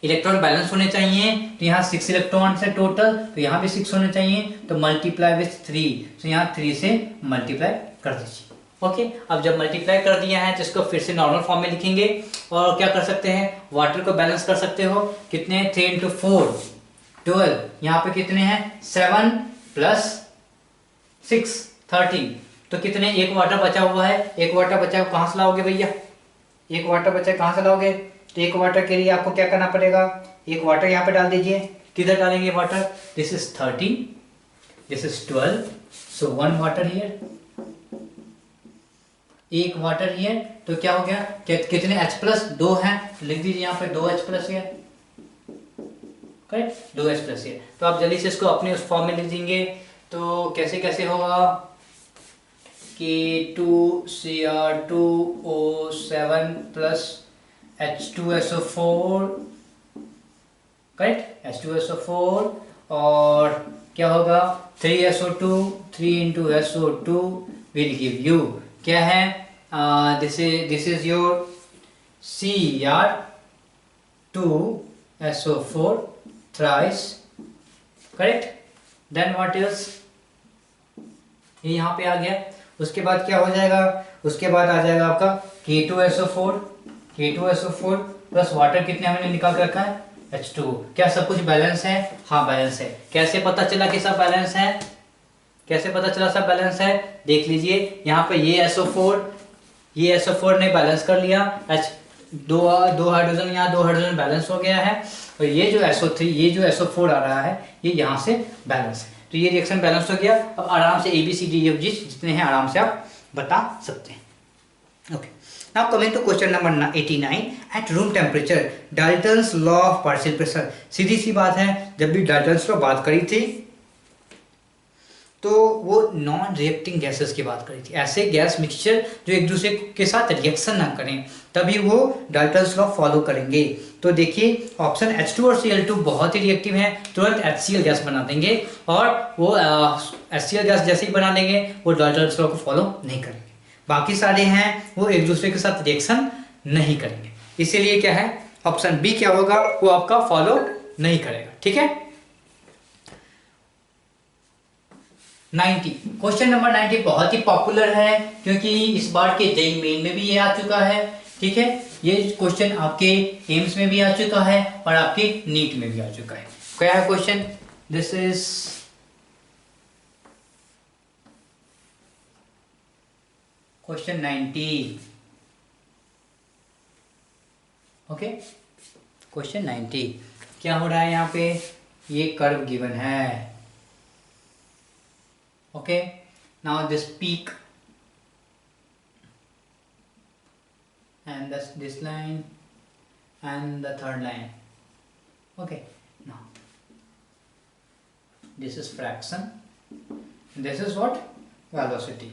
इलेक्ट्रॉन बैलेंस होने चाहिए तो यहाँ 6 इलेक्ट्रॉन से टोटल, तो यहाँ भी 6 होने चाहिए तो मल्टीप्लाई विथ 3, तो यहाँ 3 से मल्टीप्लाई कर दीजिए। ओके, अब जब मल्टीप्लाई कर दिया है तो इसको फिर से नॉर्मल फॉर्म में लिखेंगे और क्या कर सकते हैं वाटर को बैलेंस कर सकते हो। कितने 3 × 4 12, यहाँ पे कितने हैं 7 + 6 13, तो कितने एक वाटर बचा हुआ है। एक वाटर बचा कहाँ से लाओगे भैया, एक वाटर बचा कहाँ से लाओगे, तो एक वाटर के लिए आपको क्या करना पड़ेगा, एक वाटर यहाँ पे डाल दीजिए। किधर डालेंगे water, this is 13, this is 12, so 1 water here, एक वाटर हियर, तो क्या हो गया कितने H+ 2 हैं, लिख दीजिए यहाँ पे 2H+ here, correct 2H+ here. तो आप जल्दी से इसको अपने उस फॉर्म में लिख देंगे तो कैसे कैसे होगा K2Cr2O7 + H2SO4, करेक्ट H2SO4 और क्या होगा 3SO2, 3 × SO2 will give you क्या है, this is your Cr2SO4 thrice, correct. Then what is, ये यहाँ पे आ गया। उसके बाद क्या हो जाएगा, उसके बाद आ जाएगा आपका K2SO4 प्लस वाटर कितने हमने निकाल के रखा है H2। क्या सब कुछ बैलेंस है, हाँ बैलेंस है। कैसे पता चला कि सब बैलेंस है, कैसे पता चला सब बैलेंस है, देख लीजिए यहाँ पे ये SO4 ने बैलेंस कर लिया, दो हाइड्रोजन यहाँ 2 हाइड्रोजन बैलेंस हो गया है और ये जो SO3 ये जो SO4 आ रहा है ये यहाँ से बैलेंस है, तो ये रिएक्शन बैलेंस हो गया। अब आराम से ABCD जितने हैं आराम से आप बता सकते हैं। Okay, now coming to question number 89, at room temperature Dalton's law of partial pressure. सीधी सी बात है, जब भी डाल्टन्स लॉ बात करी थी तो वो नॉन रिएक्टिंग गैसेस की बात करी थी, ऐसे गैस मिक्सचर जो एक दूसरे के साथ रिएक्शन ना करें तभी वो डाल्टन्स लॉ फॉलो करेंगे। तो देखिए ऑप्शन H2 और Cl2 बहुत ही रिएक्टिव हैं, तुरंत HCl गैस बना देंगे और वो HCl गैस जैसे ही बना देंगे वो डाल्टन्स लॉ को फॉलो नहीं करेंगे। बाकी सारे हैं वो एक दूसरे के साथ रिएक्शन नहीं करेंगे, इसीलिए क्या है ऑप्शन बी क्या होगा, वो आपका फॉलो नहीं करेगा। ठीक है, 90 क्वेश्चन नंबर 90 बहुत ही पॉपुलर है क्योंकि इस बार के जेईई मेन में भी ये आ चुका है। ठीक है, ये क्वेश्चन आपके एम्स में भी आ चुका है और आपके नीट में भी आ चुका है। क्या है question? This is question 90। Okay, question 90 क्या हो रहा है यहाँ पे? ये कर्व गिवन है। Okay, now this peak and this line and the third line. Okay, now this is fraction, this is what? Velocity.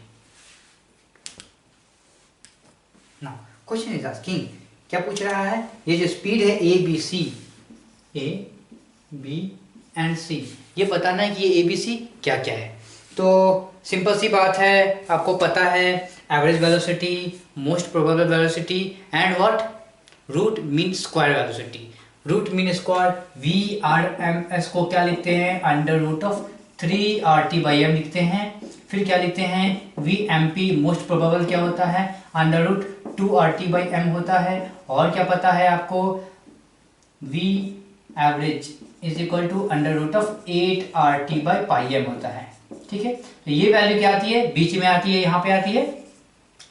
Now question is asking, क्या पूछ रहा है? ये जो स्पीड है A B C, A B and C, ये बताना है कि ये ए बी सी क्या क्या है। तो सिंपल सी बात है, आपको पता है average velocity, most probable velocity and what? Root mean square velocity. Root mean square VRMS को क्या लिखते हैं? अंडर रूट ऑफ 3RT/m लिखते हैं। फिर क्या लिखते हैं? VMP मोस्ट प्रोबेबल क्या होता है? अंडर रूट 2RT/m होता है। और क्या पता है आपको? V average is equal to under root of 8RT/m होता है। ठीक है, तो ये वैल्यू क्या आती है? बीच में आती है, यहाँ पे आती है।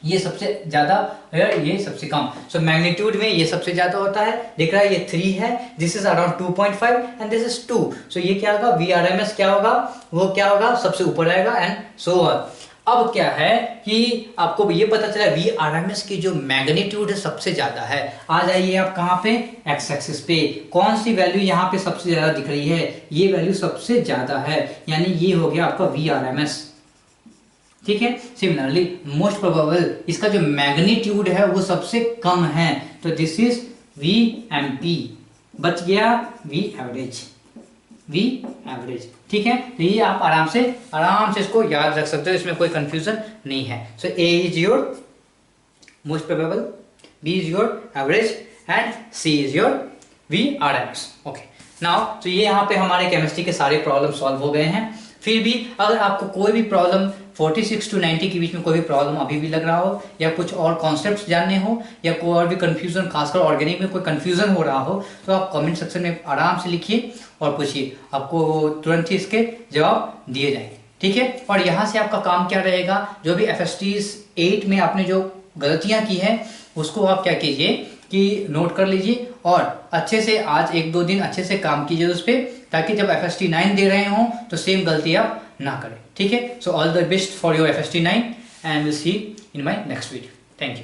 ये सबसे ज्यादा और ये सबसे कम। सो मैग्नीट्यूड में ये सबसे ज्यादा होता है, दिख रहा है ये 3 है, this is around 2.5 and this is 2। सो ये क्या होगा? VRMS क्या होगा? वो क्या होगा? सबसे ऊपर आएगा एंड सो ऑन। अब क्या है कि आपको ये पता चला VRMS की जो मैग्नीट्यूड है सबसे ज्यादा है। आ जाइए आप कहाँ पे? एक्स एक्सिस पे। कौन सी वैल्यू यहाँ पे सबसे ज्यादा दिख रही है? ये वैल्यू सबसे ज्यादा है, यानी ये हो गया आपका VRMS। ठीक है, सिमिलरली मोस्ट प्रोबेबल, इसका जो मैग्नीट्यूड है वो सबसे कम है, तो दिस इज VMP। बच गया V एवरेज, V एवरेज। ठीक है, तो ये आप आराम से इसको याद रख सकते हो, इसमें कोई कंफ्यूजन नहीं है। सो A is your most probable, B is your average and C is your VRMS। Okay, now तो ये यहाँ पे हमारे केमिस्ट्री के सारे प्रॉब्लम सॉल्व हो गए हैं। फिर भी अगर आपको कोई भी प्रॉब्लम 46 to 90 के बीच में कोई भी प्रॉब्लम अभी भी लग रहा हो, या कुछ और कॉन्सेप्ट्स जानने हो, या कोई और भी कंफ्यूजन, खासकर ऑर्गेनिक में कोई कंफ्यूजन हो रहा हो, तो आप कमेंट सेक्शन में आराम से लिखिए और पूछिए, आपको तुरंत ही इसके जवाब दिए जाएंगे। ठीक है, और यहाँ से आपका काम क्या रहेगा? जो भी FSTs 8 में आपने जो गलतियाँ की हैं उसको आप क्या कीजिए कि नोट कर लीजिए और अच्छे से आज 1-2 दिन अच्छे से काम कीजिए उस पर, ताकि जब FST 9 दे रहे हों तो सेम गलती आप ना करें। ठीक है, so all the best for your FST 9 and will see in my next video. Thank you.